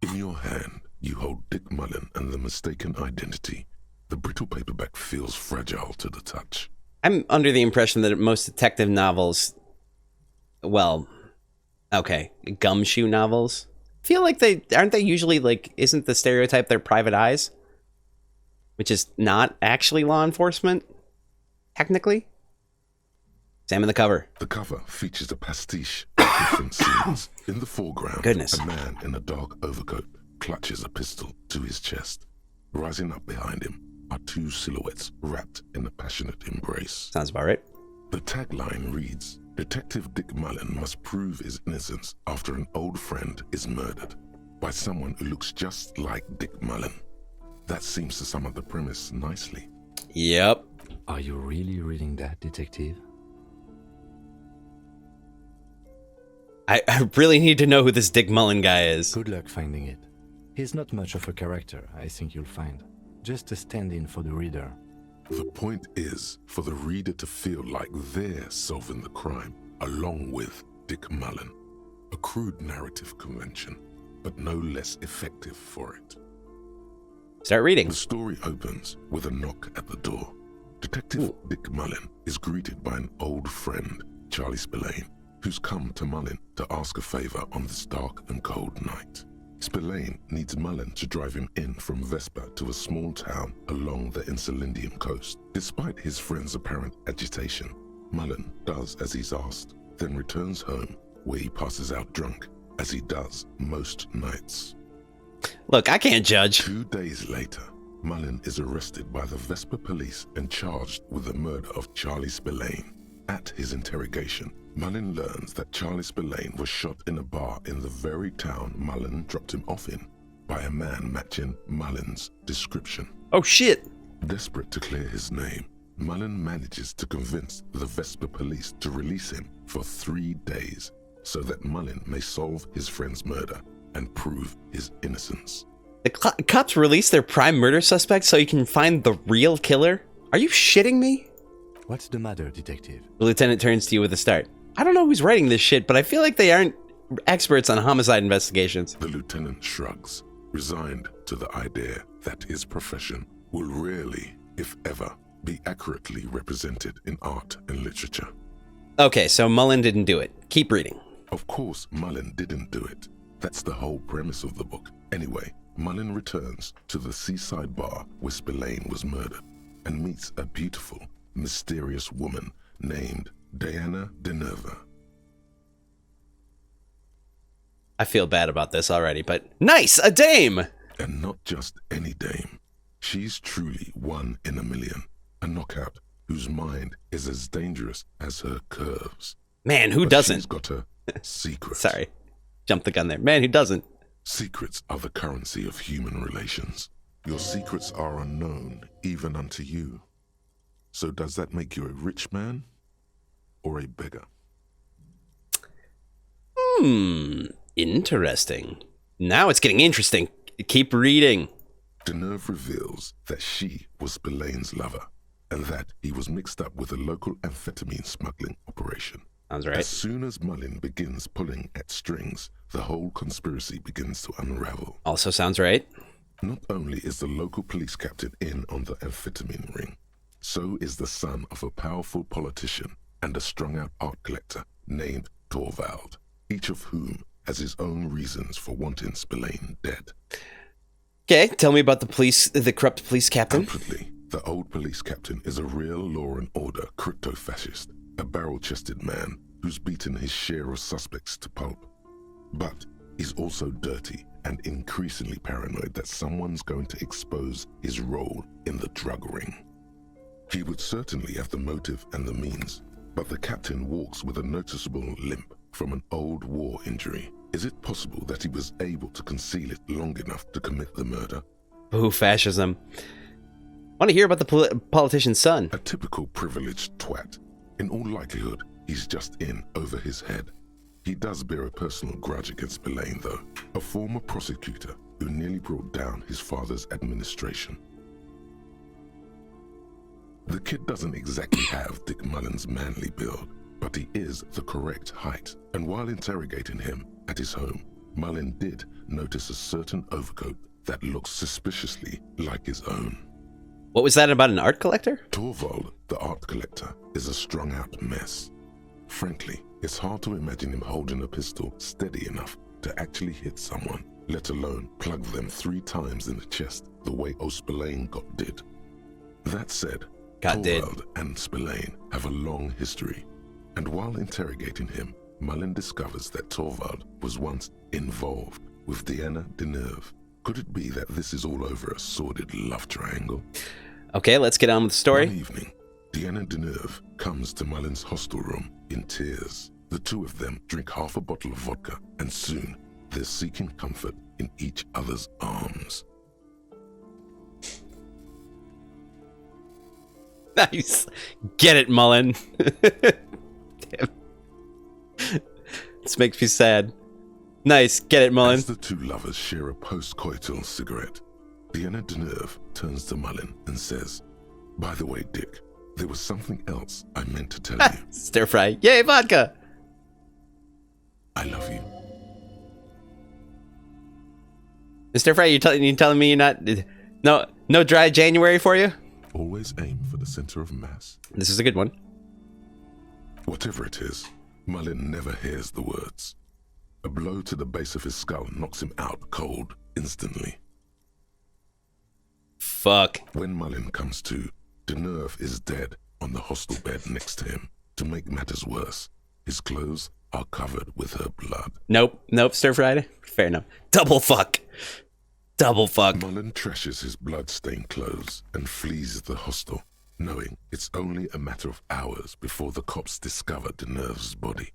B: In your hand, you hold Dick Mullen and the mistaken identity. The brittle paperback feels fragile to the touch.
A: I'm under the impression that most detective novels, well, okay, gumshoe novels, feel like aren't they usually like, isn't the stereotype they're private eyes? Which is not actually law enforcement, technically. Examine the cover.
B: The cover features a pastiche of different scenes. In the foreground,
A: Goodness.
B: A man in a dark overcoat clutches a pistol to his chest. Rising up behind him are two silhouettes wrapped in a passionate embrace.
A: Sounds about right.
B: The tagline reads, Detective Dick Mullen must prove his innocence after an old friend is murdered by someone who looks just like Dick Mullen. That seems to sum up the premise nicely.
A: Yep.
H: Are you really reading that, detective?
A: I really need to know who this Dick Mullen guy is.
H: Good luck finding it. He's not much of a character, I think you'll find. Just a stand-in for the reader.
B: The point is for the reader to feel like they're solving the crime along with Dick Mullen. A crude narrative convention, but no less effective for it.
A: Start reading.
B: The story opens with a knock at the door. Detective Dick Mullen is greeted by an old friend, Charlie Spillane, who's come to Mullen to ask a favor on this dark and cold night. Spillane needs Mullen to drive him in from Vesper to a small town along the Insulindium coast. Despite his friend's apparent agitation, Mullen does as he's asked, then returns home where he passes out drunk, as he does most nights.
A: Look, I can't judge.
B: 2 days later, Mullen is arrested by the Vesper police and charged with the murder of Charlie Spillane. At his interrogation, Mullen learns that Charlie Spillane was shot in a bar in the very town Mullen dropped him off in by a man matching Mullen's description.
A: Oh shit!
B: Desperate to clear his name, Mullen manages to convince the Vesper police to release him for 3 days so that Mullen may solve his friend's murder and prove his innocence.
A: The cops release their prime murder suspect so you can find the real killer? Are you shitting me?
H: What's the matter, detective?
A: The lieutenant turns to you with a start. I don't know who's writing this shit, but I feel like they aren't experts on homicide investigations.
B: The lieutenant shrugs, resigned to the idea that his profession will rarely, if ever, be accurately represented in art and literature.
A: Okay, so Mullen didn't do it. Keep reading.
B: Of course, Mullen didn't do it. That's the whole premise of the book. Anyway, Mullen returns to the seaside bar where Spillane was murdered and meets a beautiful, mysterious woman named Diana Deneva.
A: I feel bad about this already, but nice, a dame!
B: And not just any dame. She's truly one in a million, a knockout whose mind is as dangerous as her curves.
A: Man, who doesn't?
B: She's got a secret.
A: Sorry, jumped the gun there. Man, who doesn't?
B: Secrets are the currency of human relations. Your secrets are unknown even unto you. So does that make you a rich man or a beggar?
A: Interesting. Now it's getting interesting. Keep reading.
B: Deneuve reveals that she was Spillane's lover and that he was mixed up with a local amphetamine smuggling operation.
A: Sounds right.
B: As soon as Mullen begins pulling at strings, the whole conspiracy begins to unravel.
A: Also sounds right.
B: Not only is the local police captain in on the amphetamine ring, so is the son of a powerful politician and a strung-out art collector named Torvald, each of whom has his own reasons for wanting Spillane dead.
A: Okay, tell me about the corrupt police captain.
B: Outwardly, the old police captain is a real law and order crypto-fascist, a barrel-chested man who's beaten his share of suspects to pulp. But he's also dirty and increasingly paranoid that someone's going to expose his role in the drug ring. He would certainly have the motive and the means, but the captain walks with a noticeable limp from an old war injury. Is it possible that he was able to conceal it long enough to commit the murder?
A: Boo, fascism. Want to hear about the politician's son?
B: A typical privileged twat. In all likelihood, he's just in over his head. He does bear a personal grudge against Spillane, though, a former prosecutor who nearly brought down his father's administration. The kid doesn't exactly have Dick Mullen's manly build, but he is the correct height, and while interrogating him at his home, Mullen did notice a certain overcoat that looks suspiciously like his own.
A: What was that about an art collector?
B: Torvald, the art collector, is a strung-out mess. Frankly, it's hard to imagine him holding a pistol steady enough to actually hit someone, let alone plug them 3 times in the chest the way Spillane got did. That said, Torvald and Spillane have a long history, and while interrogating him, Mullen discovers that Torvald was once involved with Diana Deneuve. Could it be that this is all over a sordid love triangle?
A: Okay, let's get on with the story.
B: One evening, Diana Deneuve comes to Mullen's hostel room in tears. The two of them drink half a bottle of vodka, and soon they're seeking comfort in each other's arms.
A: Nice. Get it, Mullen. Damn. This makes me sad. Nice. Get it, Mullen.
B: As the two lovers share a post-coital cigarette, Diana Deneuve turns to Mullen and says, "By the way, Dick, there was something else I meant to tell you."
A: Stir fry. Yay, vodka.
B: I love you.
A: Stir fry, you telling me you're not... No dry January for you?
B: Always aim for the center of mass.
A: This is a good one.
B: Whatever it is, Mullen never hears the words. A blow to the base of his skull knocks him out cold instantly.
A: Fuck.
B: When Mullen comes to, Deneuve is dead on the hostel bed next to him. To make matters worse, his clothes are covered with her blood.
A: Nope, stir fried. Fair enough. Double fuck.
B: Mullen trashes his blood-stained clothes and flees the hostel, knowing it's only a matter of hours before the cops discover Deneuve's body,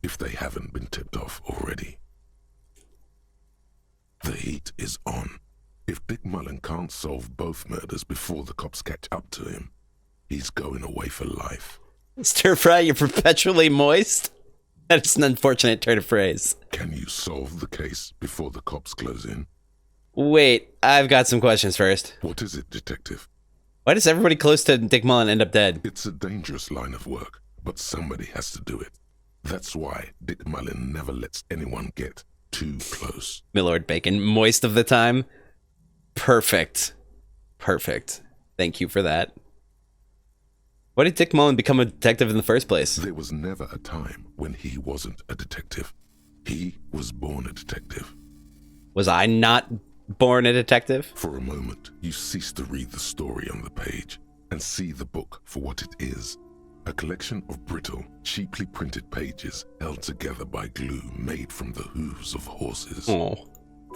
B: if they haven't been tipped off already. The heat is on. If Dick Mullen can't solve both murders before the cops catch up to him, he's going away for life.
A: Stir fry, you're perpetually moist? That is an unfortunate turn of phrase.
B: Can you solve the case before the cops close in?
A: Wait, I've got some questions first.
B: What is it, detective?
A: Why does everybody close to Dick Mullen end up dead?
B: It's a dangerous line of work, but somebody has to do it. That's why Dick Mullen never lets anyone get too close.
A: Milord Bacon, moist of the time? Perfect. Thank you for that. Why did Dick Mullen become a detective in the first place?
B: There was never a time when he wasn't a detective. He was born a detective.
A: Was I not born a detective?
B: For a moment, you cease to read the story on the page and see the book for what it is. A collection of brittle, cheaply printed pages held together by glue made from the hooves of horses.
A: Oh.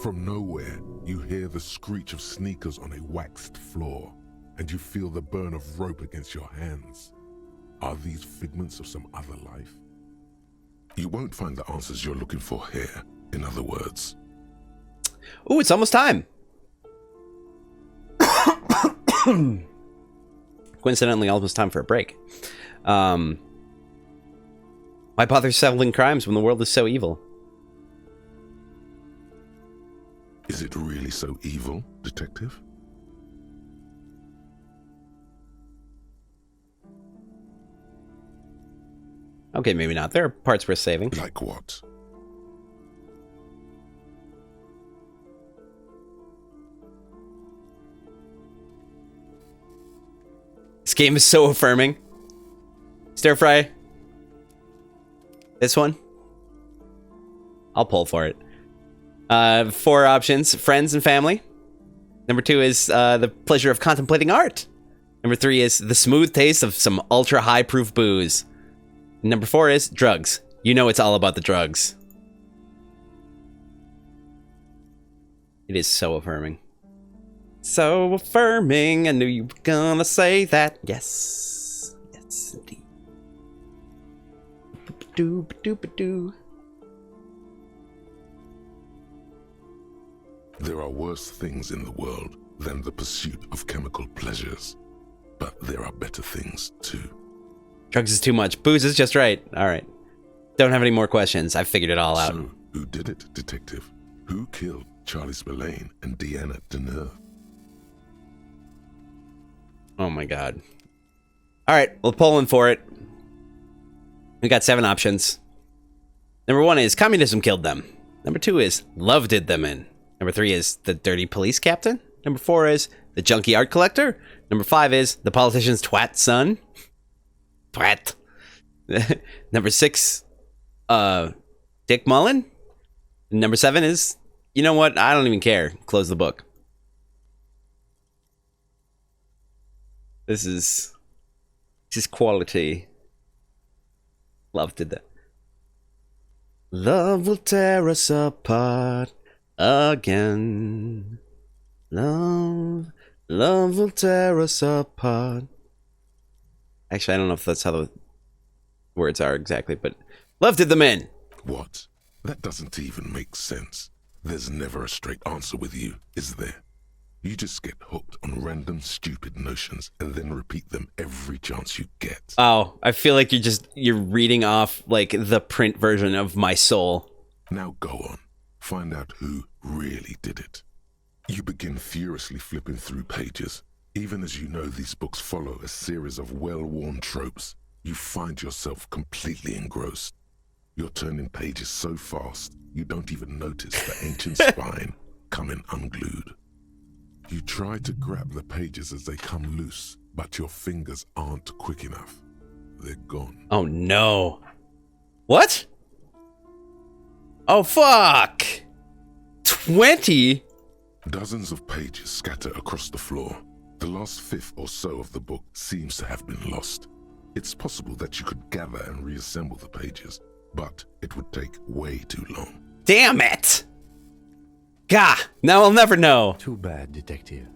B: From nowhere, you hear the screech of sneakers on a waxed floor, and you feel the burn of rope against your hands. Are these figments of some other life? You won't find the answers you're looking for here, in other words.
A: Ooh, it's almost time. Coincidentally, almost time for a break. Why bother settling crimes when the world is so evil?
B: Is it really so evil, detective?
A: Okay, maybe not. There are parts worth saving.
B: Like what?
A: This game is so affirming. Stir fry. This one? I'll pull for it. 4 options. Friends and family. Number 2 is the pleasure of contemplating art. Number 3 is the smooth taste of some ultra high proof booze. And number 4 is drugs. You know it's all about the drugs. It is so affirming. So affirming. I knew you were gonna say that. Yes. Yes, indeed. Ba-doo.
B: There are worse things in the world than the pursuit of chemical pleasures. But there are better things, too.
A: Drugs is too much. Booze is just right. All right. Don't have any more questions. I've figured it all out.
B: So, who did it, detective? Who killed Charlie Spillane and Deanna Deneuve?
A: Oh my god. All right, we're pulling for it. We got 7 options. Number 1 is communism killed them. Number 2 is love did them in. Number 3 is the dirty police captain. Number 4 is the junkie art collector. Number 5 is the politician's twat son. Twat. Number 6, Dick Mullen. Number 7 is, you know what? I don't even care. Close the book. This is quality. Love did that. Love will tear us apart again. Love will tear us apart. Actually, I don't know if that's how the words are exactly, but love did them in.
B: What? That doesn't even make sense. There's never a straight answer with you, is there? You just get hooked on random stupid notions and then repeat them every chance you get.
A: Oh, I feel like you're reading off like the print version of my soul.
B: Now go on. Find out who really did it. You begin furiously flipping through pages. Even as you know these books follow a series of well-worn tropes, you find yourself completely engrossed. You're turning pages so fast, you don't even notice the ancient spine coming unglued. You try to grab the pages as they come loose, but your fingers aren't quick enough. They're gone.
A: Oh no. What? Oh fuck! 20?
B: Dozens of pages scatter across the floor. The last fifth or so of the book seems to have been lost. It's possible that you could gather and reassemble the pages, but it would take way too long.
A: Damn it! Gah! Now I'll never know!
H: Too bad, detective.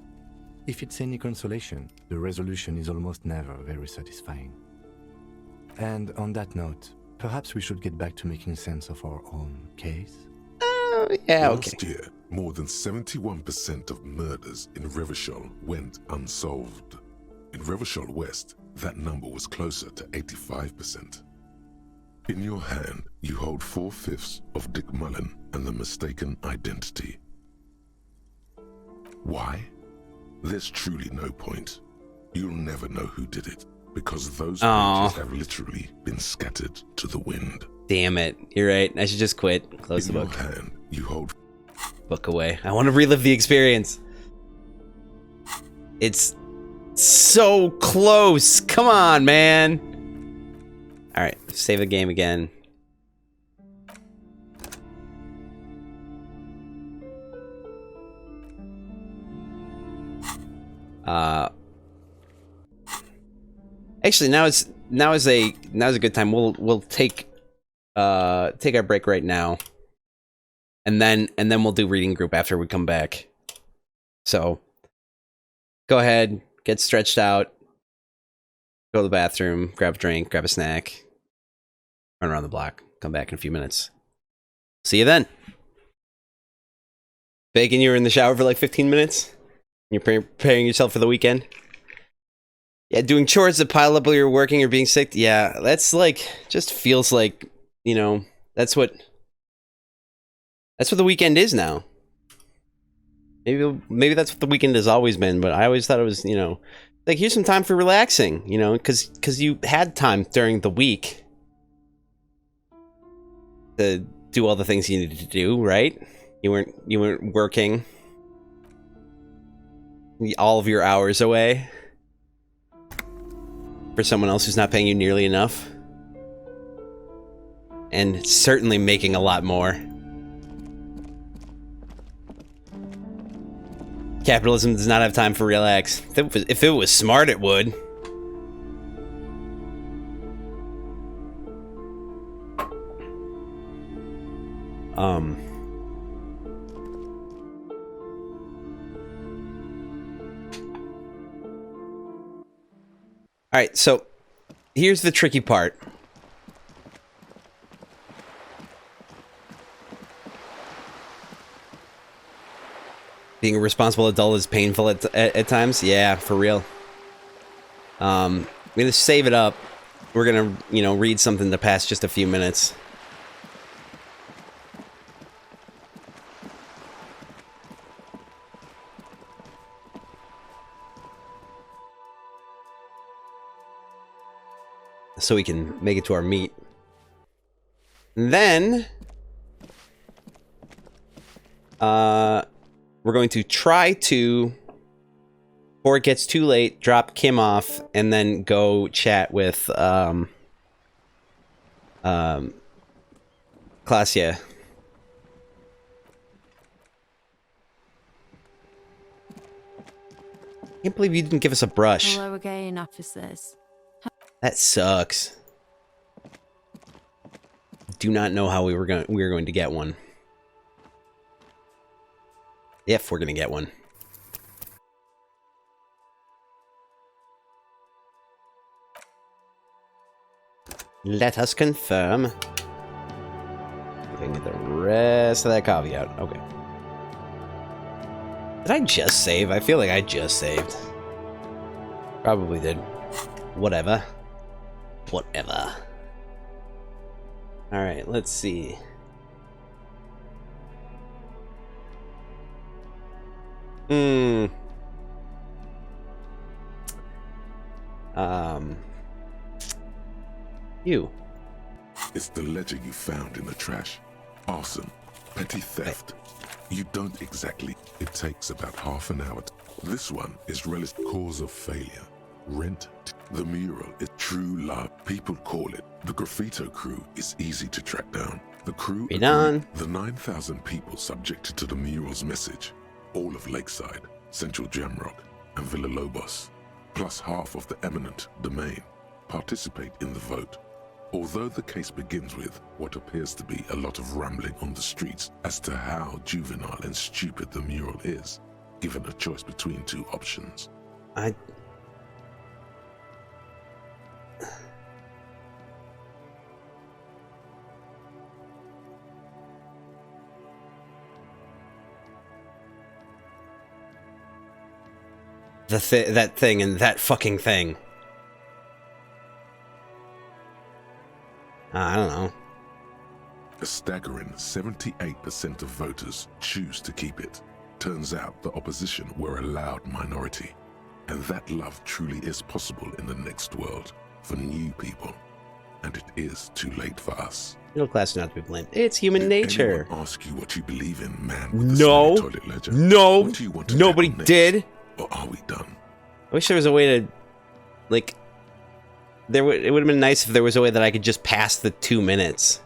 H: If it's any consolation, the resolution is almost never very satisfying. And on that note, perhaps we should get back to making sense of our own case?
A: Yeah,
B: Last year, more than 71% of murders in Revachol went unsolved. In Revachol West, that number was closer to 85%. In your hand, you hold 4/5 of Dick Mullen and the mistaken identity. Why? There's truly no point. You'll never know who did it, because those pages have literally been scattered to the wind.
A: Damn it. You're right. I should just quit. Close the book.
B: In your hand, you hold...
A: Book away. I want to relive the experience. It's So close. Come on, man. All right, save the game again. Actually, now is a good time. We'll take our break right now, and then we'll do reading group after we come back. So go ahead, get stretched out, go to the bathroom, grab a drink, grab a snack, run around the block, come back in a few minutes. See you then. Bacon, you were in the shower for like 15 minutes? You're preparing yourself for the weekend? Yeah, doing chores that pile up while you're working or being sick. Yeah, that's like, just feels like, you know, that's what the weekend is now. Maybe that's what the weekend has always been, but I always thought it was, you know, like, here's some time for relaxing, you know, because you had time during the week to do all the things you needed to do, right? You weren't working all of your hours away for someone else who's not paying you nearly enough, and certainly making a lot more. Capitalism does not have time for relax. If it was smart, it would. Alright, so here's the tricky part. Being a responsible adult is painful at times. Yeah, for real. I'm gonna save it up. We're gonna, you know, read something to pass just a few minutes. So we can make it to our meet. And then we're going to try to, before it gets too late, drop Kim off and then go chat with Klasia. Can't believe you didn't give us a brush.
E: Hello again, officers.
A: That sucks. Do not know how we were going to get one. If we're going to get one. Let us confirm. We can get the rest of that coffee out. Okay. Did I just save? I feel like I just saved. Probably did. Whatever. Whatever. Alright, let's see. You.
B: It's the ledger you found in the trash. Arson. Petty theft. You don't exactly. It takes about half an hour. This one is relative cause of failure. Rent. The mural is true love. People call it. The Graffito crew is easy to track down. The crew agree. The 9,000 people subjected to the mural's message. All of Lakeside, Central Jamrock, and Villa Lobos, plus half of the eminent domain, participate in the vote. Although the case begins with what appears to be a lot of rambling on the streets as to how juvenile and stupid the mural is, given a choice between two options.
A: That thing and that fucking thing. I don't know.
B: A staggering 78% of voters choose to keep it. Turns out the opposition were a loud minority. And that love truly is possible in the next world for new people. And it is too late for us.
A: Middle class not to be blamed. It's human nature.
B: Anyone ask you what you believe in, man? With the toilet ledger?
A: No.
B: What do you want to
A: nobody did.
B: Or are we done?
Q: I wish there was a way to, like, it would have been nice if there was a way that I could just pass the 2 minutes.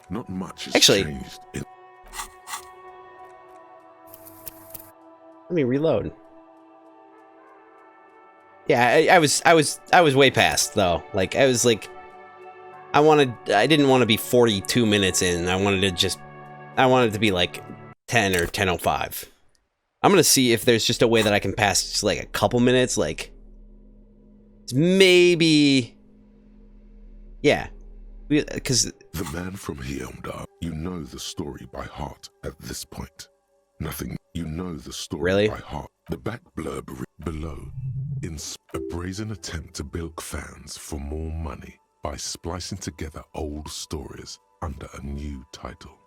B: Not much has
Q: Actually,
B: changed.
Q: Let me reload. Yeah, I was way past though. Like I was like, I didn't want to be 42 minutes in. I wanted to be like 10 or 10:05. I'm gonna see if there's just a way that I can pass just like a couple minutes, like maybe, yeah, because
B: the man from Hyundai, you know the story by heart at this point. Nothing, you know the story by heart. The back blurb below, in a brazen attempt to bilk fans for more money by splicing together old stories under a new title.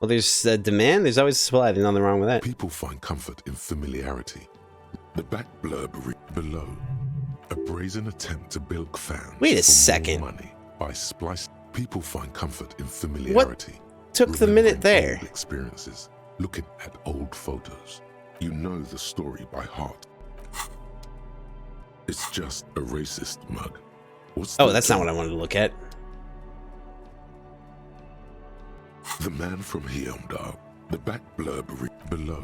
Q: Well, there's a demand, there's always a supply, there's nothing wrong with that.
B: People find comfort in familiarity. The back blurb below, a brazen attempt to bilk fans
Q: Wait a
B: for
Q: second.
B: more money by splicing. People find comfort in familiarity.
Q: What took the minute there?
B: Old experiences, looking at old photos. You know the story by heart. It's just a racist mug.
Q: Oh, that's not what I wanted to look at.
B: The man from Hyundai, the back blurb below,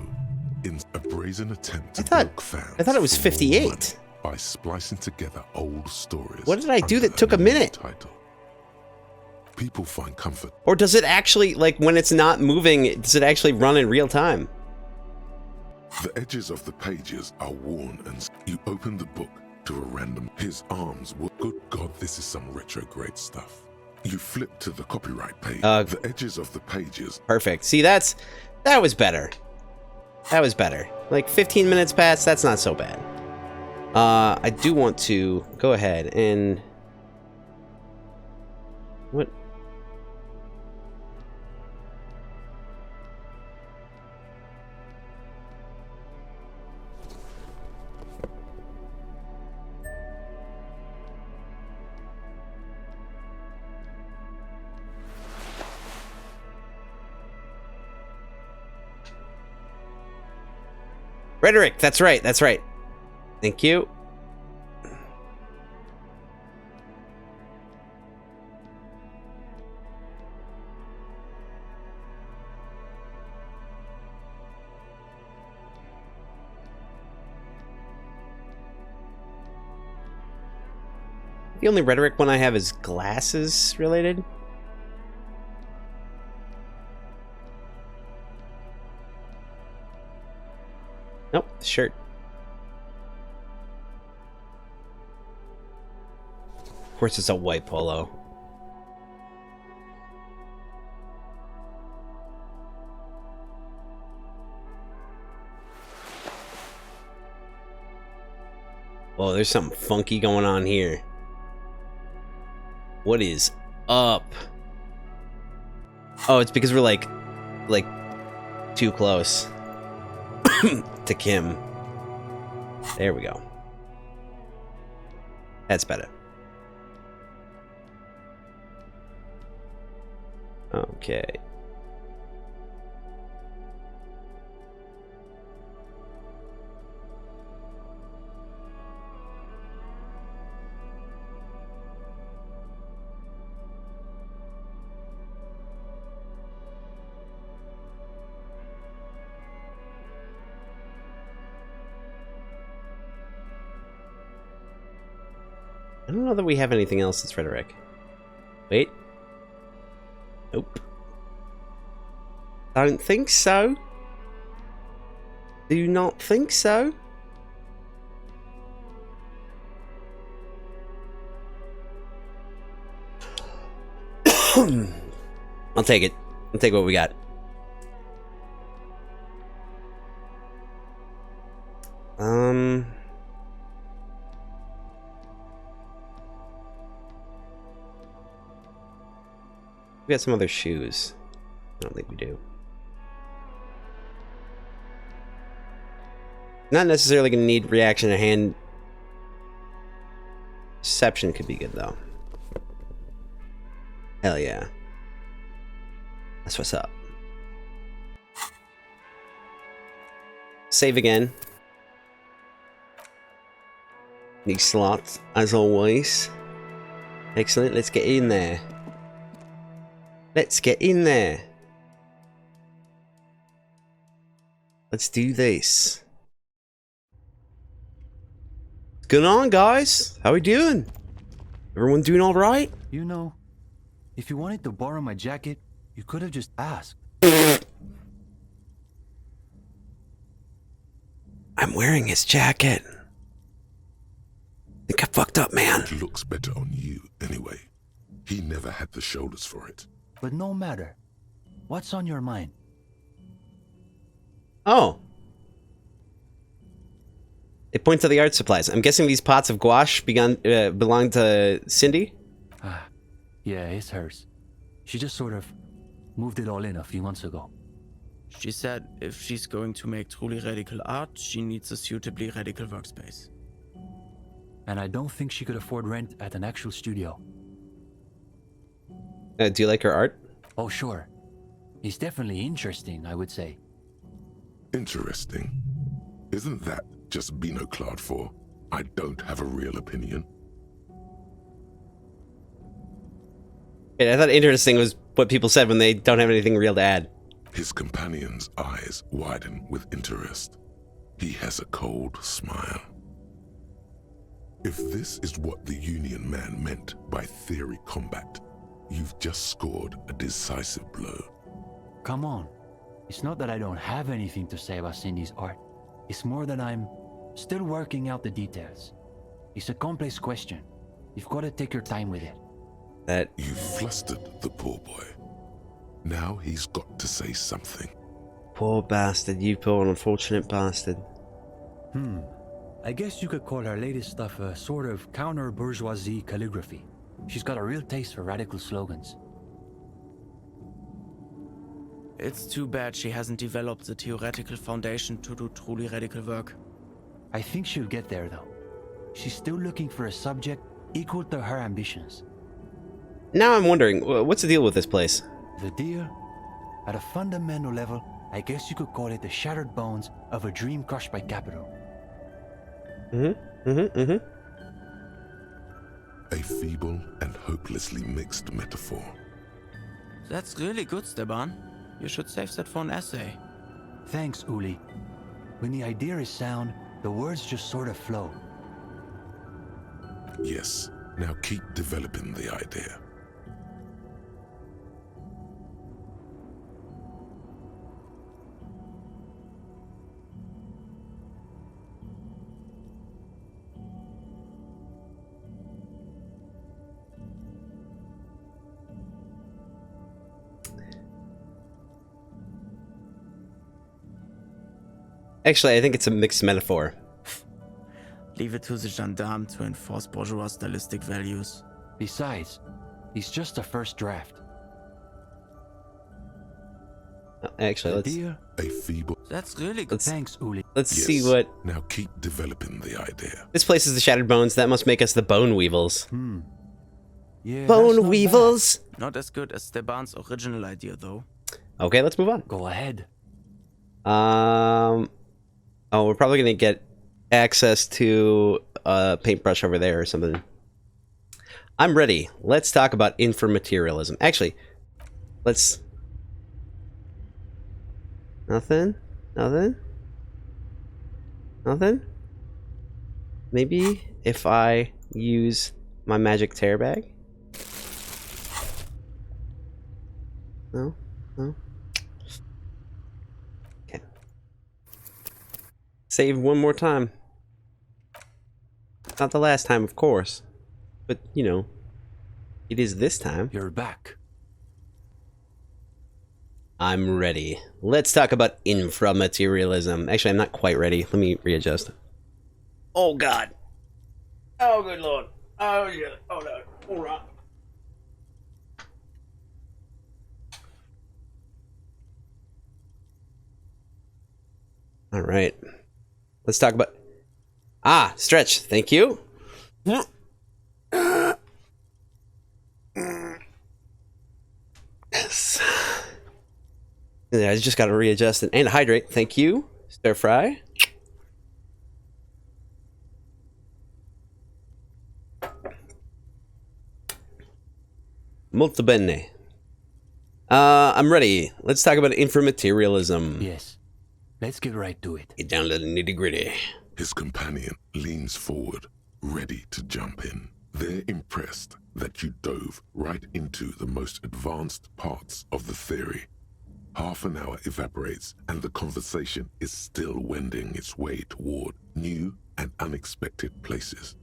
B: in a brazen attempt to bilk fans.
Q: I thought it was 58.
B: By splicing together old stories.
Q: What did I do that took a minute?
B: Title. People find comfort.
Q: Or does it actually, like, when it's not moving, does it actually run in real time?
B: The edges of the pages are worn and you open the book to a random. His arms were, good God, this is some retrograde stuff. You flip to the copyright page. The edges of the pages.
Q: Perfect. See, that was better. That was better. Like 15 minutes past, that's not so bad. I do want to go ahead and... What? Rhetoric, that's right, that's right. Thank you. The only rhetoric one I have is glasses related. Nope, shirt. Of course it's a white polo. Whoa, there's something funky going on here. What is up? Oh, it's because we're like too close to Kim. There we go. That's better. Okay. I don't know that we have anything else that's rhetoric. Wait. Nope. Don't think so. Do not think so. I'll take it. I'll take what we got. We got some other shoes. I don't think we do. Not necessarily going to need reaction to hand. Perception could be good though. Hell yeah. That's what's up. save again. These slots, as always. Excellent, let's get in there. Let's get in there. Let's do this. What's going on, guys? How we doing? Everyone doing all right?
R: You know, if you wanted to borrow my jacket, you could have just asked.
Q: I'm wearing his jacket. Think I fucked up, man.
B: It looks better on you, anyway. He never had the shoulders for it.
R: But no matter. What's on your mind?
Q: Oh. It points to the art supplies. I'm guessing these pots of gouache belong to Cindy?
R: Yeah, it's hers. She just sort of moved it all in a few months ago.
S: She said if she's going to make truly radical art, she needs a suitably radical workspace.
R: And I don't think she could afford rent at an actual studio.
Q: Do you like her art?
R: Oh, sure. It's definitely interesting, I would say.
B: Interesting? Isn't that just binoclard for I don't have a real opinion?
Q: I thought interesting was what people said when they don't have anything real to add.
B: His companion's eyes widen with interest. He has a cold smile. If this is what the Union man meant by theory combat, you've just scored a decisive blow.
R: Come on. It's not that I don't have anything to say about Cindy's art. It's more that I'm still working out the details. It's a complex question. You've got to take your time with it.
Q: That
B: you flustered the poor boy. Now he's got to say something.
Q: Poor bastard, you poor unfortunate bastard.
R: I guess you could call her latest stuff a sort of counter-bourgeoisie calligraphy. She's got a real taste for radical slogans.
S: It's too bad she hasn't developed the theoretical foundation to do truly radical work.
R: I think she'll get there, though. She's still looking for a subject equal to her ambitions.
Q: Now I'm wondering, what's the deal with this place?
R: The deal? At a fundamental level, I guess you could call it the shattered bones of a dream crushed by capital.
B: A feeble and hopelessly mixed metaphor.
S: That's really good, Steban. You should save that for an essay.
R: Thanks, Uli. When the idea is sound, the words just sort of flow.
B: Yes, now keep developing the idea.
Q: Actually, I think it's a mixed metaphor.
S: Leave it to the gendarme to enforce bourgeois stylistic values.
R: Besides, it's just a first draft.
Q: Actually, let's...
B: A feeble...
S: That's really good.
R: Thanks, Uli.
Q: Let's see what...
B: Now keep developing the idea.
Q: This place is the Shattered Bones. That must make us the Bone Weevils.
S: Yeah,
Q: Bone Weevils?
S: Not as good as Steban's original idea, though.
Q: Okay, let's move on.
R: Go ahead.
Q: Oh, we're probably gonna get access to a paintbrush over there or something. I'm ready. Let's talk about inframaterialism. Actually, let's... Nothing? Nothing? Nothing? Maybe if I use my magic tear bag? No? No? Okay. Save one more time. Not the last time, of course. But, you know, it is this time.
R: You're back.
Q: I'm ready. Let's talk about inframaterialism. Actually, I'm not quite ready. Let me readjust. Oh, God. Oh, good Lord. Oh, yeah. Oh, no. All right. All right. Let's talk about... Ah, stretch. Thank you. Yes. Yeah, I just got to readjust it and hydrate. Thank you. Stir fry. Molto bene. I'm ready. Let's talk about inframaterialism.
R: Yes. Let's get right to it.
Q: Get down to the nitty-gritty.
B: His companion leans forward, ready to jump in. They're impressed that you dove right into the most advanced parts of the theory. Half an hour evaporates, and the conversation is still wending its way toward new and unexpected places.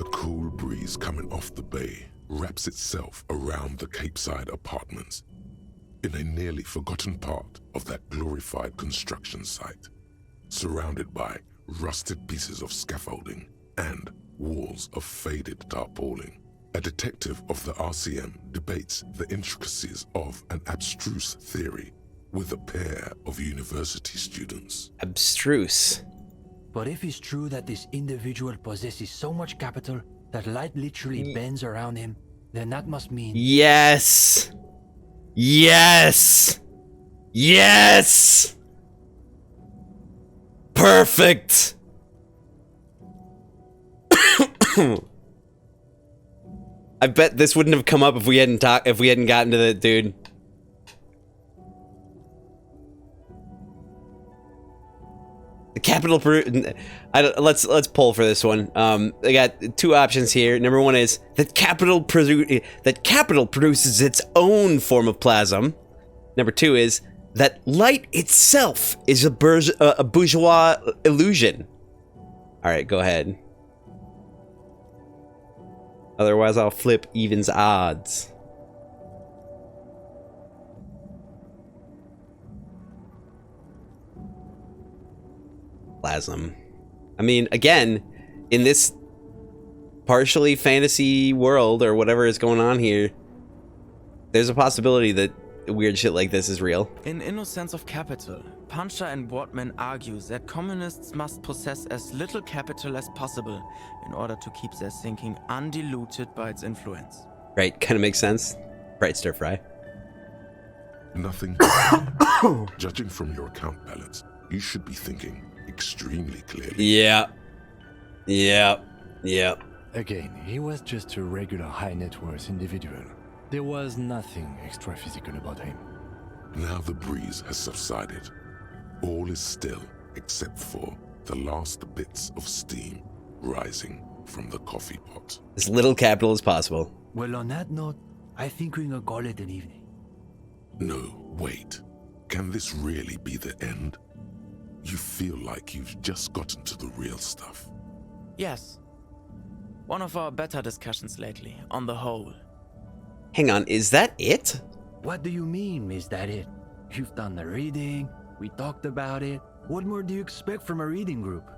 B: A cool breeze coming off the bay wraps itself around the Capeside apartments, in a nearly forgotten part of that glorified construction site, surrounded by rusted pieces of scaffolding and walls of faded tarpaulin. A detective of the RCM debates the intricacies of an abstruse theory with a pair of university students.
Q: Abstruse.
R: But if it's true that this individual possesses so much capital that light literally bends around him, then that must mean...
Q: Yes! Yes! Yes! Perfect! I bet this wouldn't have come up if we hadn't gotten to that dude. The capital let's poll for this one. I got two options here. Number one is that capital produces its own form of plasm. Number two is that light itself is a bourgeois illusion. All right, go ahead. Otherwise, I'll flip evens odds. Plasm. I mean, again, in this partially fantasy world or whatever is going on here, there's a possibility that weird shit like this is real.
S: In Innocence of Capital, Puncher and Wortman argue that communists must possess as little capital as possible in order to keep their thinking undiluted by its influence.
Q: Right, kind of makes sense. Right, stir fry.
B: Nothing. Judging from your account balance, you should be thinking extremely clearly.
Q: Yeah. Yeah. Yeah.
H: Again, he was just a regular high net worth individual. There was nothing extra physical about him.
B: Now the breeze has subsided. All is still except for the last bits of steam rising from the coffee pot.
Q: As little capital as possible.
R: Well, on that note, I think we can call it an evening.
B: No, wait. Can this really be the end? You feel like you've just gotten to the real stuff.
S: Yes. One of our better discussions lately, on the whole.
Q: Hang on, is that it?
R: What do you mean, is that it? You've done the reading, we talked about it. What more do you expect from a reading group?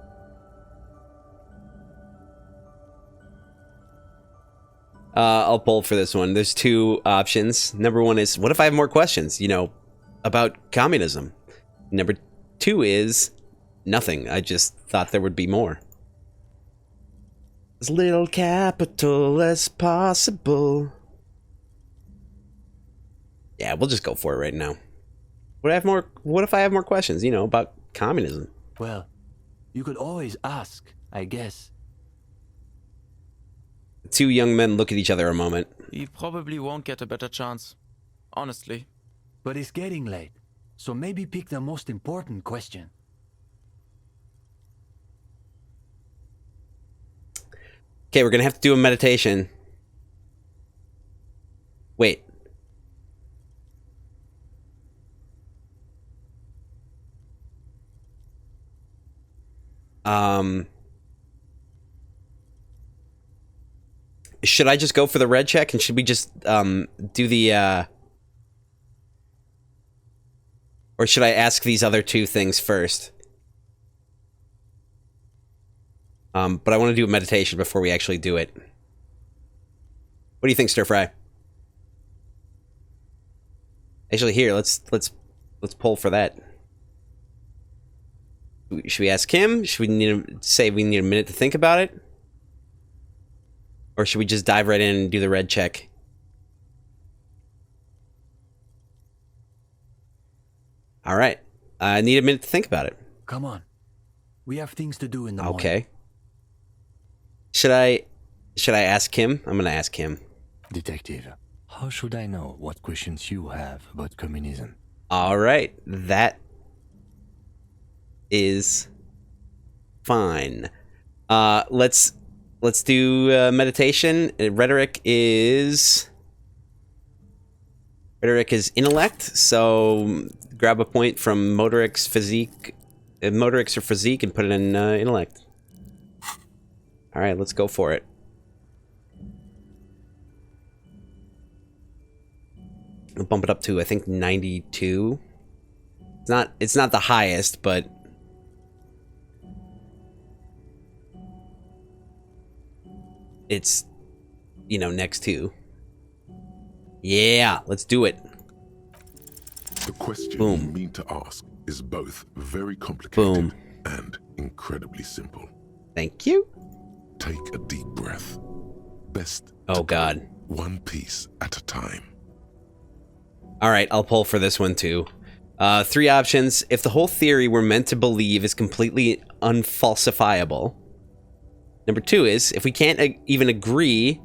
Q: I'll poll for this one. There's two options. Number one is, what if I have more questions, you know, about communism? Number two is, nothing. I just thought there would be more. As little capital as possible. Yeah, we'll just go for it right now. What if I have more questions, you know, about communism?
R: Well, you could always ask, I guess.
Q: The two young men look at each other a moment.
S: You probably won't get a better chance. Honestly.
R: But it's getting late, so maybe pick the most important question.
Q: Okay, we're gonna have to do a meditation. Wait. Should I just go for the red check, and should we just do the or should I ask these other two things first? But I want to do a meditation before we actually do it. What do you think, Stir Fry? Actually, here, let's poll for that. Should we ask him? Should we say we need a minute to think about it? Or should we just dive right in and do the red check? All right. I need a minute to think about it.
R: Come on. We have things to do in the morning.
Q: Okay. Should I ask him? I'm going to ask him.
H: Detective, How should I know what questions you have about communism?
Q: All right, that is fine. Let's do meditation. Rhetoric is intellect. So grab a point from motorics, motorics or physique, and put it in intellect. All right, let's go for it. I'll bump it up to, I think, 92. It's not the highest, but it's, you know, next to. Yeah, let's do it.
B: The question
Q: Boom.
B: you mean to ask is both very complicated
Q: Boom.
B: and incredibly simple.
Q: Thank you.
B: Take a deep breath. Best
Q: Oh, God.
B: one piece at a time.
Q: All right, I'll pull for this one, too. 3 options. If the whole theory we're meant to believe is completely unfalsifiable. Number 2 is, if we can't even agree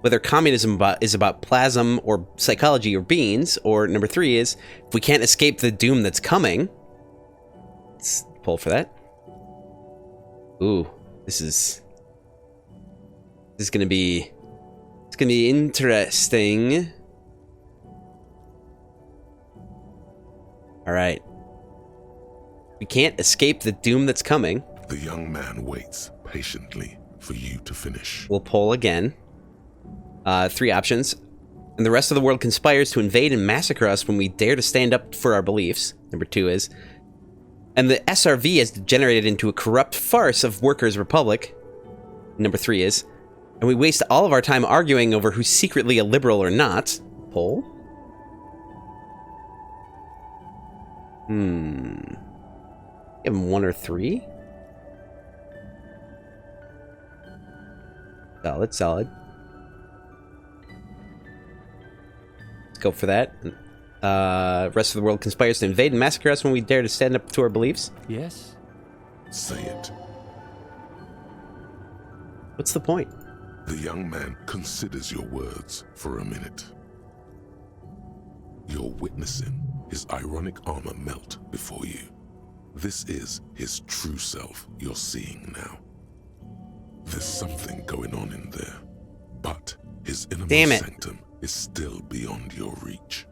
Q: whether communism is about plasm or psychology or beans. Or number 3 is, if we can't escape the doom that's coming. Let's pull for that. Ooh, this is gonna be... It's gonna be interesting. Alright. We can't escape the doom that's coming.
B: The young man waits patiently for you to finish.
Q: We'll poll again. 3 options. And the rest of the world conspires to invade and massacre us when we dare to stand up for our beliefs. Number 2 is... And the SRV has degenerated into a corrupt farce of workers' republic. Number 3 is... And we waste all of our time arguing over who's secretly a liberal or not. Poll. Give him 1 or 3? Solid, solid. Let's go for that. Rest of the world conspires to invade and massacre us when we dare to stand up to our beliefs.
R: Yes?
B: Say it.
Q: What's the point?
B: The young man considers your words for a minute. You're witnessing his ironic armor melt before you. This is his true self you're seeing now. There's something going on in there, but his innermost sanctum is still beyond your reach.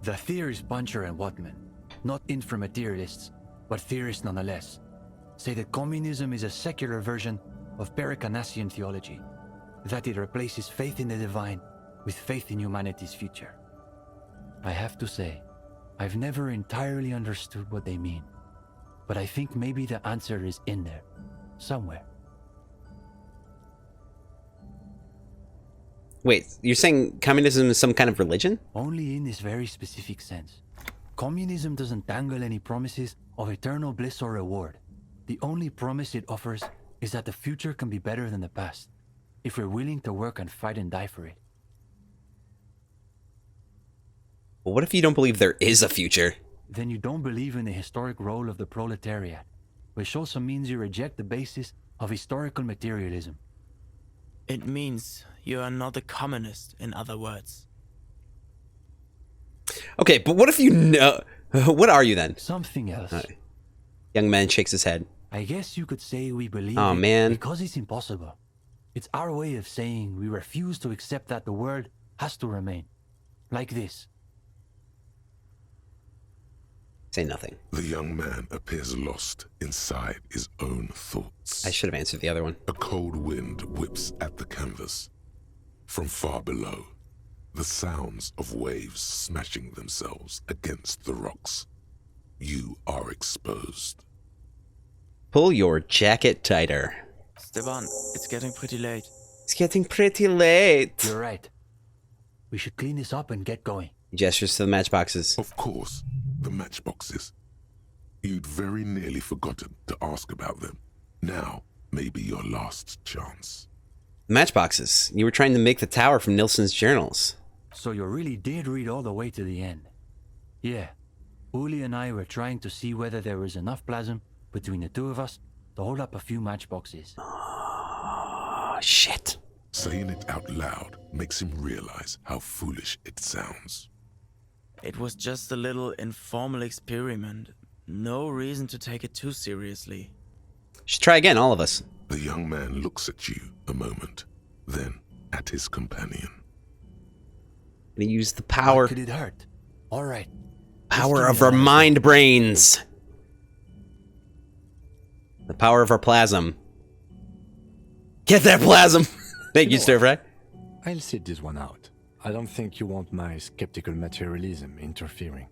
R: The theories Puncher and Watman, not inframaterialists, but theorists nonetheless, say that communism is a secular version of Pericanasian theology, that it replaces faith in the divine with faith in humanity's future. I have to say, I've never entirely understood what they mean, but I think maybe the answer is in there, somewhere.
Q: Wait, you're saying communism is some kind of religion?
R: Only in this very specific sense. Communism doesn't dangle any promises of eternal bliss or reward. The only promise it offers is that the future can be better than the past, if we're willing to work and fight and die for it.
Q: Well, what if you don't believe there is a future?
R: Then you don't believe in the historic role of the proletariat, which also means you reject the basis of historical materialism.
S: It means you are not a communist, in other words.
Q: Okay, but what if you know... What are you then?
R: Something else.
Q: Young man shakes his head.
R: I guess you could say we believe
Q: Oh,
R: it
Q: man.
R: because it's impossible. It's our way of saying we refuse to accept that the world has to remain. Like this.
Q: Say nothing.
B: The young man appears lost inside his own thoughts.
Q: I should have answered the other one.
B: A cold wind whips at the canvas. From far below, the sounds of waves smashing themselves against the rocks. You are exposed.
Q: Pull your jacket tighter.
S: Esteban, it's getting pretty late.
Q: It's getting pretty late.
R: You're right. We should clean this up and get going.
Q: He gestures to the matchboxes.
B: Of course, the matchboxes. You'd very nearly forgotten to ask about them. Now may be your last chance.
Q: Matchboxes. You were trying to make the tower from Nilsson's journals.
R: So you really did read all the way to the end. Yeah. Uli and I were trying to see whether there was enough plasm between the two of us to hold up a few matchboxes.
Q: Oh, shit.
B: Saying it out loud makes him realize how foolish it sounds.
S: It was just a little informal experiment. No reason to take it too seriously.
Q: Just try again, all of us.
B: The young man looks at you a moment, then at his companion.
Q: Gonna use the power.
R: What could it hurt? All right.
Q: Power of our mind brains. The power of our plasm. Get that plasm! Thank you, Stir Fry.
H: I'll sit this one out. I don't think you want my skeptical materialism interfering.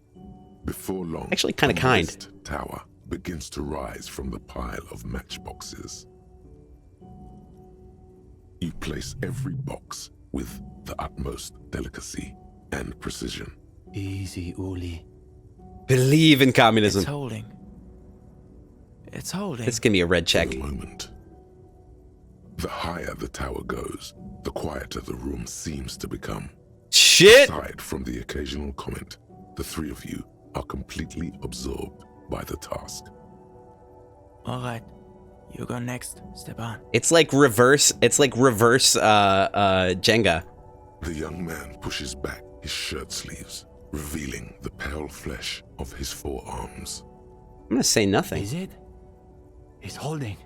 B: Before long,
Q: actually kind of kind.
B: Mist tower begins to rise from the pile of matchboxes. You place every box with the utmost delicacy and precision.
R: Easy, Uli.
Q: Believe in communism.
S: It's holding. It's holding.
Q: This can be a red check.
B: For the moment. The higher the tower goes, the quieter the room seems to become.
Q: Shit!
B: Aside from the occasional comment, the three of you are completely absorbed by the task.
S: All right. You go next, Stepan.
Q: It's like reverse Jenga.
B: The young man pushes back his shirt sleeves, revealing the pale flesh of his forearms.
Q: I'm gonna say nothing.
R: Is it? He's holding.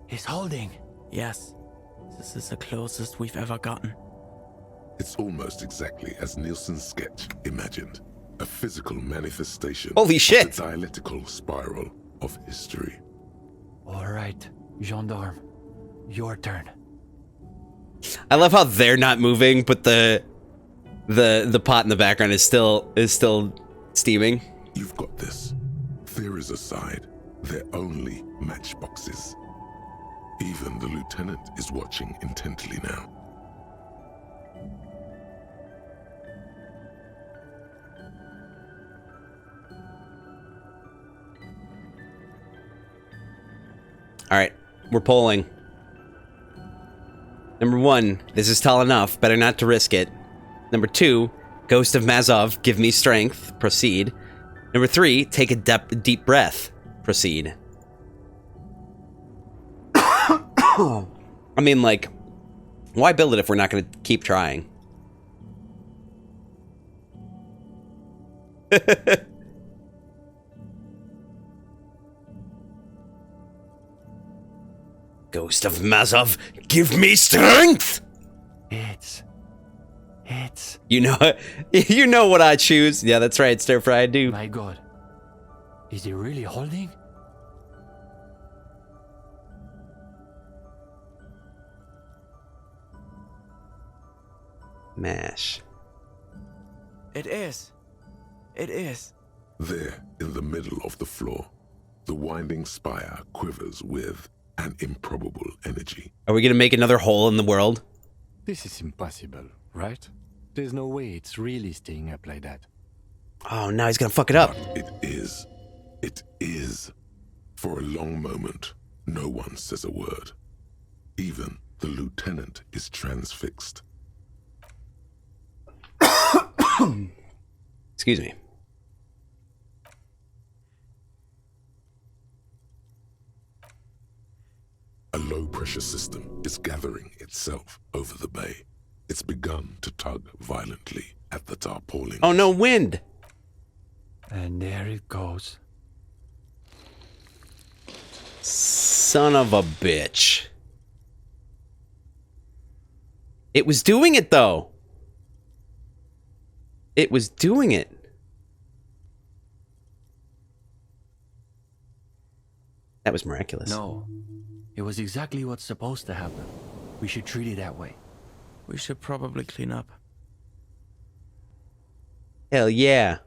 R: He's holding.
S: Yes. This is the closest we've ever gotten.
B: It's almost exactly as Nielsen's sketch imagined. A physical manifestation
Q: Holy shit!
B: of the dialectical spiral of history.
R: All right, gendarme. Your turn.
Q: I love how they're not moving, but the pot in the background is still steaming.
B: You've got this. Theories aside, they're only matchboxes. Even the lieutenant is watching intently now.
Q: All right, we're polling. Number 1, this is tall enough. Better not to risk it. Number 2, Ghost of Mazov, give me strength. Proceed. Number 3, take a deep breath. Proceed. I mean, like, why build it if we're not going to keep trying? Ghost of Mazov, give me strength!
R: It's...
Q: You know what I choose. Yeah, that's right, Stir Fry, I do.
R: My God. Is he really holding?
Q: Mash.
S: It is. It is.
B: There, in the middle of the floor, the winding spire quivers with an improbable energy.
Q: Are we gonna make another hole in the world?
H: This is impossible, right? There's no way it's really staying up like that.
Q: Oh, now he's gonna fuck it up.
B: But it is. It is. For a long moment, no one says a word. Even the lieutenant is transfixed.
Q: Excuse me.
B: A low-pressure system is gathering itself over the bay. It's begun to tug violently at the tarpaulin.
Q: Oh no, wind!
R: And there it goes.
Q: Son of a bitch. It was doing it, though. It was doing it. That was miraculous.
R: No. It was exactly what's supposed to happen. We should treat it that way.
S: We should probably clean up.
Q: Hell yeah.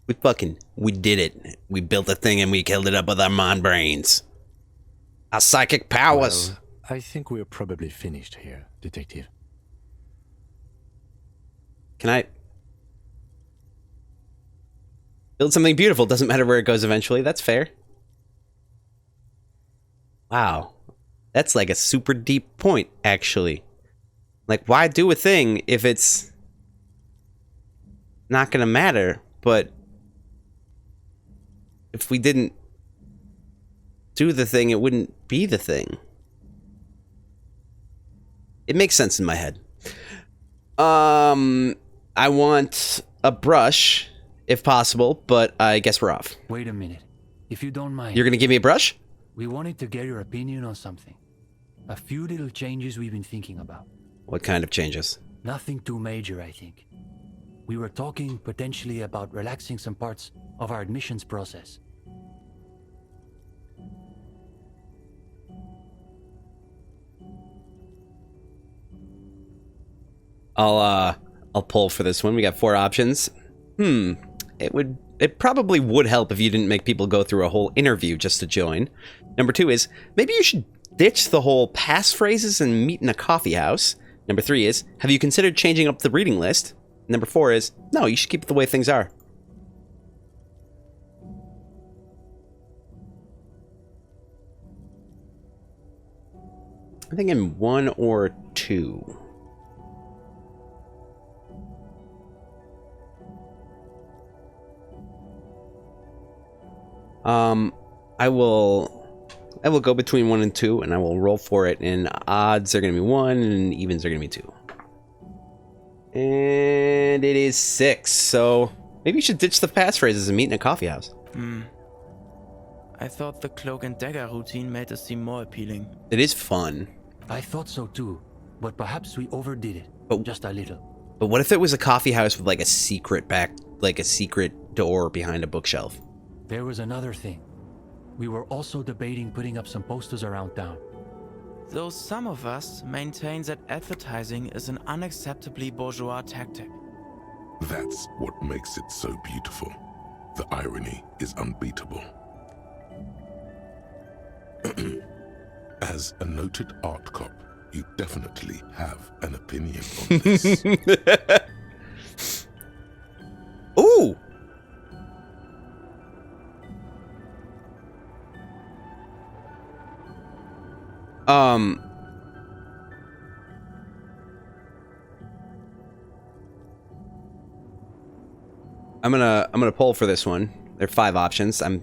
Q: We did it. We built a thing and we killed it up with our mind brains. Our psychic powers.
H: Well, I think we're probably finished here, Detective.
Q: Can I build something beautiful? Doesn't matter where it goes eventually. That's fair. Wow. That's like a super deep point, actually. Like, why do a thing if it's not gonna matter? But if we didn't do the thing, it wouldn't be the thing. It makes sense in my head. I want a brush, if possible, but I guess we're off.
R: Wait a minute. If you don't mind.
Q: You're gonna give me a brush?
R: We wanted to get your opinion on something. A few little changes we've been thinking about.
Q: What kind of changes?
R: Nothing too major, I think. We were talking potentially about relaxing some parts of our admissions process.
Q: I'll pull for this one. We got 4 options. It probably would help if you didn't make people go through a whole interview just to join. Number 2 is, maybe you should ditch the whole passphrases and meet in a coffee house. Number 3 is, have you considered changing up the reading list? Number 4 is, no, you should keep it the way things are. I think in 1 or 2. I will go between 1 and 2, and I will roll for it, and odds are going to be 1, and evens are going to be 2. And it is 6, so maybe you should ditch the passphrases and meet in a coffee house.
S: I thought the cloak and dagger routine made us seem more appealing.
Q: It is fun.
R: I thought so too, but perhaps we overdid it, just a little.
Q: But what if it was a coffee house with like a secret door behind a bookshelf?
R: There was another thing. We were also debating putting up some posters around town.
S: Though some of us maintain that advertising is an unacceptably bourgeois tactic.
B: That's what makes it so beautiful. The irony is unbeatable. As a noted art cop, you definitely have an opinion on this.
Q: Ooh! I'm gonna poll for this one. There are 5 options. I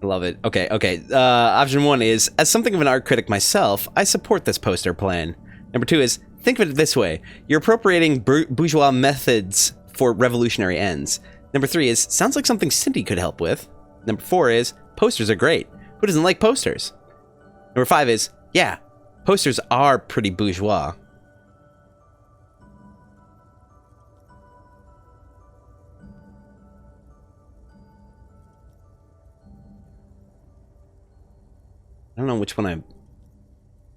Q: love it. Okay. Option 1 is, as something of an art critic myself, I support this poster plan. Number 2 is, think of it this way. You're appropriating bourgeois methods for revolutionary ends. Number 3 is, sounds like something Cindy could help with. Number 4 is, posters are great. Who doesn't like posters? Number 5 is, yeah, posters are pretty bourgeois. I don't know which one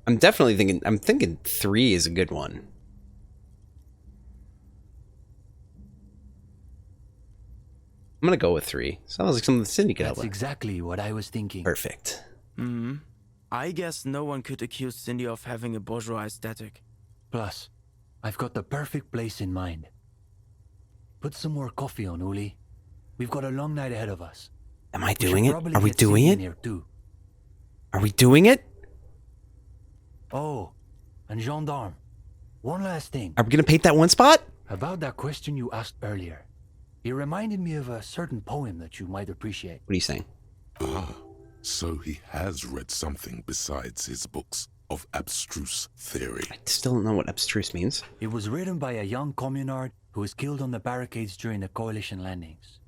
Q: I'm definitely thinking, I'm thinking 3 is a good one. I'm gonna go with 3. Sounds like something Cindy could help with.
R: That's exactly what I was thinking.
Q: Perfect.
S: I guess no one could accuse Cindy of having a bourgeois aesthetic.
R: Plus, I've got the perfect place in mind. Put some more coffee on, Uli. We've got a long night ahead of us.
Q: Am I doing it? Are we doing it? Are we doing it?
R: Oh, and gendarme. One last thing.
Q: Are we gonna paint that one spot?
R: About that question you asked earlier. It reminded me of a certain poem that you might appreciate.
Q: What are you saying?
B: Ah, so he has read something besides his books of abstruse theory.
Q: I still don't know what abstruse means.
R: It was written by a young communard who was killed on the barricades during the coalition landings.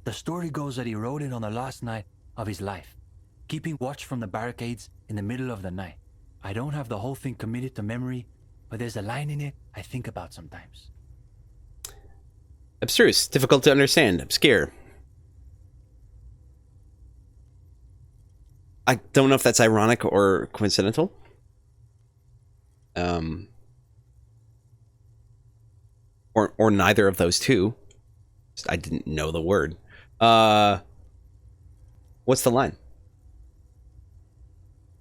R: The story goes that he wrote it on the last night of his life, keeping watch from the barricades in the middle of the night. I don't have the whole thing committed to memory, but there's a line in it I think about sometimes.
Q: Abstruse, difficult to understand, obscure. I don't know if that's ironic or coincidental. Or neither of those two. I didn't know the word. What's the line?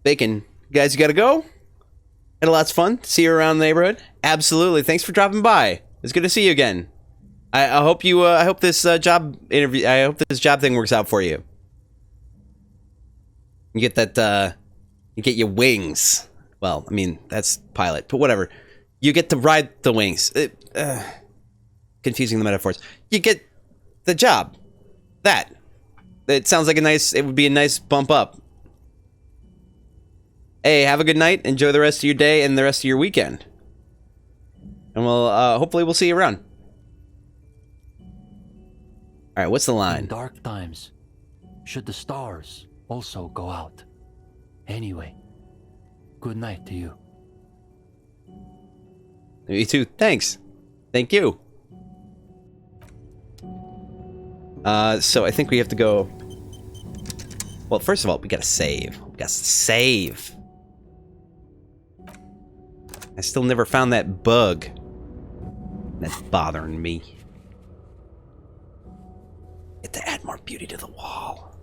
Q: Bacon, guys, you gotta go? Had a lot's fun. See you around the neighborhood. Absolutely. Thanks for dropping by. It's good to see you again. I hope you. I hope this job interview. I hope this job thing works out for you. You get that. You get your wings. Well, I mean that's pilot, but whatever. You get to ride the wings. Confusing the metaphors. You get the job. That
A: It sounds like it would be a nice bump up. Hey, have a good night. Enjoy the rest of your day and the rest of your weekend. And hopefully we'll see you around. All right, what's the line?
R: In dark times, should the stars also go out? Anyway, good night to you.
A: You too. Thanks. Thank you. So I think we have to go... Well, first of all, we gotta save. We gotta save. I still never found that bug. That's bothering me. Get to add more beauty to the wall.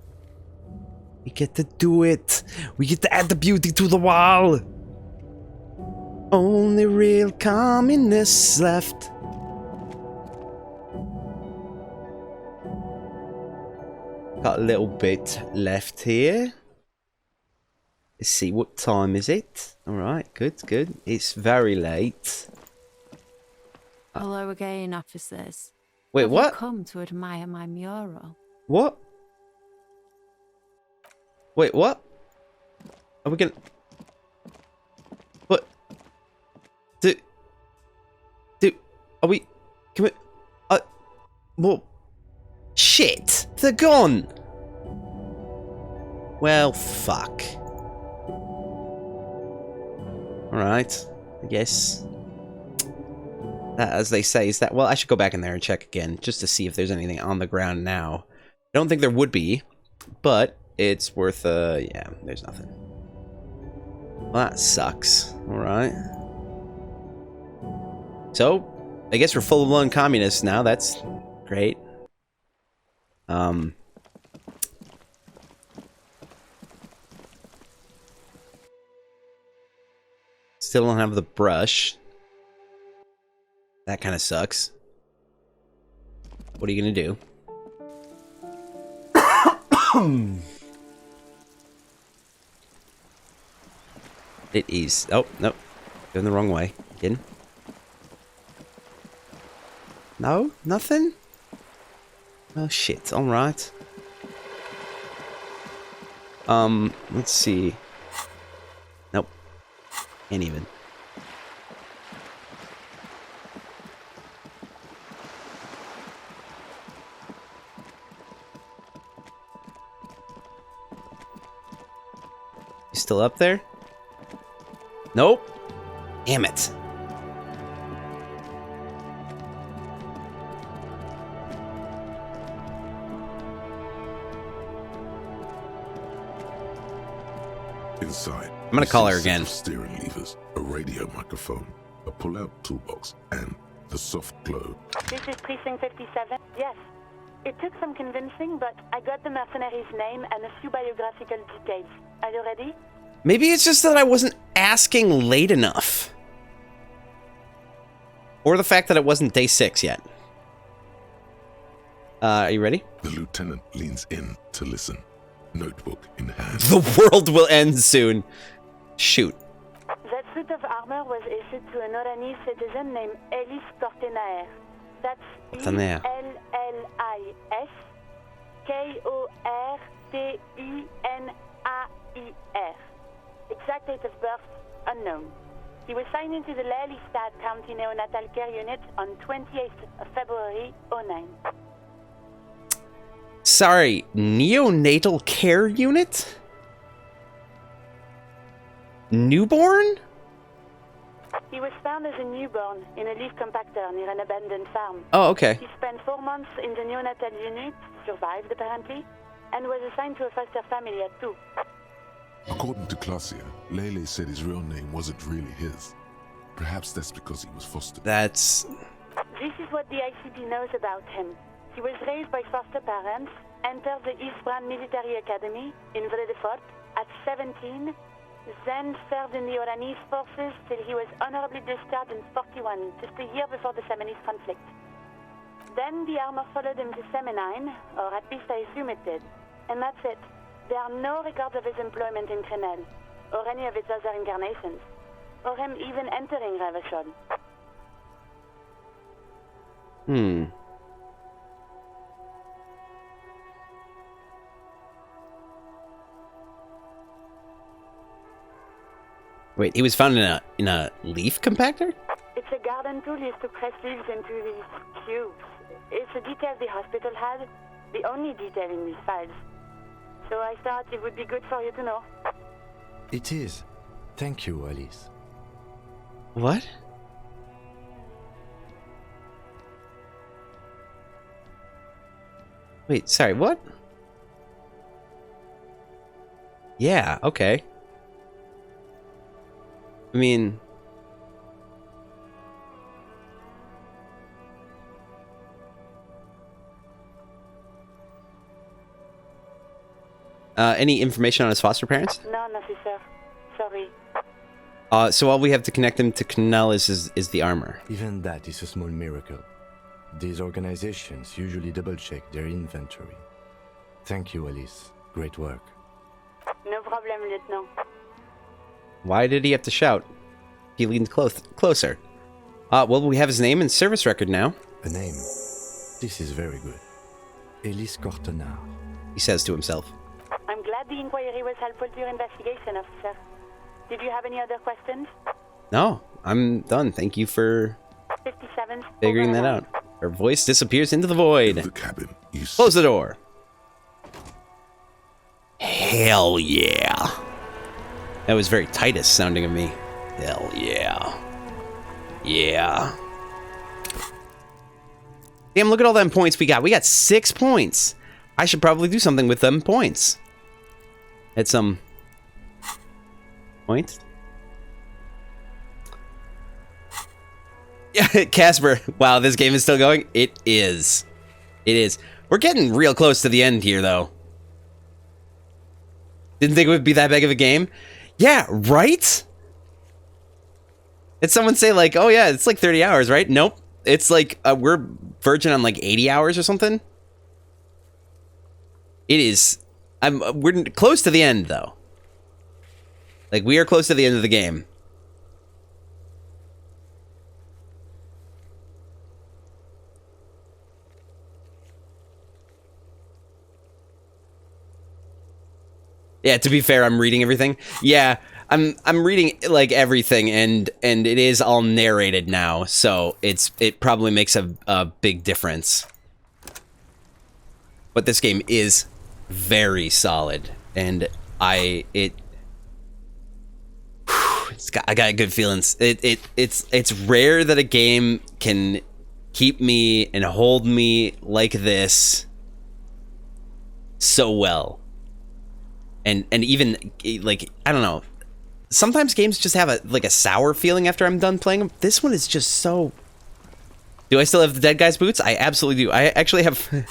A: We get to do it. We get to add the beauty to the wall. Only real communists left. Got a little bit left here. Let's see, what time is it? Alright, good, good. It's very late.
E: Hello again, officers.
A: Wait,
E: Have
A: what?
E: you come to admire my mural?
A: What? Wait, what? Are we gonna... What? Are we... Can we... Well... Shit! They're gone! Well, fuck. Alright. I guess... That, as they say, is that... Well, I should go back in there and check again, just to see if there's anything on the ground now. I don't think there would be, but it's worth, yeah, there's nothing. Well, that sucks. Alright. So, I guess we're full-blown communists now. That's great. Still don't have the brush. That kind of sucks. What are you gonna do? It is. Oh, no. Going the wrong way. Again. No? Nothing? Oh, shit. Alright. Let's see. Nope. Can't even. You still up there? Nope. Damn it.
B: Inside,
A: I'm gonna call her again.
B: Steering levers, a radio microphone, a pull-out toolbox, and the soft glow.
F: This is Precinct 57. Yes. It took some convincing, but I got the mercenary's name and a few biographical details. Are you ready?
A: Maybe it's just that I wasn't asking late enough. Or the fact that it wasn't day 6 yet. Are you ready?
B: The lieutenant leans in to listen, notebook in hand.
A: The world will end soon. Shoot.
F: That suit of armor was issued to an Oranese citizen named Ellis Cortenaer. That's
A: Cortenaer.
F: Ellis Kortenaer. Exact date of birth unknown. He was signed into the Lelystad County Neonatal Care Unit on 28th of February 09.
A: Sorry, neonatal care unit? Newborn?
F: He was found as a newborn in a leaf compactor near an abandoned farm.
A: Oh, okay.
F: He spent 4 months in the neonatal unit, survived apparently, and was assigned to a foster family at 2.
B: According to Klasia, Lele said his real name wasn't really his. Perhaps that's because he was fostered.
A: That's...
F: This is what the ICP knows about him. He was raised by foster parents, entered the East Brand Military Academy in Vredefort at 17, then served in the Oranese forces till he was honorably discharged in 41, just a year before the Seminese conflict. Then the armor followed him to Seminine, or at least I assume it did. And that's it. There are no records of his employment in Crenel, or any of its other incarnations, or him even entering Revachol.
A: Wait, he was found in a leaf compactor?
F: It's a garden tool used to press leaves into these cubes. It's a detail the hospital had, the only detail in these files. So I thought it would be good for you to know.
H: It is. Thank you, Alice.
A: What? Wait, sorry, what? Yeah, okay. I mean... any information on his foster parents?
F: No, officer. Sorry.
A: So all we have to connect him to Canal is the armor.
H: Even that is a small miracle. These organizations usually double-check their inventory. Thank you, Alice. Great work.
F: No problem, Lieutenant.
A: Why did he have to shout? He leaned closer. Well, we have his name and service record now.
H: A name. This is very good. Elise Cortenard.
A: He says to himself.
F: I'm glad the inquiry was helpful to your investigation, officer. Did you have any other questions?
A: No, I'm done. Thank you for
F: 57.
A: figuring that out. Her voice disappears into the void.
B: In the cabin,
A: Close the door. Hell yeah. That was very Titus sounding of me. Hell yeah. Yeah. Damn, look at all them points we got. We got 6 points. I should probably do something with them points. At some point. Yeah, Casper. Wow, this game is still going? It is. It is. We're getting real close to the end here, though. Didn't think it would be that big of a game? Yeah, right? Did someone say, like, oh yeah, it's like 30 hours, right? Nope. It's like, we're verging on like 80 hours or something. It is. We're close to the end, though. Like, we are close to the end of the game. Yeah, to be fair, I'm reading everything. Yeah, I'm reading like everything, and it is all narrated now, so it probably makes a big difference. But this game is very solid, and I got good feelings. It's rare that a game can keep me and hold me like this so well. And even, like, I don't know. Sometimes games just have a sour feeling after I'm done playing them. This one is just so... Do I still have the dead guy's boots? I absolutely do. I actually have...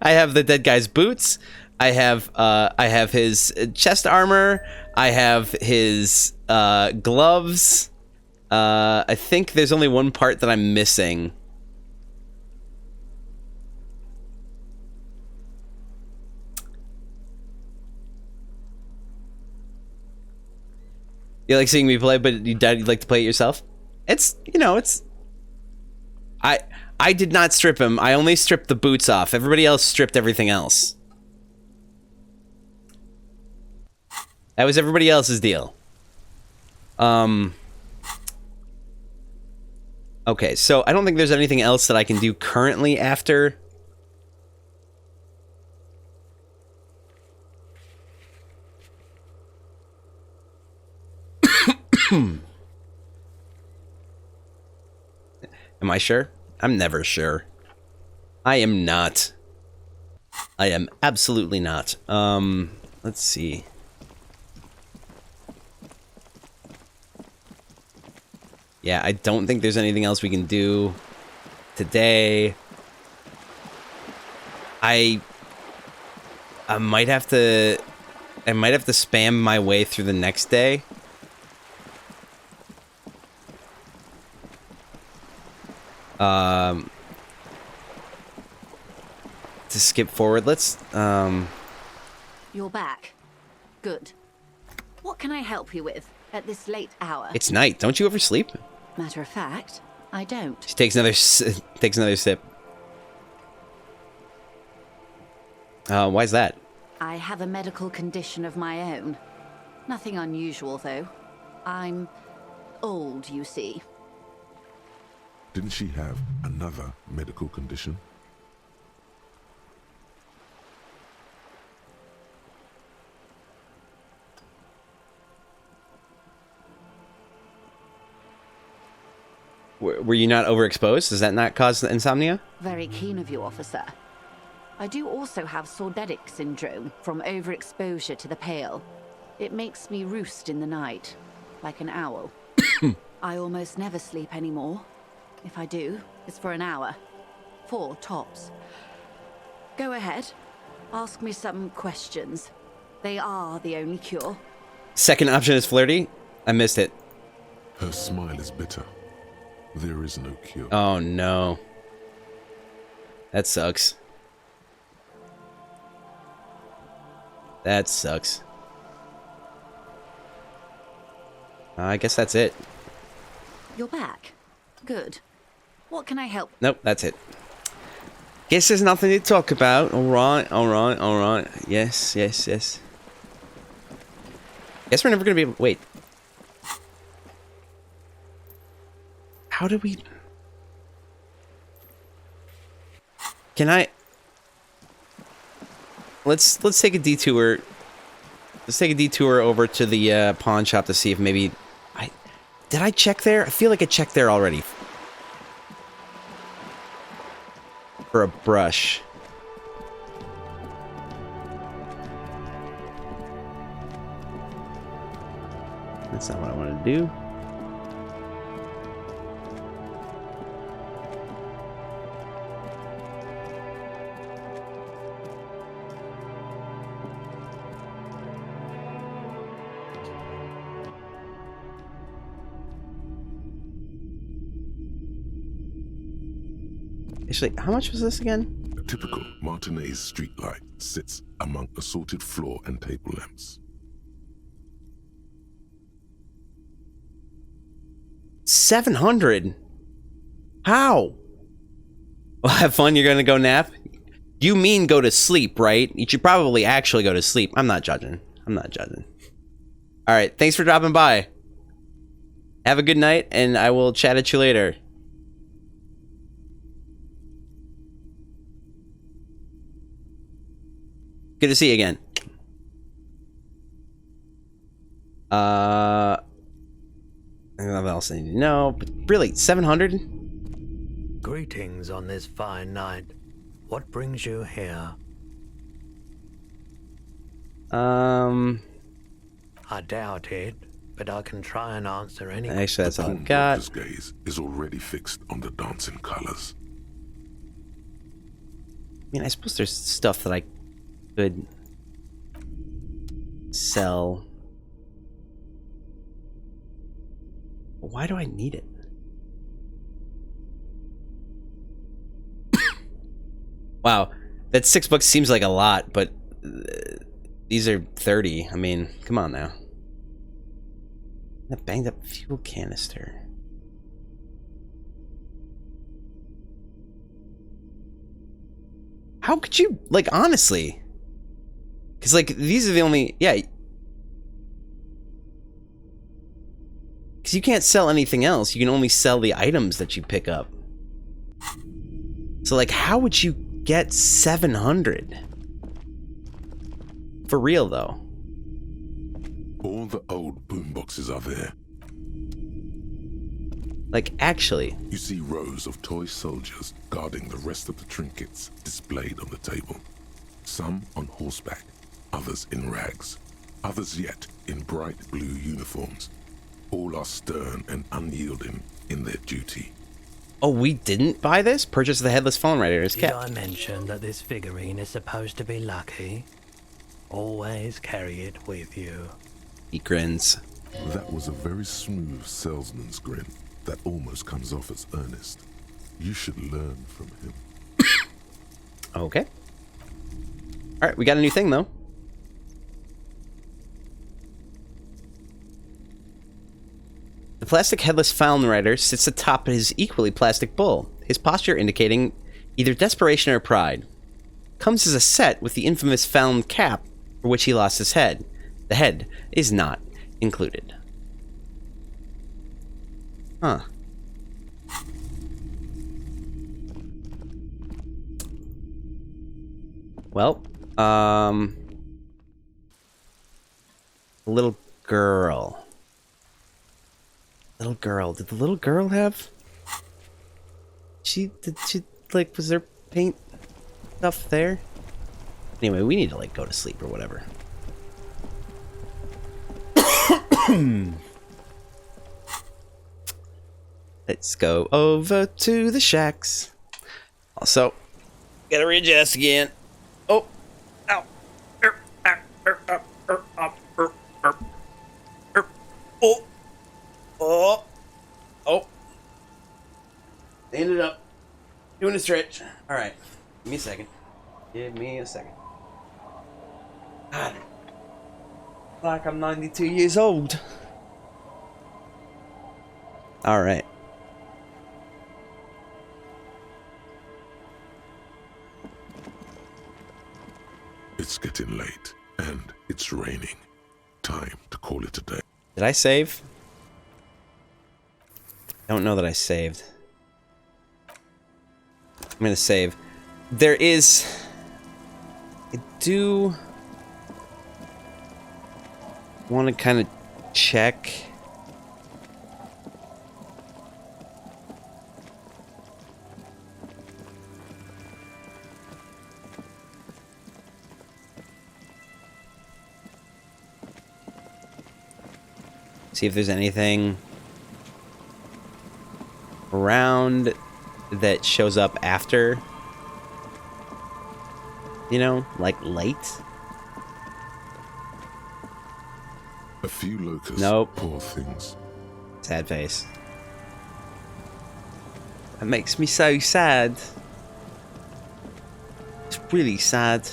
A: I have the dead guy's boots. I have his chest armor. I have his gloves. I think there's only one part that I'm missing. You like seeing me play, but you'd like to play it yourself? It's, you know, it's... I did not strip him. I only stripped the boots off. Everybody else stripped everything else. That was everybody else's deal. Okay, so I don't think there's anything else that I can do currently after... Am I sure? I'm never sure. I am not. I am absolutely not. Let's see. Yeah, I don't think there's anything else we can do today. I might have to spam my way through the next day. To skip forward, let's,
P: You're back. Good. What can I help you with at this late hour?
A: It's night. Don't you ever sleep?
P: Matter of fact, I don't.
A: She takes another sip. Why is that?
P: I have a medical condition of my own. Nothing unusual, though. I'm old, you see.
B: Didn't she have another medical condition?
Q: Were you not overexposed? Does that not cause insomnia?
P: Very keen of you, officer. I do also have sordedic syndrome from overexposure to the pale. It makes me roost in the night, like an owl. I almost never sleep anymore. If I do, it's for an hour. 4 tops. Go ahead. Ask me some questions. They are the only cure.
Q: Second option is flirty? I missed it.
B: Her smile is bitter. There is no cure.
Q: Oh no. That sucks. That sucks. I guess that's it.
P: You're back. Good. What can I help?
Q: Nope, that's it. Guess there's nothing to talk about. Alright, alright, alright. Yes, yes, yes. Guess we're never gonna be able... Wait. How do we... Can I... Let's take a detour. Let's take a detour over to the pawn shop to see if maybe... Did I check there? I feel like I checked there already. For a brush. That's not what I want to do. Actually, how much was this again?
B: A typical Martinez streetlight sits among assorted floor and table lamps.
Q: 700? How? Well, have fun, you're gonna go nap? You mean go to sleep, right? You should probably actually go to sleep. I'm not judging. I'm not judging. Alright, thanks for dropping by. Have a good night, and I will chat at you later. Good to see you again. Nothing else I need to know, but really, 700?
T: Greetings on this fine night. What brings you here?
H: I doubt it, but I can try and answer any.
Q: Actually, that's all I've
B: The
Q: got.
B: pawnbroker's gaze is already fixed on the dancing colors.
Q: I mean, I suppose there's stuff that I could sell. But why do I need it? Wow, that $6 seems like a lot, but these are 30. I mean, come on now. That banged up fuel canister. How could you, like, honestly? Because, like, these are the only, yeah. Because you can't sell anything else. You can only sell the items that you pick up. So, like, how would you get 700? For real, though.
B: All the old boomboxes are there.
Q: Like, actually.
B: You see rows of toy soldiers guarding the rest of the trinkets displayed on the table. Some on horseback, others in rags, others yet in bright blue uniforms. All are stern and unyielding in their duty.
Q: Oh, we didn't buy this? Purchase the Headless Phone Rider is
T: Did
Q: kept.
T: I mention that this figurine is supposed to be lucky? Always carry it with you.
Q: He grins.
B: That was a very smooth salesman's grin that almost comes off as earnest. You should learn from him.
Q: Okay. Alright, we got a new thing, though. The plastic Headless Phone Rider sits atop his equally plastic bull, his posture indicating either desperation or pride. Comes as a set with the infamous found cap for which he lost his head. The head is not included. Huh. Well, little girl. Little girl. Did the little girl have... Did she, like, was there paint stuff there? Anyway, we need to, like, go to sleep or whatever. Let's go over to the shacks. Also, gotta readjust again. Oh, ow. Oh. Stand it up. Doing a stretch. All right. Give me a second. God. Like I'm 92 years old. All right.
B: It's getting late, and it's raining. Time to call it a day.
Q: Did I save? I don't know that I saved. I'm gonna save. There is... I do... want to kind of check... see if there's anything around that shows up after, you know, like late.
B: A few locusts.
Q: Nope.
B: Poor things.
Q: Sad face. That makes me so sad. It's really sad.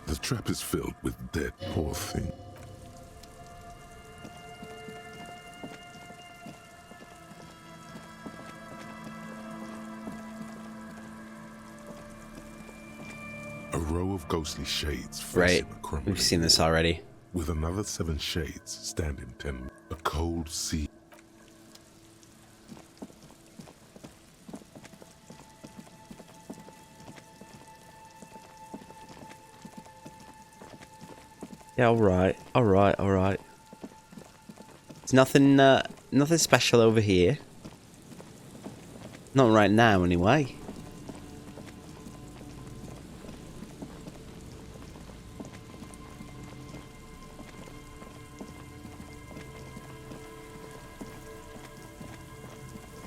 B: The trap is filled with dead poor things. A row of ghostly shades facing
Q: Right.
B: a crumbling
Q: We've seen this already.
B: with another 7 shades standing 10. A cold sea.
Q: Yeah, alright. Alright. It's nothing, nothing special over here. Not right now, anyway.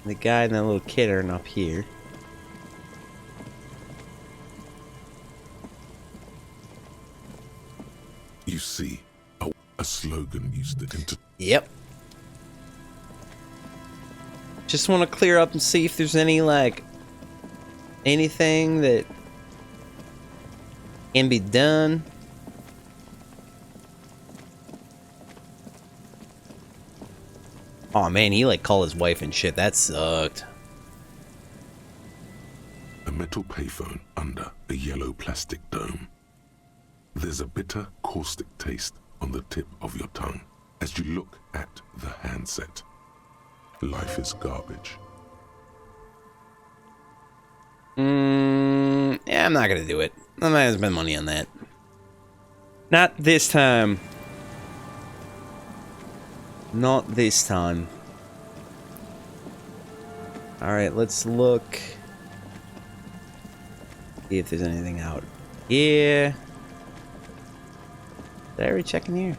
Q: The guy and the little kid aren't up here.
B: You see, a slogan used it into.
Q: Yep. Just want to clear up and see if there's any, like, anything that can be done. Oh man, he like called his wife and shit. That sucked.
B: A metal payphone under a yellow plastic dome. There's a bitter, caustic taste on the tip of your tongue as you look at the handset. Life is garbage.
Q: Yeah, I'm not gonna do it. I'm not gonna spend money on that. Not this time. Not this time. Alright, let's look. See if there's anything out here. Did I already check in here?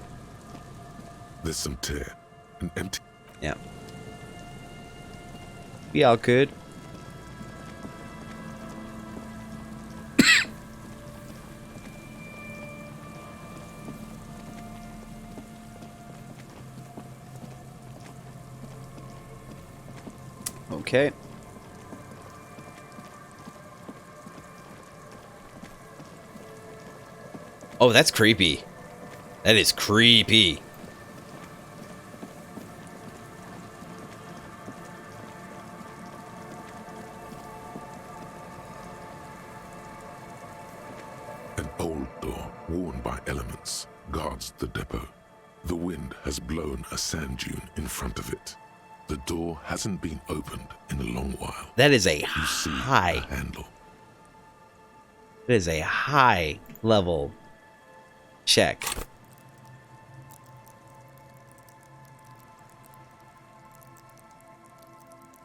B: There's some tear. An empty.
Q: Yeah. Be all good. Okay. Oh, that's creepy. That is creepy.
B: worn by elements, guards the depot. The wind has blown a sand dune in front of it. The door hasn't been opened in a long while.
Q: That is a
B: You see
Q: high
B: a handle.
Q: It is a high level check.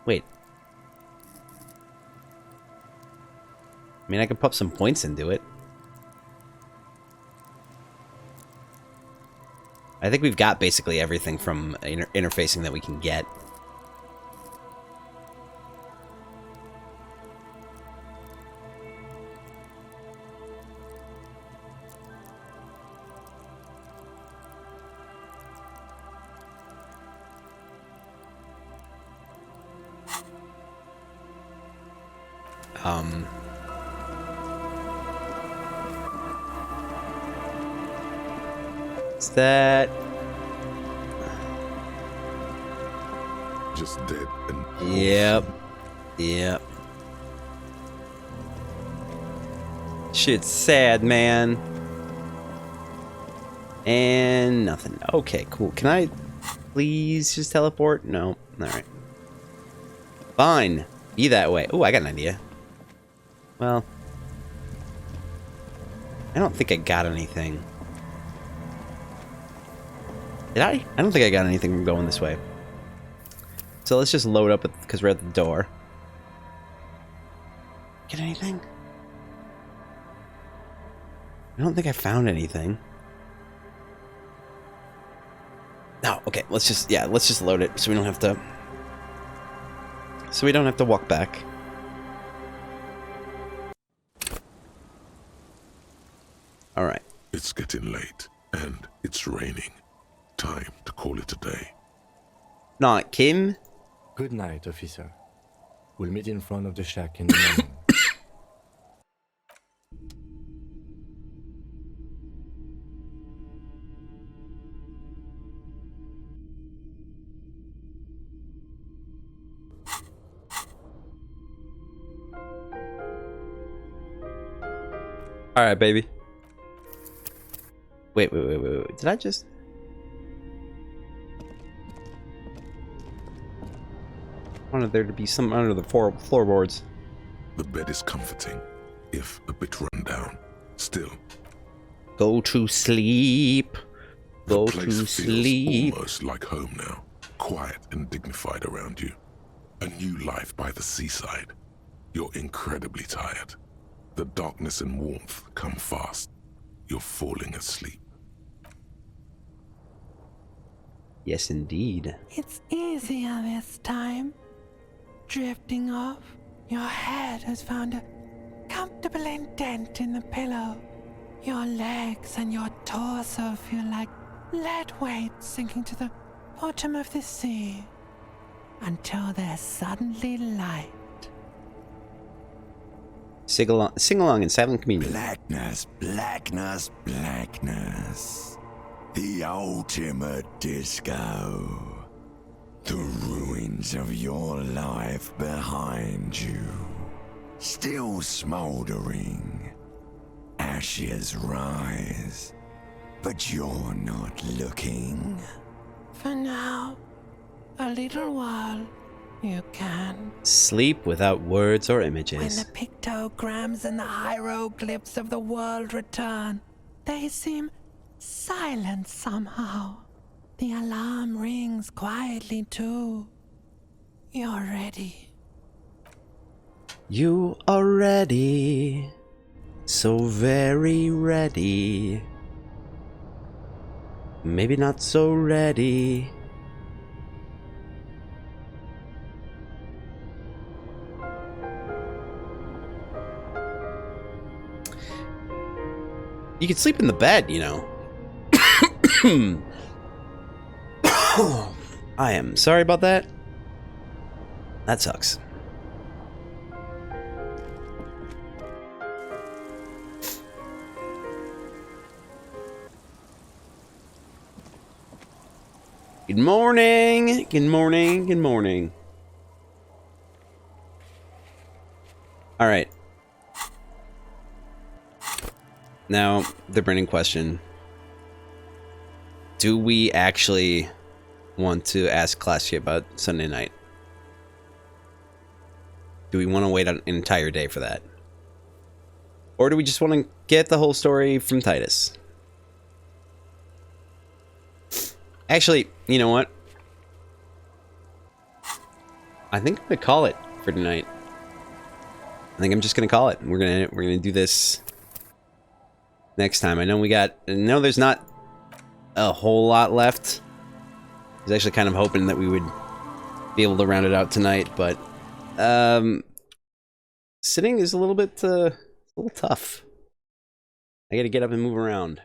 Q: Wait. I mean, I could pop some points into it. I think we've got basically everything from interfacing that we can get. Is that
B: just dead and
Q: Yep. Shit's sad, man. And nothing. Okay, cool. Can I please just teleport? No. Alright. Fine. Be that way. Oh, I got an idea. Well, I don't think I got anything. Did I? I don't think I got anything from going this way. So let's just load up because we're at the door. Get anything? I don't think I found anything. No, okay, let's just load it so we don't have to walk back. All right.
B: It's getting late and it's raining. Time to call it a day.
Q: Night, Kim.
H: Good night, officer. We'll meet in front of the shack in the morning.
Q: All right, baby. Wait. Did I just... I wanted there to be some under the floorboards.
B: The bed is comforting, if a bit run down. Still,
Q: go to sleep. Go
B: the place
Q: to
B: feels
Q: sleep.
B: Almost like home now. Quiet and dignified around you. A new life by the seaside. You're incredibly tired. The darkness and warmth come fast. You're falling asleep.
Q: Yes, indeed.
U: It's easier this time. Drifting off, your head has found a comfortable indent in the pillow. Your legs and your torso feel like lead weights sinking to the bottom of the sea until they're suddenly light.
Q: Sing along in silent communion.
V: Blackness. The ultimate disco. The ruins of your life behind you. Still smoldering. Ashes rise. But you're not looking.
U: For now, a little while, you can.
Q: Sleep without words or images.
U: When the pictograms and the hieroglyphs of the world return, they seem silent somehow. The alarm rings quietly too. You're ready.
Q: You are ready. So very ready. Maybe not so ready. You can sleep in the bed, you know. I am sorry about that. That sucks. Good morning. Good morning. Good morning. All right.
A: Now, the burning question. Do we actually want to ask Classy about Sunday night? Do we want to wait an entire day for that? Or do we just want to get the whole story from Titus? Actually, you know what? I think I'm gonna call it for tonight. I think I'm just gonna call it. We're gonna do this next time. I know there's not a whole lot left. I was actually kind of hoping that we would be able to round it out tonight, but sitting is a little bit a little tough. I gotta get up and move around.